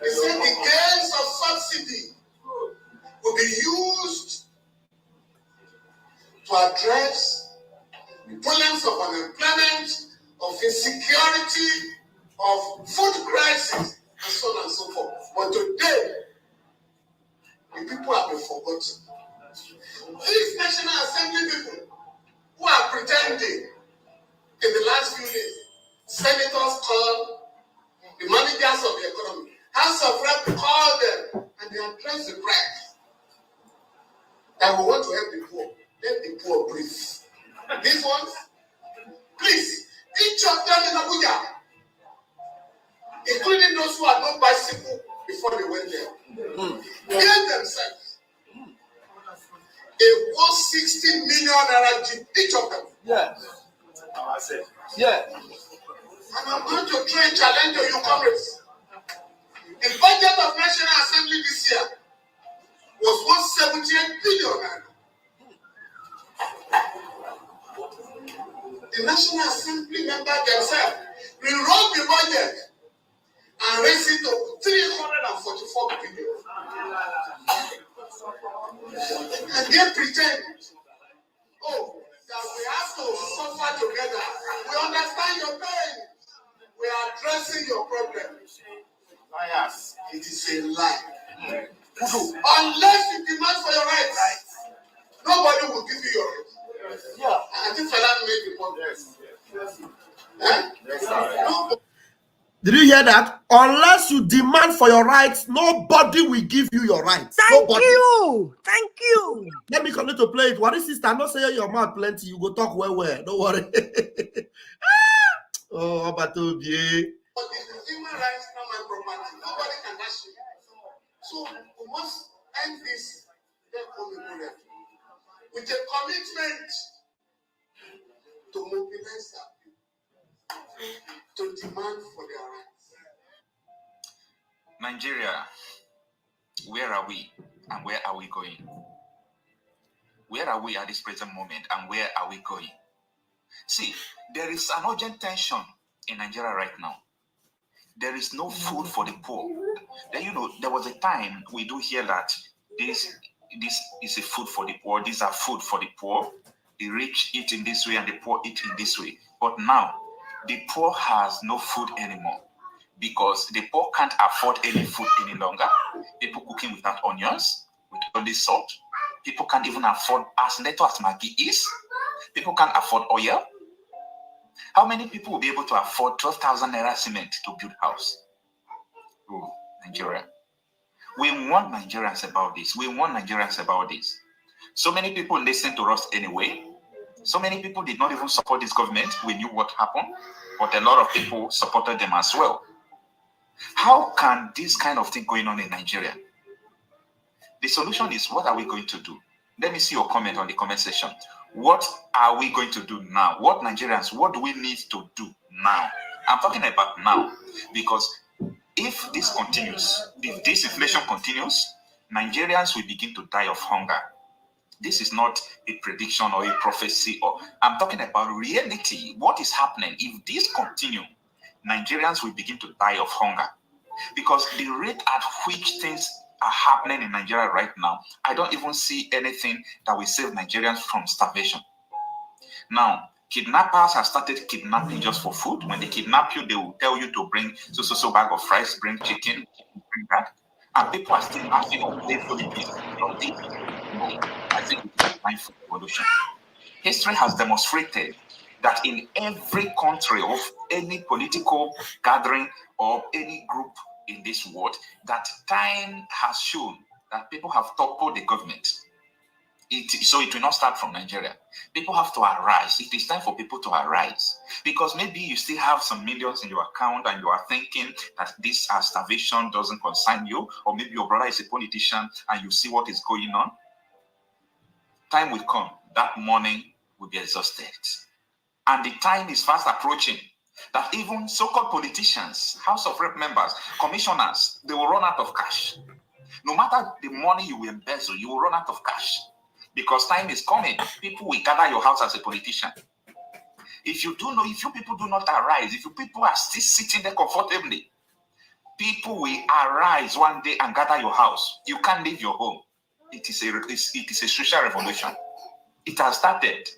they said the gains of subsidy will be used to address problems of unemployment, of insecurity, of food crisis, and so on and so forth. But today, The people have been forgotten. These National Assembly people who are pretending in the last few days, senators called the managers of the economy, House of Rep called them, and they addressed the press that we want to help the poor. Let the poor breathe. These ones, please, each of them in Abuja, including those who had no bicycle before they went there, gave themselves a 160 million naira jeep, each of them. Yes. Yeah. And I'm going to try and challenge you, comrades. The budget of National Assembly this year was 178 billion. The National Assembly members themselves rewrote the budget and raised it to 344 billion. And they pretend, oh, that we have to suffer together. We understand your pain. We are addressing your problems. Liars. It is a lie. Unless you demand for your rights, nobody will give you your rights. Yeah. I think Fela made the point. Yes. Yes. Did you hear that? Unless you demand for your rights, nobody will give you your rights. Thank Nobody. you. Thank you. Let me continue to play it. What is sister? I'm not saying your mouth plenty. You go talk well. Don't worry. Oh, Abatobi. But the human rights are my property. Nobody can ask you. So we must end this with a commitment to mobilize our people, to demand for their rights. Nigeria, where are we and where are we going? Where are we at this present moment and where are we going? See, there is an urgent tension in Nigeria right now. There is no food for the poor. Then, you know, there was a time we do hear that this is a food for the poor. These are food for the poor. The rich eat in this way and the poor eat in this way. But now, the poor has no food anymore because the poor can't afford any food any longer. People cooking without onions, with only salt. People can't even afford as little as Maggi is. People can't afford oil. How many people will be able to afford 12,000 naira cement to build house? Oh, Nigeria. We warn Nigerians about this. We warn Nigerians about this. So many people listen to us anyway. So many people did not even support this government. We knew what happened, but a lot of people supported them as well. How can this kind of thing going on in Nigeria? The solution is, what are we going to do? Let me see your comment on the comment section. What are we going to do now? What Nigerians, what do we need to do now? I'm talking about now, because if this continues, if this inflation continues, Nigerians will begin to die of hunger. This is not a prediction or a prophecy, or I'm talking about reality. What is happening? If this continues, Nigerians will begin to die of hunger. Because the rate at which things are happening in Nigeria right now, I don't even see anything that will save Nigerians from starvation. Now, kidnappers have started kidnapping just for food. When they kidnap you, they will tell you to bring so bag of rice, bring chicken, bring that. And people are still asking for playfully this. I think it's time for revolution. History has demonstrated that in every country of any political gathering or any group in this world, that time has shown that people have toppled the government. So it will not start from Nigeria. People have to arise. It is time for people to arise. Because maybe you still have some millions in your account and you are thinking that this starvation doesn't concern you, or maybe your brother is a politician and you see what is going on. Time will come. That money will be exhausted. And the time is fast approaching that even so-called politicians, House of Rep members, commissioners, they will run out of cash. No matter the money you will embezzle, you will run out of cash. Because time is coming. People will gather your house as a politician. If you people do not arise, if you people are still sitting there comfortably, people will arise one day and gather your house. You can't leave your home. It is a social revolution. It has started.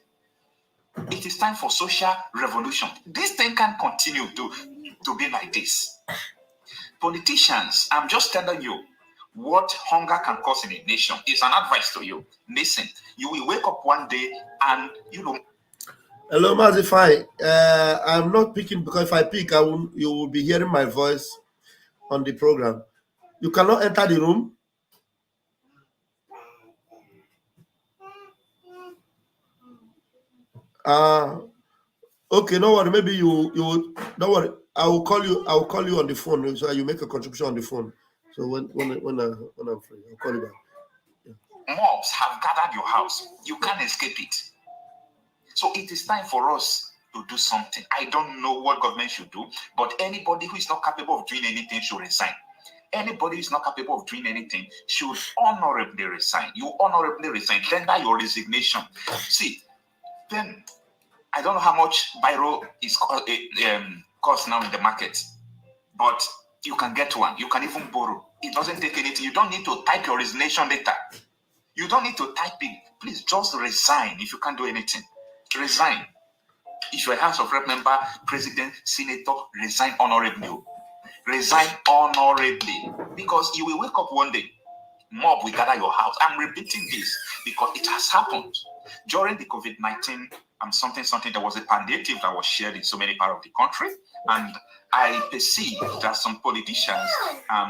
It is time for social revolution. This thing can't continue to be like this. Politicians, I'm just telling you, what hunger can cause in a nation. It's an advice to you. Listen, you will wake up one day and, you know. Hello, Mazify. I'm not picking because if I pick, you will be hearing my voice on the program. You cannot enter the room. Okay, no worry. Maybe you don't worry. I will call you on the phone so you make a contribution on the phone. So when I'm free, I'll call you back. Yeah. Mobs have gathered your house. You can't escape it. So it is time for us to do something. I don't know what government should do, but anybody who is not capable of doing anything should resign. Anybody who is not capable of doing anything should honorably resign. You honorably resign. Tender your resignation. See, then I don't know how much Biro is cost now in the market, but you can get one. You can even borrow. It doesn't take anything. You don't need to type your resignation letter. You don't need to type it. Please just resign if you can't do anything. Resign. If you're a House of Rep member, president, senator, resign honorably. Resign honorably. Because you will wake up one day, mob will gather your house. I'm repeating this because it has happened. During the COVID-19, something, there was a palliative that was shared in so many parts of the country. And I perceive that some politicians,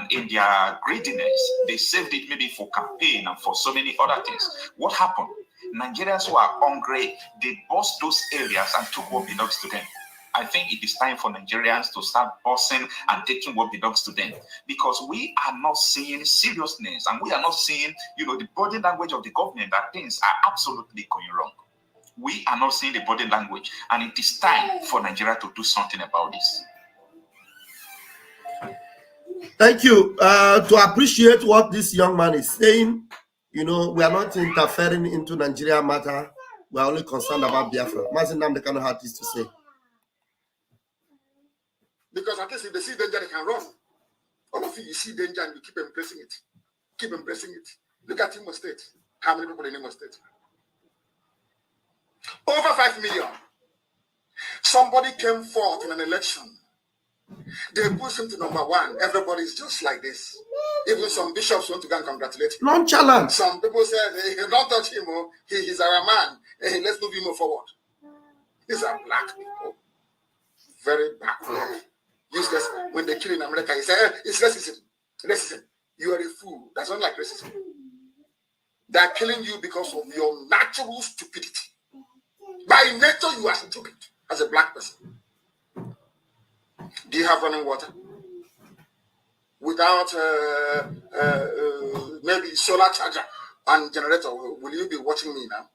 in their greediness, they saved it maybe for campaign and for so many other things. What happened? Nigerians who are hungry, they bought those areas and took what belongs to them. I think it is time for Nigerians to start bossing and taking what belongs to them, because we are not seeing seriousness and we are not seeing, the body language of the government that things are absolutely going wrong. We are not seeing the body language, and it is time for Nigeria to do something about this. Thank you. To appreciate what this young man is saying, we are not interfering into Nigeria matter. We are only concerned about Biafra. Mazin Namde cannot have this to say. Because at least if they see danger, they can run. All of you see danger and you keep embracing it. Keep embracing it. Look at Imo State. How many people in Imo State? Over 5 million. Somebody came forth in an election. They pushed him to #1. Everybody is just like this. Even some bishops want to go and congratulate him. Nonchalant. Some people said, hey, don't touch him. He's our man. Hey, let's move him forward. These are black people. Very backward. Useless. When they kill in America, he said, it's racism. Racism. You are a fool. That's not like racism. They are killing you because of your natural stupidity. By nature, you are stupid as a black person. Do you have running water? Without maybe solar charger and generator, will you be watching me now?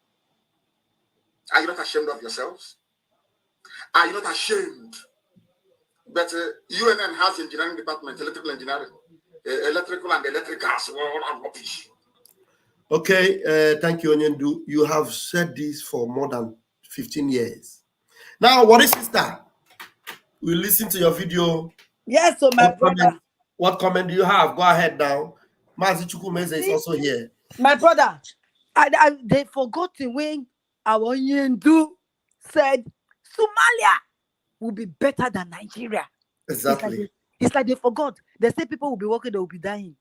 Are you not ashamed of yourselves? Are you not ashamed? But UNN has engineering department, electrical engineering, electrical and electricals, all rubbish. Okay, thank you, Onyendu. You have said this for more than 15 years. Now, what is sister? We listen to your video. Yes, so my brother. What comment do you have? Go ahead now. Mazi Chukwumeze is also here. My brother, they forgotten when our Onyendu said Somalia will be better than Nigeria. Exactly. It's like they forgot. They say people will be working, they will be dying.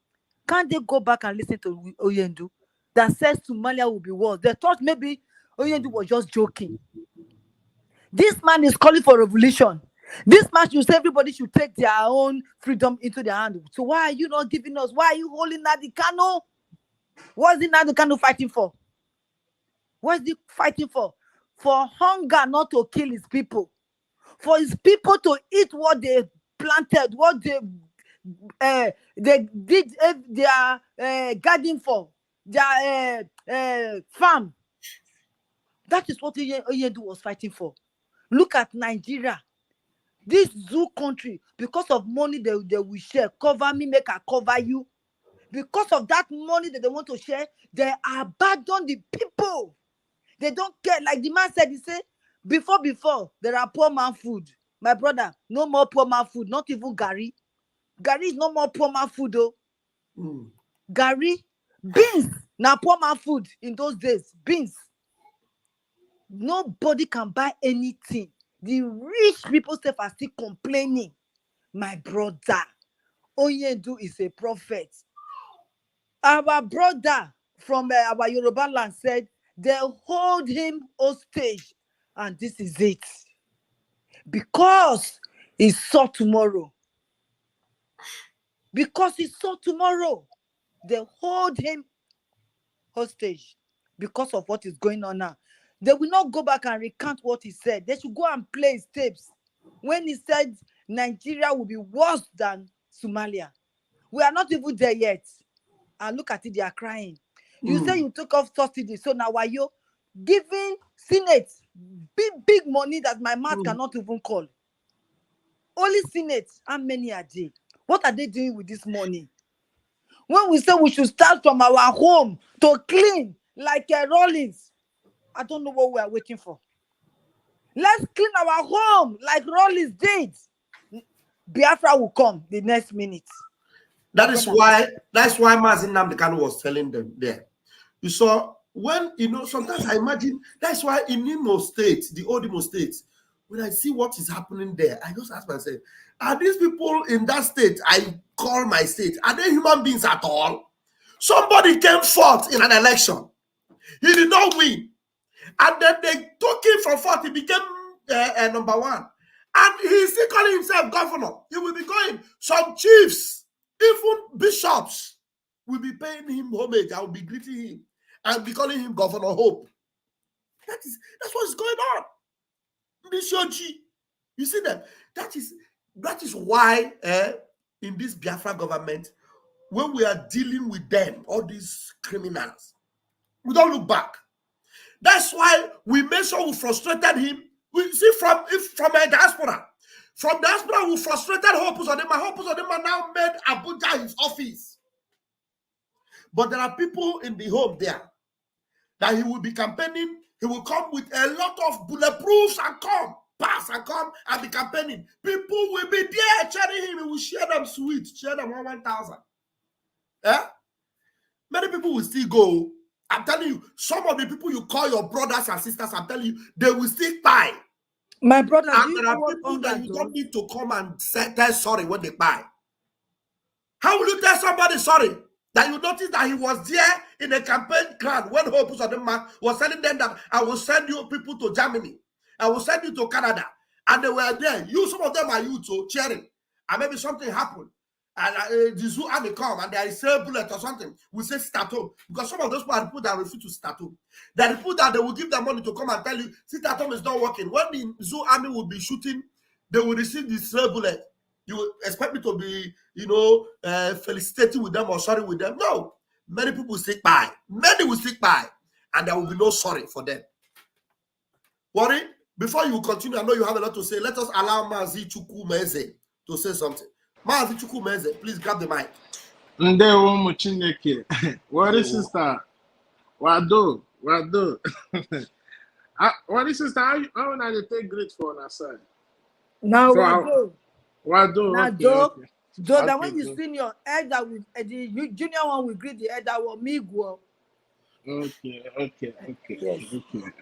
Can't they go back and listen to Onyendu that says Somalia will be worse? They thought maybe Onyendu was just joking. This man is calling for revolution. This man should say everybody should take their own freedom into their hand. So why are you not giving us? Why are you holding Nnamdi Kanu? What's the Nnamdi Kanu fighting for? What's he fighting for? For hunger not to kill his people. For his people to eat what they planted, what they did their garden for, their farm. That is what Onyendu was fighting for. Look at Nigeria. This zoo country, because of money they will share, cover me, make I cover you. Because of that money that they want to share, they abandon the people. They don't care. Like the man said, he said, before, there are poor man food. My brother, no more poor man food, not even Gary. Gary is no more poor man food, though. Gary, beans, now poor man food in those days, beans. Nobody can buy anything. The rich people are still complaining. My brother, Onyendu is a prophet. Our brother from our Yoruba land said they hold him hostage, and this is it. Because he saw tomorrow. Because he saw tomorrow. They hold him hostage because of what is going on now. They will not go back and recount what he said. They should go and play his tapes. When he said Nigeria will be worse than Somalia. We are not even there yet. And look at it, they are crying. You say you took off subsidy, so now why you giving Senate big money that my mouth cannot even call? Only Senate, how many are they? What are they doing with this money? When we say we should start from our home to clean like Rollins, I don't know what we are waiting for. Let's clean our home like Rollins did. Biafra will come the next minute. That's why Mazin Namdekan was telling them there. You saw when sometimes I imagine that's why in Imo State, the old Imo State, when I see what is happening there, I just ask myself, are these people in that state I call my state, are they human beings at all? Somebody came forth in an election. He did not win. And then they took him from fourth. He became number one. And he's still calling himself governor. He will be going. Some chiefs, even bishops, will be paying him homage. I will be greeting him and be calling him Governor Hope. That's what's going on. You see them? That is why in this Biafra government, when we are dealing with them, all these criminals, we don't look back. That's why we made sure we frustrated him. We see from a diaspora. From diaspora, we frustrated Hope Uzodinma. Hope Uzodinma now made Abuja his office. But there are people in the home there that he will be campaigning. He will come with a lot of bulletproofs and pass and come and be campaigning. People will be there cheering him. He will share them sweet, share them 1,000. Many people will still go. I'm telling you, some of the people you call your brothers and sisters, I'm telling you, they will still buy. My brother, and there are people that you don't need to come and tell sorry when they buy. How will you tell somebody sorry that you notice that he was there in a campaign crowd when Hope Uzodinma was telling them that I will send you people to Germany, I will send you to Canada, and they were there. Some of them are you too cheering, and maybe something happened. And the zoo army come and there is a bullet or something. We say sit at home. Because some of those people are the people that refuse to sit at home. They are the people that they will give them money to come and tell you, sit at home is not working. When the zoo army will be shooting, they will receive this bullet. You will expect me to be, felicitating with them or sorry with them. No. Many people will stick by. Many will stick by. And there will be no sorry for them. Worry, before you continue, I know you have a lot to say. Let us allow Mazi Chukwumeze to say something. Please grab the mic. Ndewo Chineke. What is sister? Wado. What is sister? How are they take great for on our side? Now Wado. Okay. That when you see your elder with the junior one will greet the elder one, Miguel. Okay. Yes.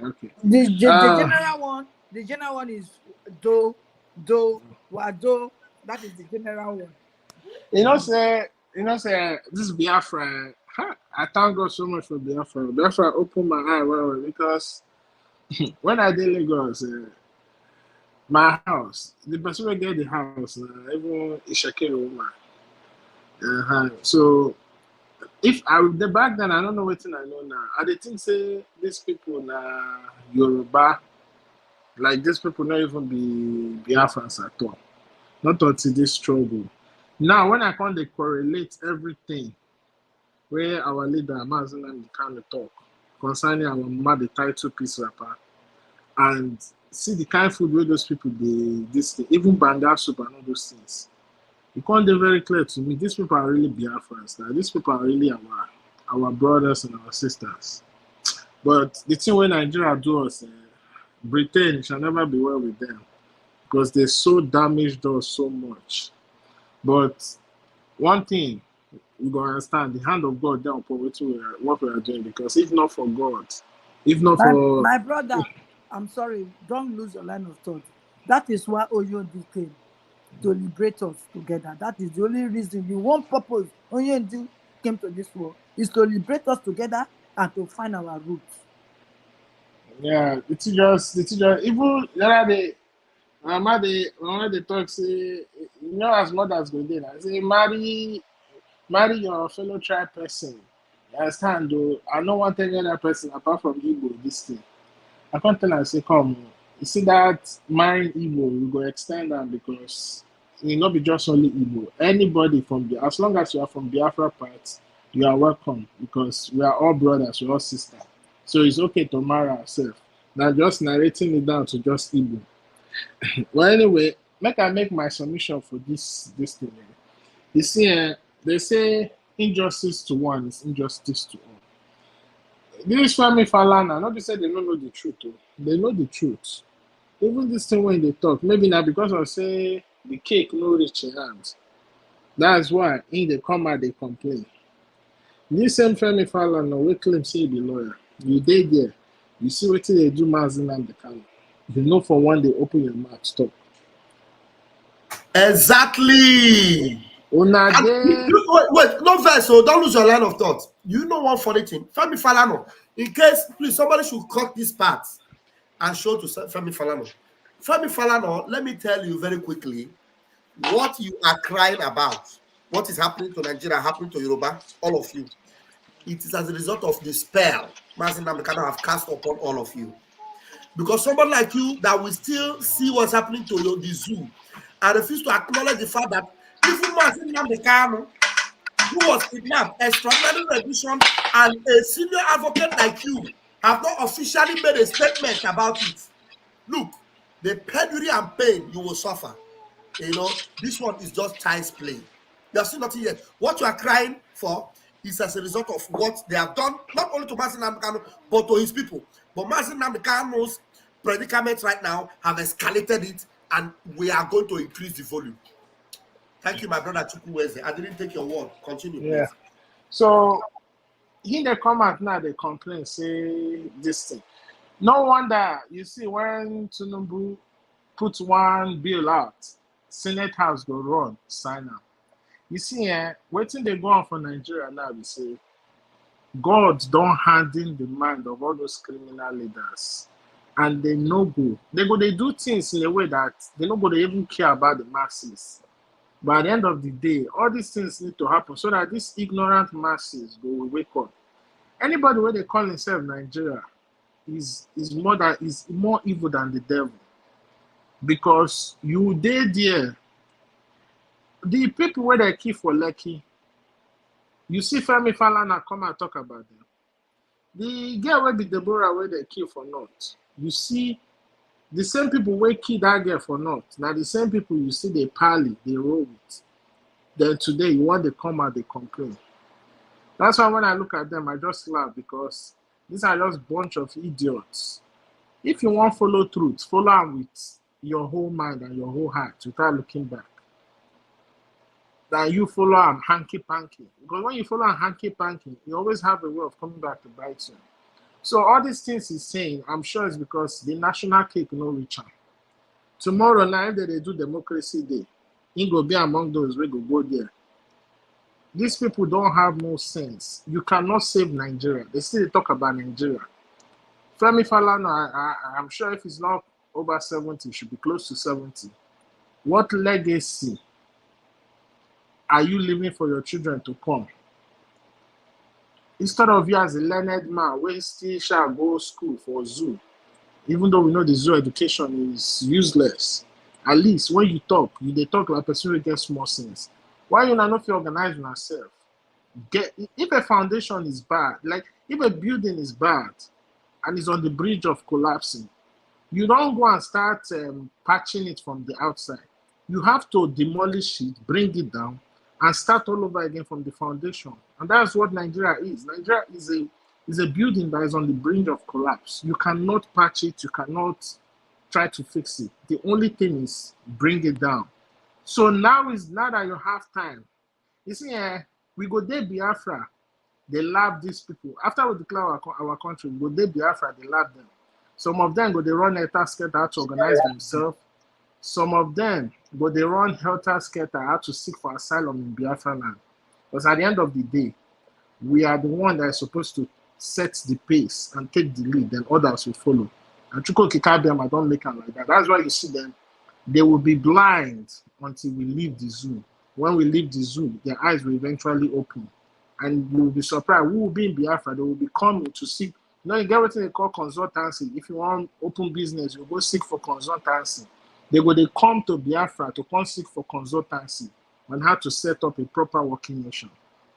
Okay. The general one is Do, Wado. That is the general one. You know, this Biafra. I thank God so much for Biafra. Biafra opened my eye well because when I did Lagos, my house, the person who get the house, everyone is shaking woman. So if back then I don't know what I know now. I did think say these people na Yoruba, like these people not even be Biafrans at all. Not until this struggle. Now, when I can't correlate everything where our leader, Mazin kind of talk concerning our mother title piece rapper, and see the kind of food where those people even banga soup and all those things. It can't be very clear to me. These people are really Biafrans. Now, these people are really our brothers and our sisters. But the thing when Nigeria do us, Britain shall never be well with them. Because they so damaged us so much. But one thing you gotta understand, the hand of God down upon what we are doing. Because if not for God, my brother, I'm sorry, don't lose your line of thought. That is why Oyondi came to liberate us together. That is the only reason, the one purpose Oyondi came to this world is to liberate us together and to find our roots. Yeah, it's just even the other day, Mama they talk say, as mothers go there, I say marry your fellow tribe person. You understand though? I don't want any other person apart from Igbo this thing. I can't tell her say come. You see that marrying Igbo, we go extend them because it will not be just only Igbo. Anybody from the as long as you are from Biafra part, you are welcome because we are all brothers, we are all sisters. So it's okay to marry ourselves. Now just narrating it down to just Igbo. Well, anyway, I make my submission for this thing. You see, they say injustice to one is injustice to all. This family Falana, not to say they don't know the truth. They know the truth. Even this thing when they talk, maybe not because I say the cake no reach your hands. That's why in the come out they complain. This same family Falana, we claim say he be lawyer. You did there. You see what they do, Mazin and the camera. You know for one they open your mouth, stop. Exactly. Wait, no verse, so don't lose your line of thought. You know one funny thing. Femi Falana, in case, please, somebody should cut this part and show to Femi Falana. Femi Falana, let me tell you very quickly what you are crying about. What is happening to Nigeria, happening to Yoruba, all of you. It is as a result of the spell Mazin Namdekano have cast upon all of you. Because somebody like you that will still see what's happening to the zoo and refuse to acknowledge the fact that even Mazin Namdekano, who was kidnapped, extraordinary rendition, and a senior advocate like you have not officially made a statement about it. Look, the penury and pain you will suffer. This one is just child's play. You have seen nothing yet. What you are crying for is as a result of what they have done, not only to Mazin Namdekano, but to his people. But Mazin Namdekano's predicaments right now have escalated it, and we are going to increase the volume. Thank you, my brother Chukwueze. I didn't take your word. Continue, please. Yeah. So, in the comment now, they complain, say this thing. No wonder, you see, when Tinubu puts one bill out, Senate House go run, sign up. You see, waiting they go on for Nigeria now, we say, God don't harden the mind of all those criminal leaders. And they no go. They do things in a way that they no go to even care about the masses. But at the end of the day, all these things need to happen so that these ignorant masses will wake up. Anybody where they call himself Nigeria is more evil than the devil. Because you there. The people where they keep for Lekki, you see Femi Falana come and talk about them. The girl where be Deborah where they kill for North. You see the same people where kill that girl for North. Now the same people you see they parley, they roll with. Then today you want to come out, they complain. That's why when I look at them, I just laugh because these are just bunch of idiots. If you want to follow truth, follow them with your whole mind and your whole heart without looking back. That you follow them hanky-panky. Because when you follow them hanky-panky, you always have a way of coming back to bite you. So all these things he's saying, I'm sure it's because the national cake no reach am. Tomorrow night they do Democracy Day. He go be among those we go there. These people don't have no sense. You cannot save Nigeria. They still talk about Nigeria. Femi Falana, I'm sure if he's not over 70, he should be close to 70. What legacy are you leaving for your children to come? Instead of you as a learned man, where still shall go school for zoo, even though we know the zoo education is useless. At least when you talk, they talk like a person who gets small sense. Why you not organize yourself? If a foundation is bad, like if a building is bad and is on the bridge of collapsing, you don't go and start patching it from the outside. You have to demolish it, bring it down, and start all over again from the foundation. And that's what Nigeria is. Nigeria is a building that is on the brink of collapse. You cannot patch it. You cannot try to fix it. The only thing is bring it down. So now that you have time. You see, we go there Biafra. They love these people. After we declare our country, we go there Biafra. They love them. Some of them go they run helter-skelter how to organize themselves. Some of them go they run helter-skelter how to seek for asylum in Biafra land. Because at the end of the day, we are the one that is supposed to set the pace and take the lead, then others will follow. And Chuko Kikabiam, I don't make them like that. That's why you see them, they will be blind until we leave the zoo. When we leave the zoo, their eyes will eventually open. And you will be surprised. We will be in Biafra. They will be coming to seek. You know, you get what they call consultancy. If you want open business, you go seek for consultancy. They come to Biafra to come seek for consultancy on how to set up a proper working nation.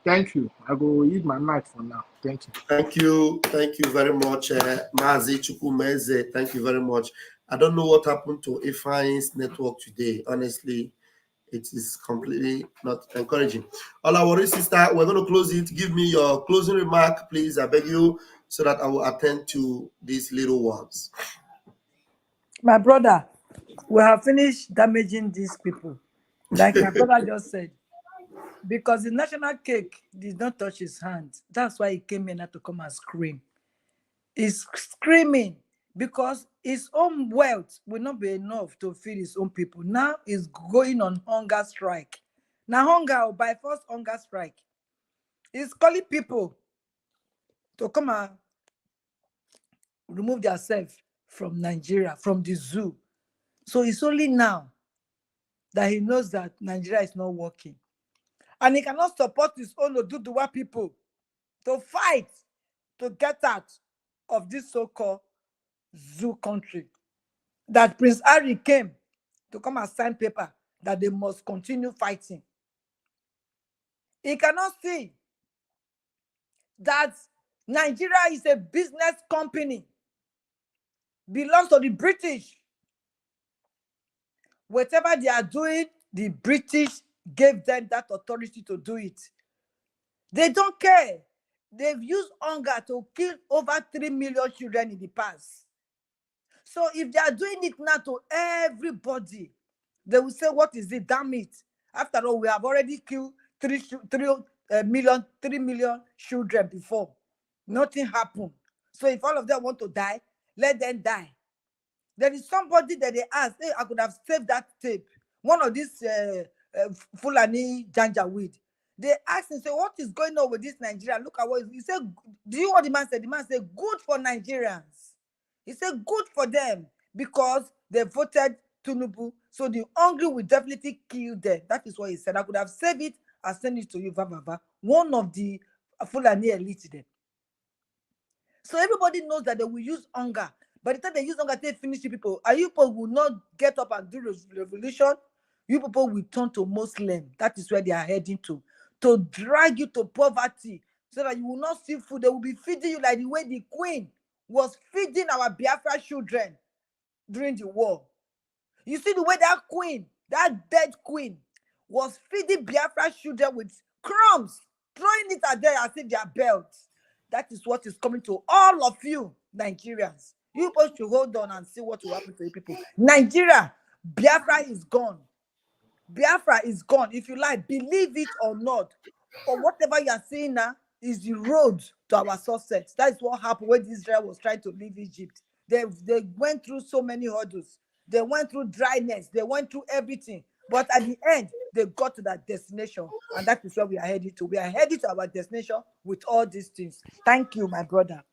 Thank you. I go eat my mic for now. Thank you. Thank you. Thank you very much, Mazi Chukwumeze. Thank you very much. I don't know what happened to Ifeanyi's network today. Honestly, it is completely not encouraging. Olawori sister, we're going to close it. Give me your closing remark, please. I beg you, so that I will attend to these little ones. My brother, we have finished damaging these people. Like my brother just said. Because the national cake did not touch his hand. That's why he came here not to come and scream. He's screaming because his own wealth will not be enough to feed his own people. Now he's going on hunger strike. Now hunger, or by force hunger strike. He's calling people to come and remove themselves from Nigeria, from the zoo. So it's only now that he knows that Nigeria is not working. And he cannot support his own Oduduwa people to fight to get out of this so-called zoo country. That Prince Harry came to come and sign paper that they must continue fighting. He cannot see that Nigeria is a business company, belongs to the British. Whatever they are doing, the British gave them that authority to do it. They don't care. They've used hunger to kill over 3 million children in the past. So if they are doing it now to everybody, they will say, what is it? Damn it. After all, we have already killed 3 million children before. Nothing happened. So if all of them want to die, let them die. There is somebody that they asked, hey, I could have saved that tape. One of these Fulani Janjaweed. They asked him, say, what is going on with this Nigeria? Look at what he said. Do you know what the man said? The man said, good for Nigerians. He said, good for them because they voted Tinubu. So the hungry will definitely kill them. That is what he said. I could have saved it and sent it to you, Vam Vam Vam. One of the Fulani elite there. So everybody knows that they will use hunger. By the time they use hunger, they finish the people. And you people will not get up and do revolution. You people will turn to Muslim. That is where they are heading to drag you to poverty, so that you will not see food. They will be feeding you like the way the Queen was feeding our Biafra children during the war. You see the way that Queen, that dead Queen, was feeding Biafra children with crumbs, throwing it at them as if they are belts. That is what is coming to all of you, Nigerians. You supposed to hold on and see what will happen to you people. Nigeria, Biafra is gone. Biafra is gone. If you like, believe it or not, or whatever you are saying now is the road to our success. That is what happened when Israel was trying to leave Egypt. They went through so many hurdles. They went through dryness. They went through everything. But at the end, they got to that destination. And that is where we are headed to. We are headed to our destination with all these things. Thank you, my brother.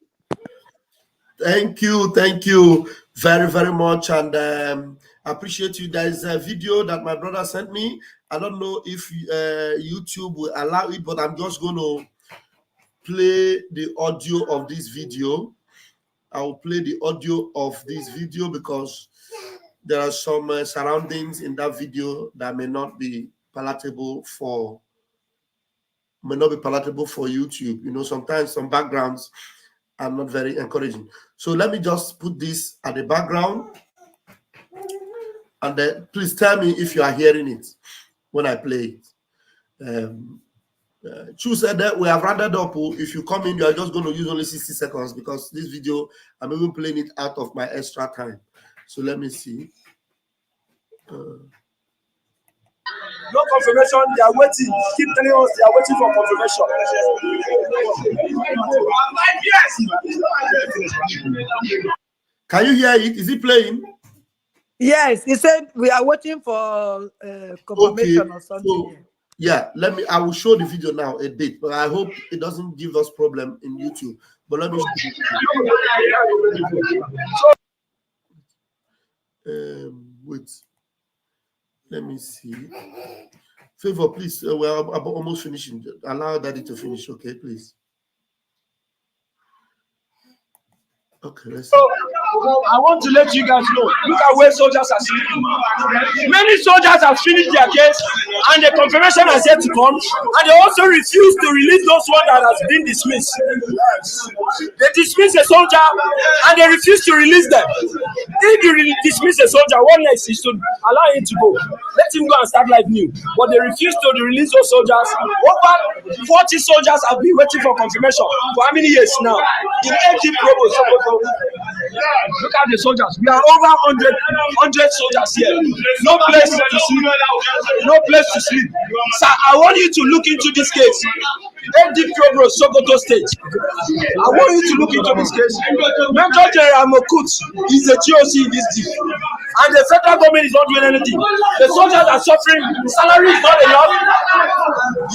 Thank you very, very much. And I appreciate you. There is a video that my brother sent me. I don't know if YouTube will allow it, but I'm just going to play the audio of this video. I will play the audio of this video because there are some surroundings in that video that may not be palatable for YouTube. You know, sometimes some backgrounds are not very encouraging. So let me just put this at the background, and then please tell me if you are hearing it when I play it. Chu said that we have rounded up. If you come in, you are just going to use only 60 seconds because this video, I'm even playing it out of my extra time. So let me see. No confirmation, they are waiting. Keep telling us they are waiting for confirmation. Can you hear it? Is it playing? Yes, he said we are waiting for confirmation or something. Yeah, I will show the video now a bit, but I hope it doesn't give us problem in YouTube. But let me wait. Let me see. Favor, please. We're almost finishing. Allow Daddy to finish, okay, please. Okay, let's see. I want to let you guys know, look at where soldiers are sleeping. Many soldiers have finished their case and the confirmation has yet to come, and they also refuse to release those ones that has been dismissed. They dismiss a soldier and they refuse to release them. If you dismiss a soldier, what next is to allow him to go. Let him go and start life new. But they refuse to release those soldiers. Over 40 soldiers have been waiting for confirmation for how many years now? In 80 probos. Look at the soldiers. We are over 100 soldiers here. No place to sleep. No place to sleep. Sir, I want you to look into this case. Deep Progress, Sokoto State. I want you to look into this case. Major General Mokut is a GOC in this deal. And the federal government is not doing anything. The soldiers are suffering. Salary is not enough.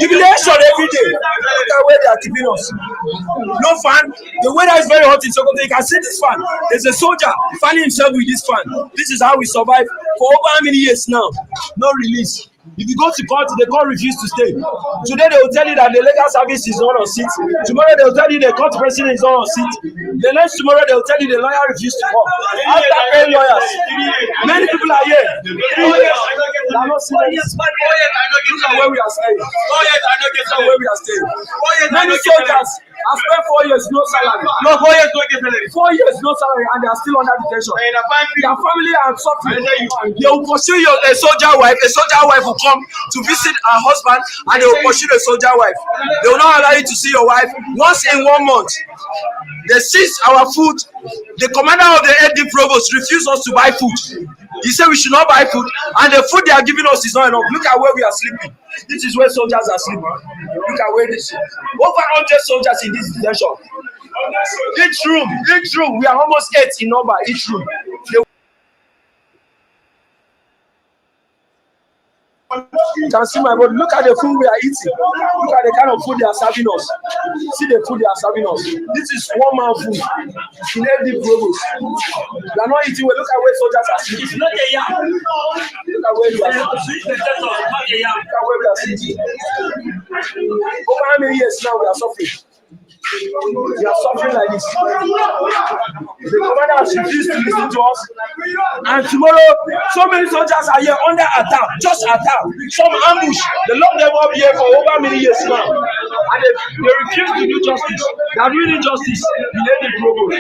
Jubilation every day. Look at where they are keeping us. No fan. The weather is very hot in Sokoto. You can see this fan. There's a soldier fanning himself with this fan. This is how we survive for over how many years now? No release. If you go to court, the court refuses to stay. Today they will tell you that the legal service is not on seat. Tomorrow they will tell you the court president is not on seat. The next tomorrow they will tell you the lawyer refused to come. After paying lawyers, many people are here. They are not serious. Look at where we are staying. Look at where we are staying. Many soldiers have spent 4 years no salary. No, 4 years no salary. 4 years no salary, and they are still under detention. Their family are suffering. They will pursue a soldier wife. A soldier wife will come to visit her husband, and they will pursue the soldier wife. They will not allow you to see your wife once in 1 month. They seize our food. The commander of the AD provost refused us to buy food. He said we should not buy food, and the food they are giving us is not enough. Look at where we are sleeping. This is where soldiers are sleeping. Look at where this is. Over 100 soldiers in this detention. Each room, we are almost 8 in number. Each room. You can see my body. Look at the food we are eating. Look at the kind of food they are serving us. See the food they are serving us. This is one man food. In every province. We are not eating well. Look at where soldiers are sitting. Look at where we are sitting. Look at where we are sitting. Over how many years now we are suffering? We are suffering like this. The commander has refused to listen to us. And tomorrow, so many soldiers are here under attack, just attack. Some ambush. They lock them up here for over many years now. And they refuse to do justice. They are doing injustice in every program.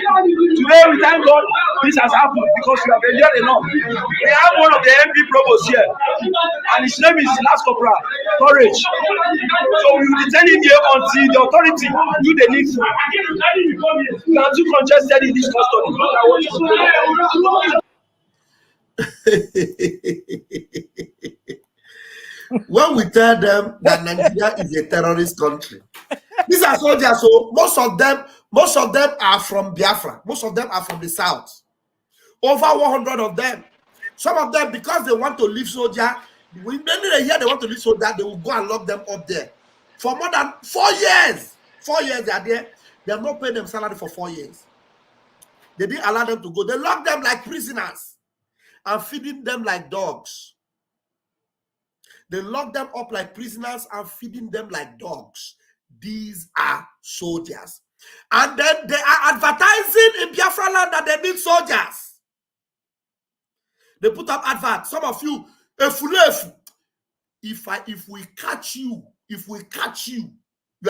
Today, we thank God this has happened because we have endured enough. We have one of the MP provosts here, and his name is Last Corporal Courage. So we will detain him here until the authority do the needful. We are too congested in this custody. When we tell them that Nigeria is a terrorist country, these are soldiers. So most of them are from Biafra. Most of them are from the south. Over 100 of them. Some of them, because they want to leave soldier, when they hear they want to leave soldier, they will go and lock them up there for more than 4 years. 4 years they are there. They have not paid them salary for 4 years. They didn't allow them to go. They lock them like prisoners and feeding them like dogs. They lock them up like prisoners and feeding them like dogs. These are soldiers. And then they are advertising in Biafra land that they need soldiers. They put up adverts. Some of you, if we catch you, you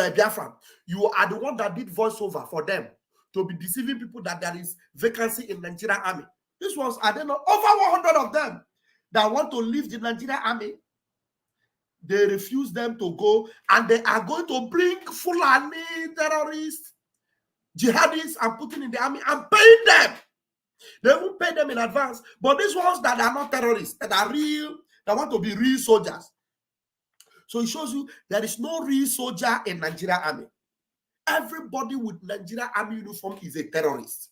are a Biafran. You are the one that did voiceover for them to be deceiving people that there is vacancy in Nigerian army. This was, I don't know, over 100 of them that want to leave the Nigerian army. They refuse them to go, and they are going to bring Fulani terrorists, jihadists, and putting in the army and paying them. They won't pay them in advance. But these ones that are not terrorists, that are real, that want to be real soldiers. So it shows you there is no real soldier in Nigerian army. Everybody with Nigerian army uniform is a terrorist.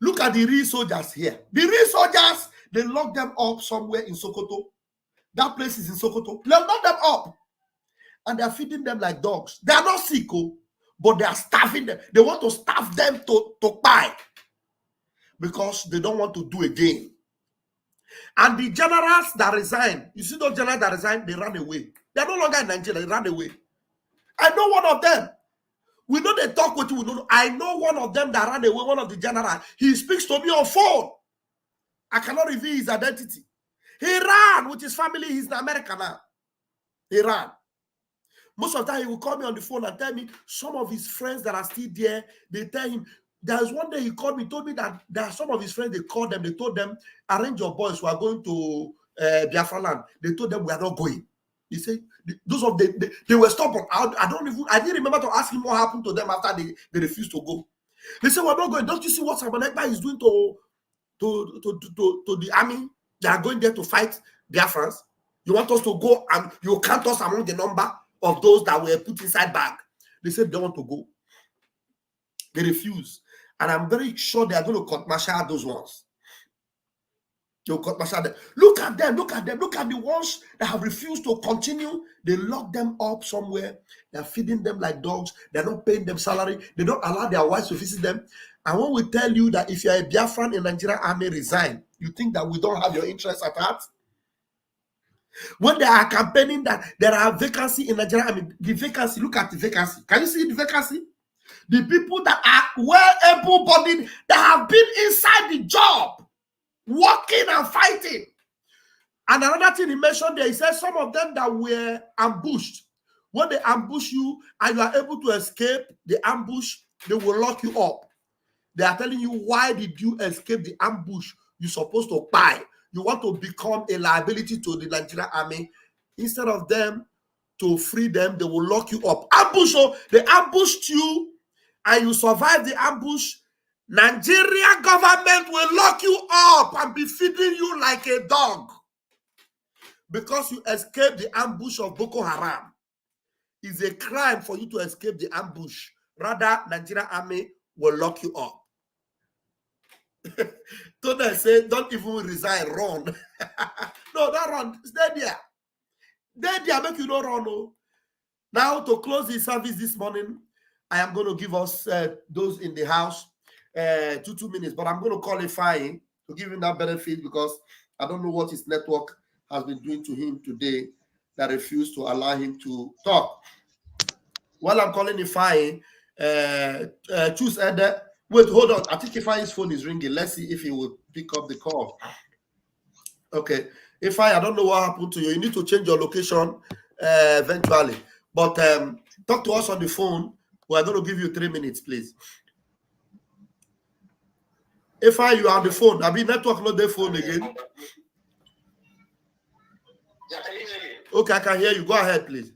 Look at the real soldiers here. The real soldiers, they lock them up somewhere in Sokoto. That place is in Sokoto. They lock them up. and they are feeding them like dogs. They are not sick, but they are starving them. They want to starve them to buy because they don't want to do again. And the generals that resign, you see those generals that resign, they ran away. They are no longer in Nigeria, they ran away. I know one of them. We know they talk with you. I know one of them that ran away, one of the generals. He speaks to me on phone. I cannot reveal his identity. He ran with his family. He's in America now. He ran. Most of the time, he will call me on the phone and tell me some of his friends that are still there, they tell him, there's one day he called me, told me that there are some of his friends, they called them, they told them, arrange your boys who are going to Biafra land. They told them we are not going. He said, those of they were stubborn. I didn't remember to ask him what happened to them after they refused to go. They said, we're not going. Don't you see what Simon Ekpa is doing to the army? They are going there to fight Biafrans. You want us to go and you count us among the number of those that were put inside bag. They said they want to go. They refuse. And I'm very sure they are going to cut martial those ones. They'll cut martial them. Look at them, look at them, look at the ones that have refused to continue. They lock them up somewhere. They're feeding them like dogs. They're not paying them salary. They don't allow their wives to visit them. And when we tell you that if you're a Biafran in Nigeria army, resign, you think that we don't have your interests at heart? When they are campaigning that there are vacancy in Nigeria, I mean, the vacancy, look at the vacancy. Can you see the vacancy? The people that are well able-bodied, that have been inside the job, working and fighting. And another thing he mentioned there, he said some of them that were ambushed. When they ambush you and you are able to escape the ambush, they will lock you up. They are telling you, why did you escape the ambush? You're supposed to buy. You want to become a liability to the Nigerian army. Instead of them to free them, they will lock you up. Ambush, so they ambushed you and you survive the ambush. Nigeria government will lock you up and be feeding you like a dog because you escaped the ambush of Boko Haram. It's a crime for you to escape the ambush. Rather, Nigerian army will lock you up. Tony said, don't even resign, run. No, don't run. Stay there. Stay there, make you don't run. No. Now, to close the service this morning, I am going to give us those in the house 2 minutes, but I'm going to call Ifeanyi to give him that benefit because I don't know what his network has been doing to him today that refused to allow him to talk. While I'm calling Ifeanyi, choose Ede. Wait, hold on. I think Ifeanyi's phone is ringing. Let's see if he will pick up the call. Okay. Ifeanyi, I don't know what happened to you. You need to change your location eventually. But talk to us on the phone. We're going to give you 3 minutes, please. Ifeanyi, you are on the phone. I'll be network not the phone again. Yeah, can you hear me? Okay, I can hear you. Go ahead, please.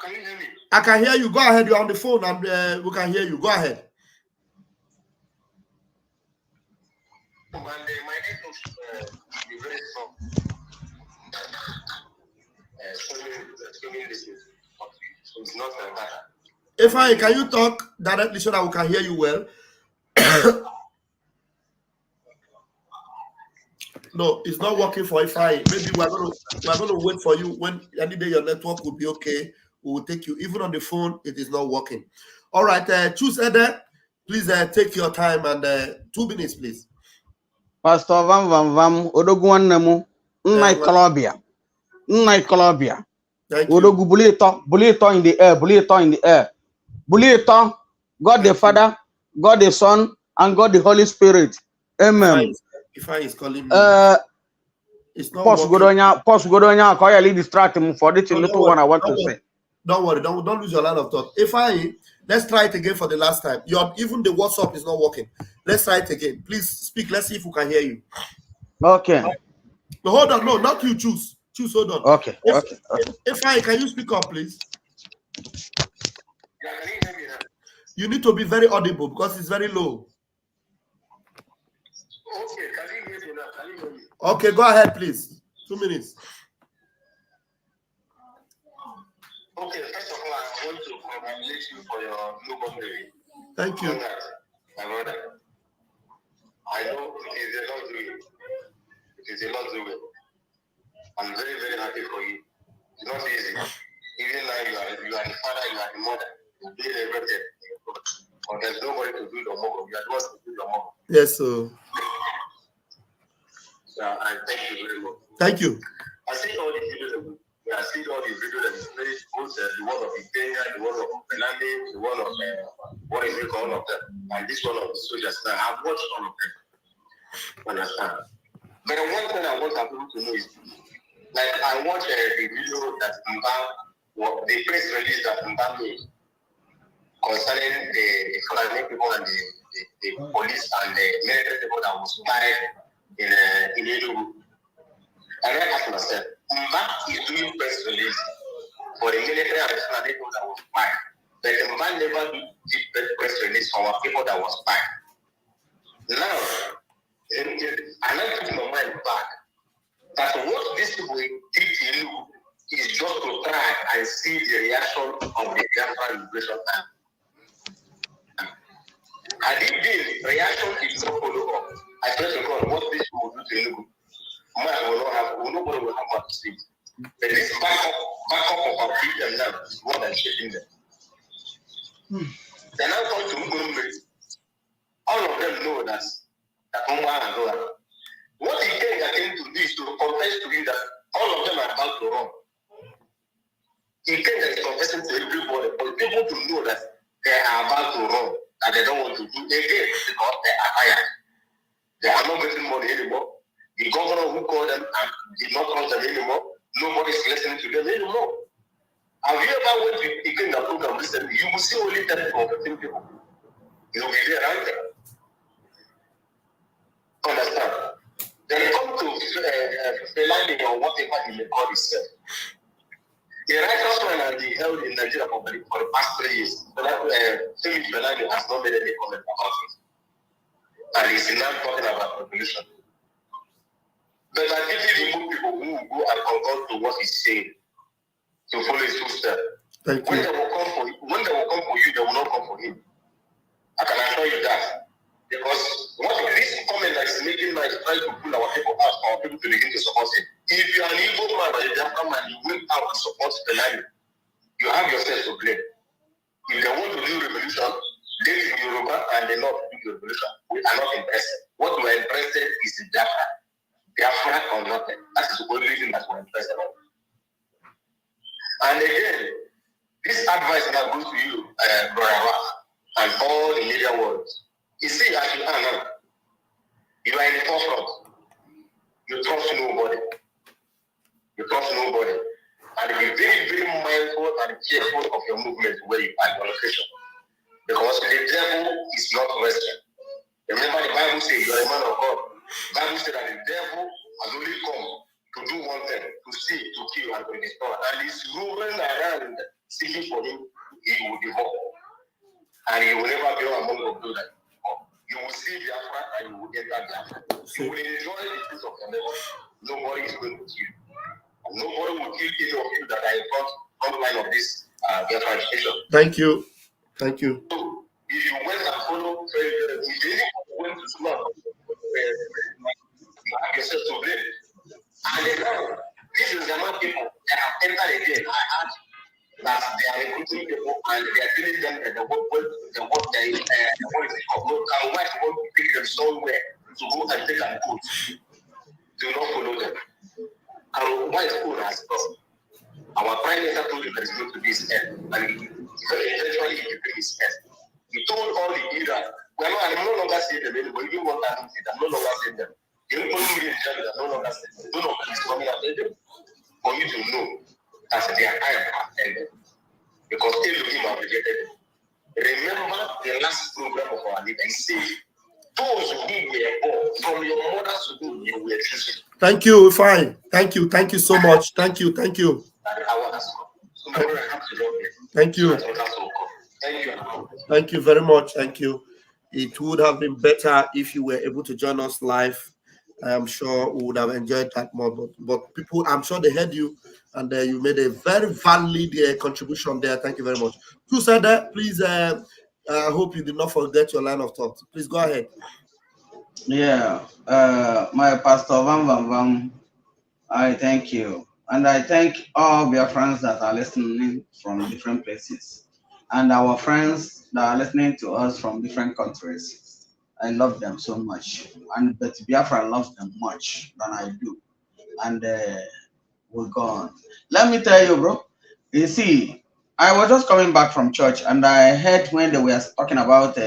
Can you hear me? I can hear you. Go ahead. You're on the phone and we can hear you. Go ahead. My network is very strong. So it's not like that. Ifeanyi, can you talk directly so that we can hear you well? No, it's not working for Ifeanyi. Maybe we're going to wait for you. When any day your network will be okay, we will take you. Even on the phone, it is not working. All right, choose Ede. Please take your time and 2 minutes, please. Pastor Vam Vam Vam, Odoguan Nemu, Nai Colombia. Odogu Bulito in the air, Bulito in the air. Bulito, God the Father, God the Son, and God the Holy Spirit. Amen. Ifeanyi is calling me. It's not Post Godonya, quietly distract him for the little one I want to say. Don't worry, don't lose your line of thought. Ifeanyi, let's try it again for the last time. Even the WhatsApp is not working. Let's try it again. Please speak. Let's see if we can hear you. Okay. No, hold on. No, not you. Choose. Hold on. Okay. Ifeanyi, can you speak up, please? You need to be very audible because it's very low. Okay, can you hear me now? Can you hear me? Okay, go ahead, please. 2 minutes. Okay, first of all, I want to congratulate you for your newborn baby. Thank you. My brother. I know it is a lot doing. It is a lot doing. I'm very, very happy for you. It's not easy. Even now you are the father, you are the mother. You did everything. But there's nobody to do the more. You are the ones to do the more. Yes, sir. So I thank you very much. Thank you. I see all the videos. I see all the videos that is very both the one of Kenya, the one of Penande, the one of what is it called, all of them, and this one of the soldiers. Now I've watched all of them. Understand? But the one thing I want people to know is, like I watched the video that Mbam, the press release that Mbam made concerning the Fulani people and the police and the military people that was fired in Enugu. And I asked myself, Mbam is doing press release for the military and the Fulani people that was fired, but Mbam never did press release for our people that was fired. Now, I like to put my mind back that what these people did to you is just to try and see the reaction of the Biafra liberation army. And if the reaction is not follow up, I swear to God, what this will do to you, nobody will have what to see. But this backup of our freedom now is more than shaking them. They now come to Mugumbe. All of them know that what he came to do is to confess to you that all of them are about to run. He came and is confessing to everybody, for people to know that they are about to run, that they don't want to do again because they are tired. They are not getting money anymore. The governor who called them and did not call them anymore, nobody is listening to them anymore. Have you ever went to the program recently? You will see only 10 or 15 people. You will be there, right there. Understand? Then come to Felani or whatever he may call himself. The righteous man has been held in Nigeria for the past 3 years. Felani has not made any comment about it. And he's now talking about population. But I think remove people who will go and conform to what he's saying, to follow his footsteps. When they will come for you, they will not come for him. I can assure you that. Because what this comment that is making now is trying to pull our people out for our people to begin to support him. If you are an evil man or a Biafra man, you went out and support Penani, you have yourself to blame. If they want to do revolution, they in Yoruba and they not do revolution. We are not interested. What we are interested is in Biafra. Biafra or nothing. That is the only thing that we are interested in. And again, this advice that goes to you, Brother, and all the media world. You see, as you are now, you are in the forefront. You trust nobody. You trust nobody. And be very, very mindful and careful of your movement where you are, your location. Because the devil is not resting. Remember, the Bible says you are a man of God. The Bible says that the devil has only come to do one thing, to steal, to kill, and to destroy. And he's roving around seeking for him, he will devour. And he will never be among the good. You will see Biafra and you will enter Biafra. You will enjoy the peace of your neighbor. Nobody is going to kill you. And nobody will kill any of you that are in front line of this Biafra education. Thank you. Thank you. So, if you went and follow, if you went to school, you have yourself to blame. And then this is the amount of people that have entered again. I had that they are recruiting people and they are telling them that the work they can work to pick them somewhere to go and take a coach. Do not follow them. And white school has come. Our prime minister told you that it's going to be his head. And eventually he became his head. He told all the leaders, I'm no longer saying them anymore. Even what I don't say, I'm no longer saying them. You don't put me in charge, I'm no longer saying them. None of them is coming after them. For you to know that their time has ended. Because Elohim have rejected them. Remember the last program of our leader. He said, those who were born from your mother's womb, you were choosing. Thank you, fine. Thank you. Thank you so much. Thank you. Thank you. Thank you. Thank you very much. Thank you. It would have been better if you were able to join us live. I am sure we would have enjoyed that more. But people, I'm sure they heard you, and you made a very valid contribution there. Thank you very much. Who said that? Please, I hope you did not forget your line of thought. Please go ahead. Yeah, my pastor Vam Vam Vam, I thank you. And I thank all your friends that are listening from different places and our friends that are listening to us from different countries. I love them so much. And but Biafra loves them much than I do. And we're gone. Let me tell you, bro. You see, I was just coming back from church and I heard when they were talking about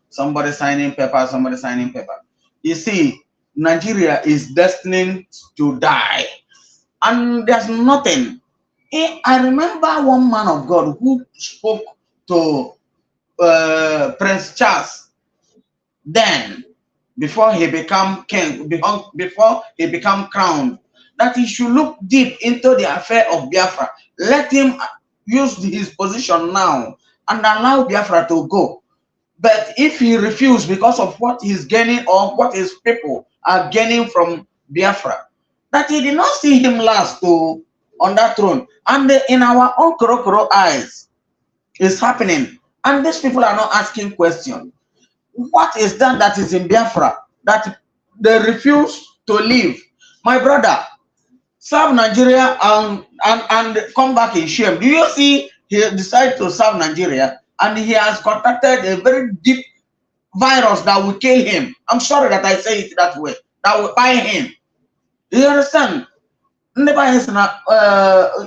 somebody signing paper, somebody signing paper. You see, Nigeria is destined to die. And there's nothing. I remember one man of God who spoke to Prince Charles then, before he became king, before he became crowned, that he should look deep into the affair of Biafra. Let him use his position now and allow Biafra to go. But if he refuses because of what he's gaining or what his people are gaining from Biafra, that he did not see him last on that throne. And in our own Korokoro eyes, it's happening. And these people are not asking questions. What is that is in Biafra that they refuse to leave? My brother, serve Nigeria and come back in shame. Do you see he decided to serve Nigeria and he has contacted a very deep virus that will kill him? I'm sorry that I say it that way. That will buy him. You understand? Never has na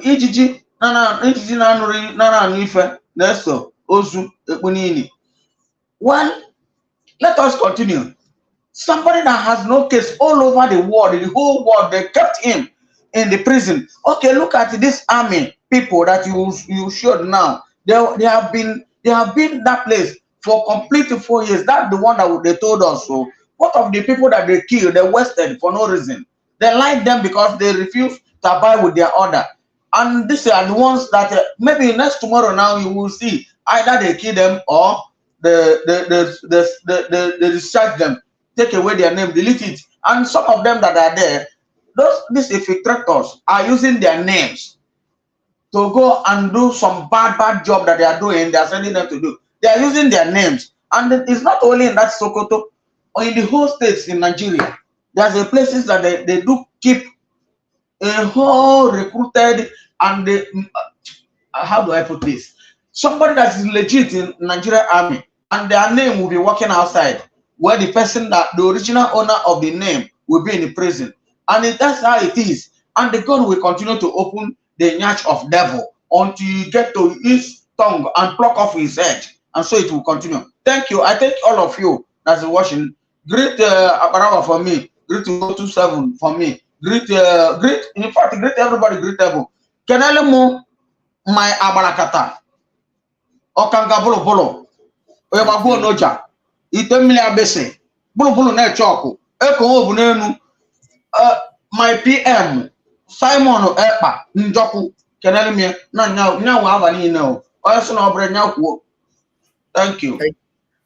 ijiji na nuri na ife neso ozu ekpunini. Well, let us continue. Somebody that has no case all over the world, the whole world, they kept him in the prison. Okay, look at this army people that you showed now. They have been that place for complete 4 years. That's the one that they told us. So what of the people that they killed, they wasted for no reason? They lied them because they refused to abide with their order. And these are the ones that maybe next tomorrow now you will see either they kill them or they discharge them, take away their name, delete it. And some of them that are there, these infiltrators are using their names to go and do some bad job that they are doing. They are sending them to do. They are using their names. And it's not only in that Sokoto or in the whole states in Nigeria. There's a places that they do keep a whole recruited and they, how do I put this? Somebody that is legit in Nigerian army and their name will be working outside where the person that the original owner of the name will be in the prison. And that's how it is. And the God will continue to open the notch of devil until you get to his tongue and pluck off his head. And so it will continue. Thank you. I thank all of you that's watching. Greet Abarawa for me. Greet 227 for me. Greet, in fact, greet everybody, greet everyone. Kenelemu my abarakata. Okanga bolo bolo. Oyabago noja. Itemili abese. Bolo bolo na choku. Eko obunenu. My PM Simon Ekpa Njoku Kenelemi na nyawo abani no. Oyaso na obre nyawo. Thank you.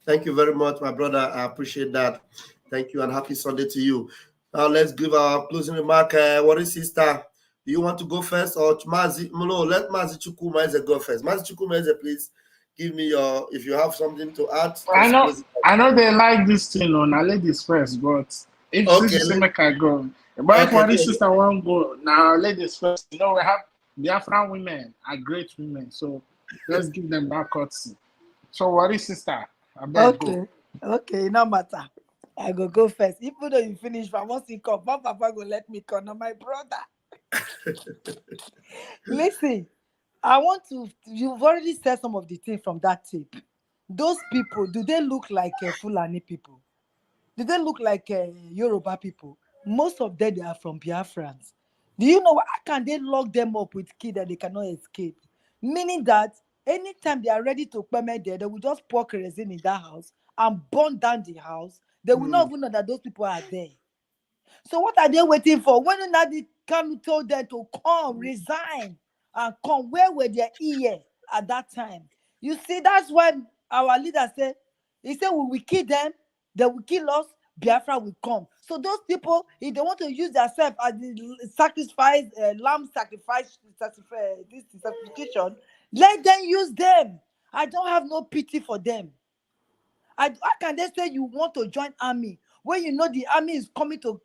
Thank you very much, my brother. I appreciate that. Thank you and happy Sunday to you. Now let's give our closing remark. What is sister? Do you want to go first or Mazi? No, let Mazi Chukwumeze go first. Mazi Chukwumeze, please give me your, if you have something to add. I know they like this thing on ladies first, but if sister make I go. But if my sister won't go, now ladies first. You know, we have Biafran women are great women, so let's give them that courtesy. So what is sister? Okay, no matter. I go first. Even though you finish, but once you come, my papa go let me come. Now, my brother. Listen, I want to. You've already said some of the things from that tape. Those people, do they look like Fulani people? Do they look like Yoruba people? Most of them, they are from Biafrans. Do you know how can they lock them up with key that they cannot escape? Meaning that anytime they are ready to come there, they will just pour kerosene in that house and burn down the house. They will not even know that those people are there. So what are they waiting for? When Nadi Kanu told them to come, resign, and come, where were their ears at that time? You see, that's why our leader said, he said, we will kill them, they will kill us, Biafra will come. So those people, if they want to use themselves as the sacrifice, lamb sacrifice, this sacrification, let them use them. I don't have no pity for them. How can they say you want to join army when you know the army is coming to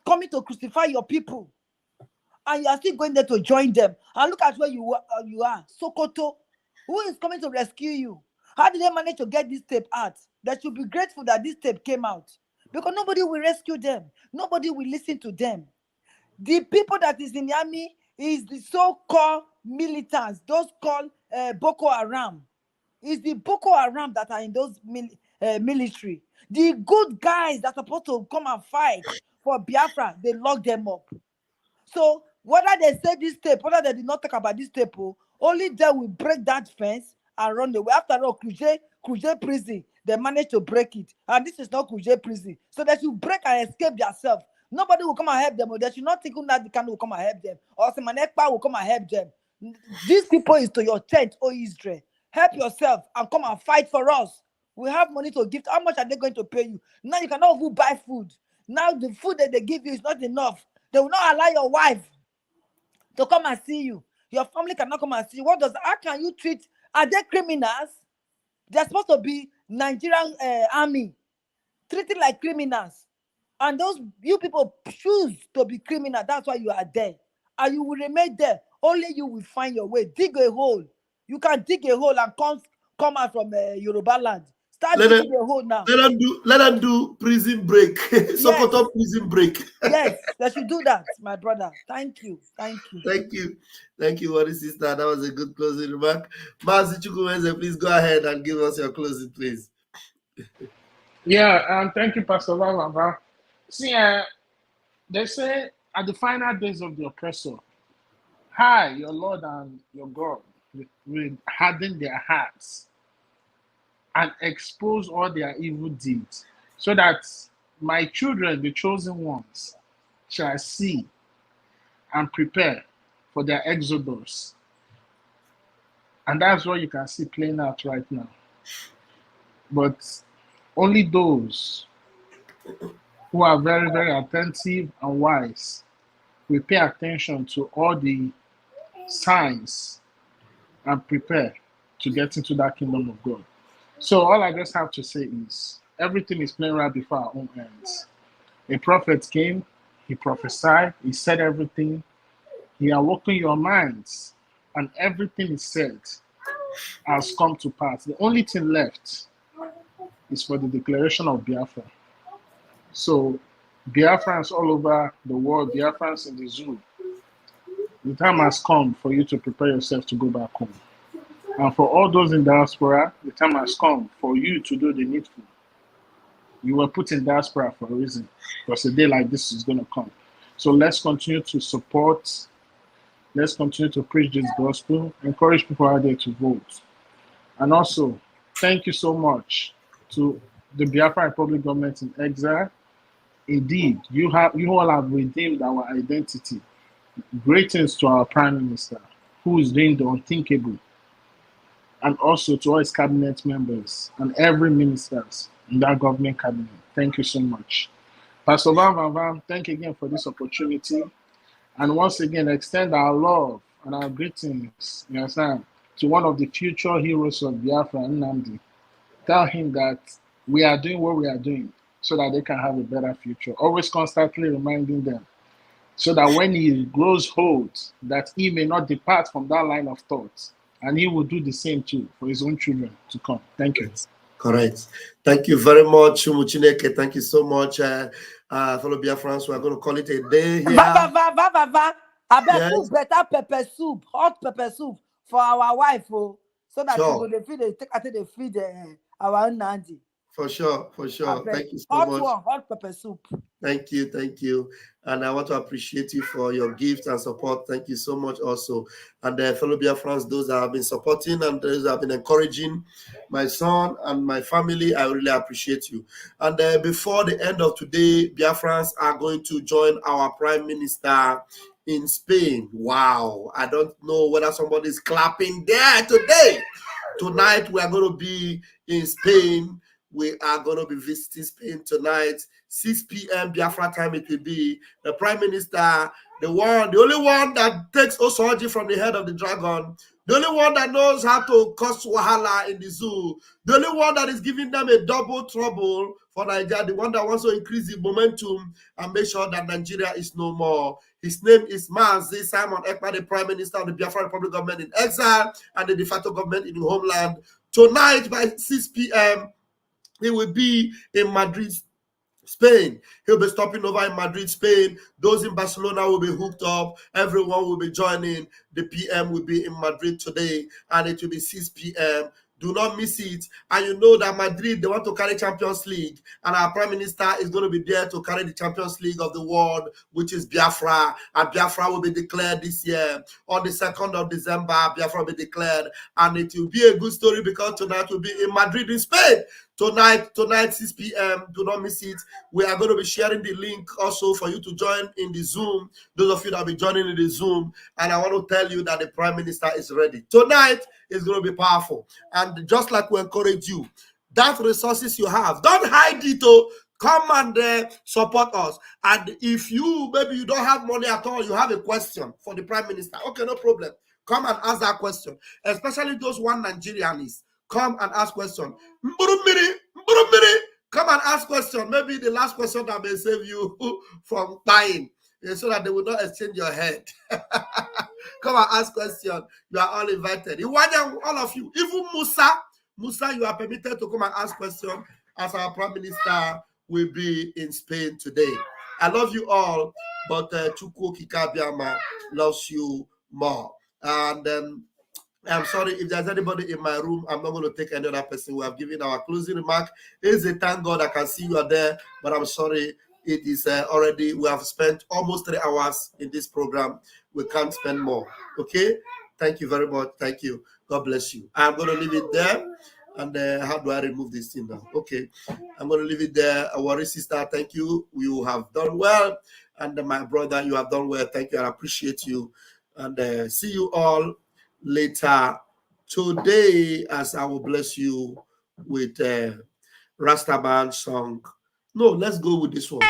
coming to crucify your people, and you are still going there to join them. And look at where you are. Sokoto. Who is coming to rescue you? How did they manage to get this tape out? They should be grateful that this tape came out, because nobody will rescue them. Nobody will listen to them. The people that is in the army is the so-called militants, those called Boko Haram. It's the Boko Haram that are in those military. The good guys that are supposed to come and fight for Biafra, they lock them up. So whether they say this tape, whether they did not talk about this tape, only they will break that fence and run away. After all, Kuje prison, they managed to break it. And this is not Kuje prison. So they should break and escape themselves. Nobody will come and help them. Or they should not think that the can will come and help them. Or Semanekpa will come and help them. These people is to your tent, O Israel. Help yourself and come and fight for us. We have money to give. How much are they going to pay you? Now you cannot even buy food. Now the food that they give you is not enough. They will not allow your wife to come and see you. Your family cannot come and see you. How can you treat? Are they criminals? They're supposed to be Nigerian army, treated like criminals. And you people choose to be criminal. That's why you are there. And you will remain there. Only you will find your way. Dig a hole. You can dig a hole and come out from Yoruba land. Start digging a hole now. Let them do prison break. Sokoto prison break. Yes, they should do that, my brother. Thank you. Thank you, what is sister? That was a good closing remark. Mazi Chukwueze, please go ahead and give us your closing, please. Yeah, thank you, Pastor Vam Vam. See, they say at the final days of the oppressor, your Lord and your God will harden their hearts and expose all their evil deeds, so that my children, the chosen ones, shall see and prepare for their exodus. And that's what you can see playing out right now. But only those who are very, very attentive and wise will pay attention to all the signs and prepare to get into that kingdom of God. So all I just have to say is everything is playing right before our own eyes. A prophet came, he prophesied, he said everything. He awoken your minds, and everything he said has come to pass. The only thing left is for the declaration of Biafra. So Biafrans all over the world, Biafrans in the zoo, the time has come for you to prepare yourself to go back home. And for all those in diaspora, the time has come for you to do the needful. You were put in diaspora for a reason, because a day like this is going to come. So let's continue to support, let's continue to preach this gospel, encourage people out there to vote. And also, thank you so much to the Biafra Republic government in exile. Indeed, you all have redeemed our identity. Greetings to our Prime Minister, who is doing the unthinkable, and also to all his cabinet members and every ministers in that government cabinet. Thank you so much. Pastor Vam Vam Vam, thank you again for this opportunity. And once again, extend our love and our greetings, you understand, to one of the future heroes of Biafra, Nnamdi. Tell him that we are doing what we are doing so that they can have a better future. Always constantly reminding them, so that when he grows old, that he may not depart from that line of thought, and he will do the same too for his own children to come. Thank you. Correct. Thank you very much, Umuchineke. Thank you so much, fellow Biafrans. We are going to call it a day here. I bet cook better pepper soup, hot pepper soup for our wife, so that they feed our own Nandi. For sure. Thank you so much. Hot pepper soup. Thank you. And I want to appreciate you for your gift and support. Thank you so much also. And fellow Biafrans, those that have been supporting and those that have been encouraging my son and my family, I really appreciate you. And before the end of today, Biafrans are going to join our Prime Minister in Spain. Wow. I don't know whether somebody's clapping there today. Tonight, we are going to be in Spain. We are going to be visiting Spain tonight, 6 p.m. Biafra time it will be. The Prime Minister, the only one that takes Osoji from the head of the dragon, the only one that knows how to cause wahala in the zoo, the only one that is giving them a double trouble for Nigeria, the one that wants to increase the momentum and make sure that Nigeria is no more. His name is Mazi Simon Ekpa, the Prime Minister of the Biafra Republic government in exile and the de facto government in the homeland. Tonight by 6 p.m., he will be in Madrid, Spain. He'll be stopping over in Madrid, Spain. Those in Barcelona will be hooked up. Everyone will be joining. The PM will be in Madrid today, and it will be 6 p.m. Do not miss it. And you know that Madrid, they want to carry Champions League, and our Prime Minister is going to be there to carry the Champions League of the world, which is Biafra. And Biafra will be declared this year. On the 2nd of December, Biafra will be declared. And it will be a good story because tonight will be in Madrid, in Spain. Tonight, 6 p.m. Do not miss it. We are going to be sharing the link also for you to join in the Zoom. Those of you that will be joining in the Zoom. And I want to tell you that the Prime Minister is ready. Tonight is going to be powerful. And just like we encourage you, that resources you have, don't hide it. Oh, come and support us. And if you, maybe you don't have money at all, you have a question for the Prime Minister. Okay, no problem. Come and ask that question. Especially those one Nigerians. Come and ask question. Come and ask question. Maybe the last question that may save you from dying, so that they will not exchange your head. Come and ask question. You are all invited. All of you. Even Musa, you are permitted to come and ask question as our Prime Minister will be in Spain today. I love you all, but Chukwu Kikabiama loves you more. And I'm sorry if there's anybody in my room. I'm not going to take any other person. We have given our closing remark. It's a thank God I can see you are there, but I'm sorry. It is already, we have spent almost 3 hours in this program. We can't spend more. Okay? Thank you very much. Thank you. God bless you. I'm going to leave it there. And how do I remove this thing now? Okay. I'm going to leave it there. Our sister, thank you. You have done well. And my brother, you have done well. Thank you. I appreciate you. And see you all later today, as I will bless you with Rastaman song. No, let's go with this one.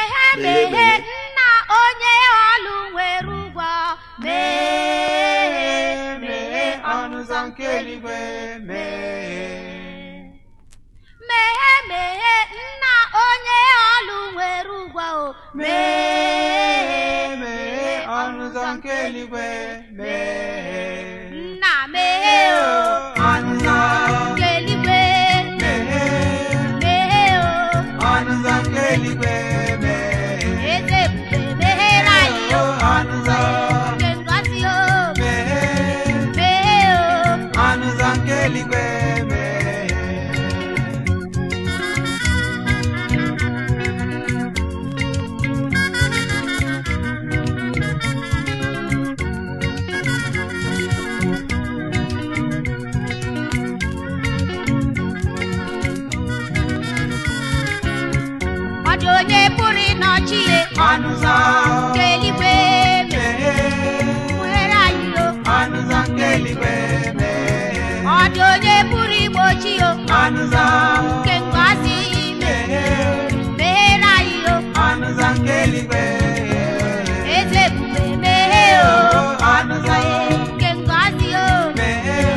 Anuza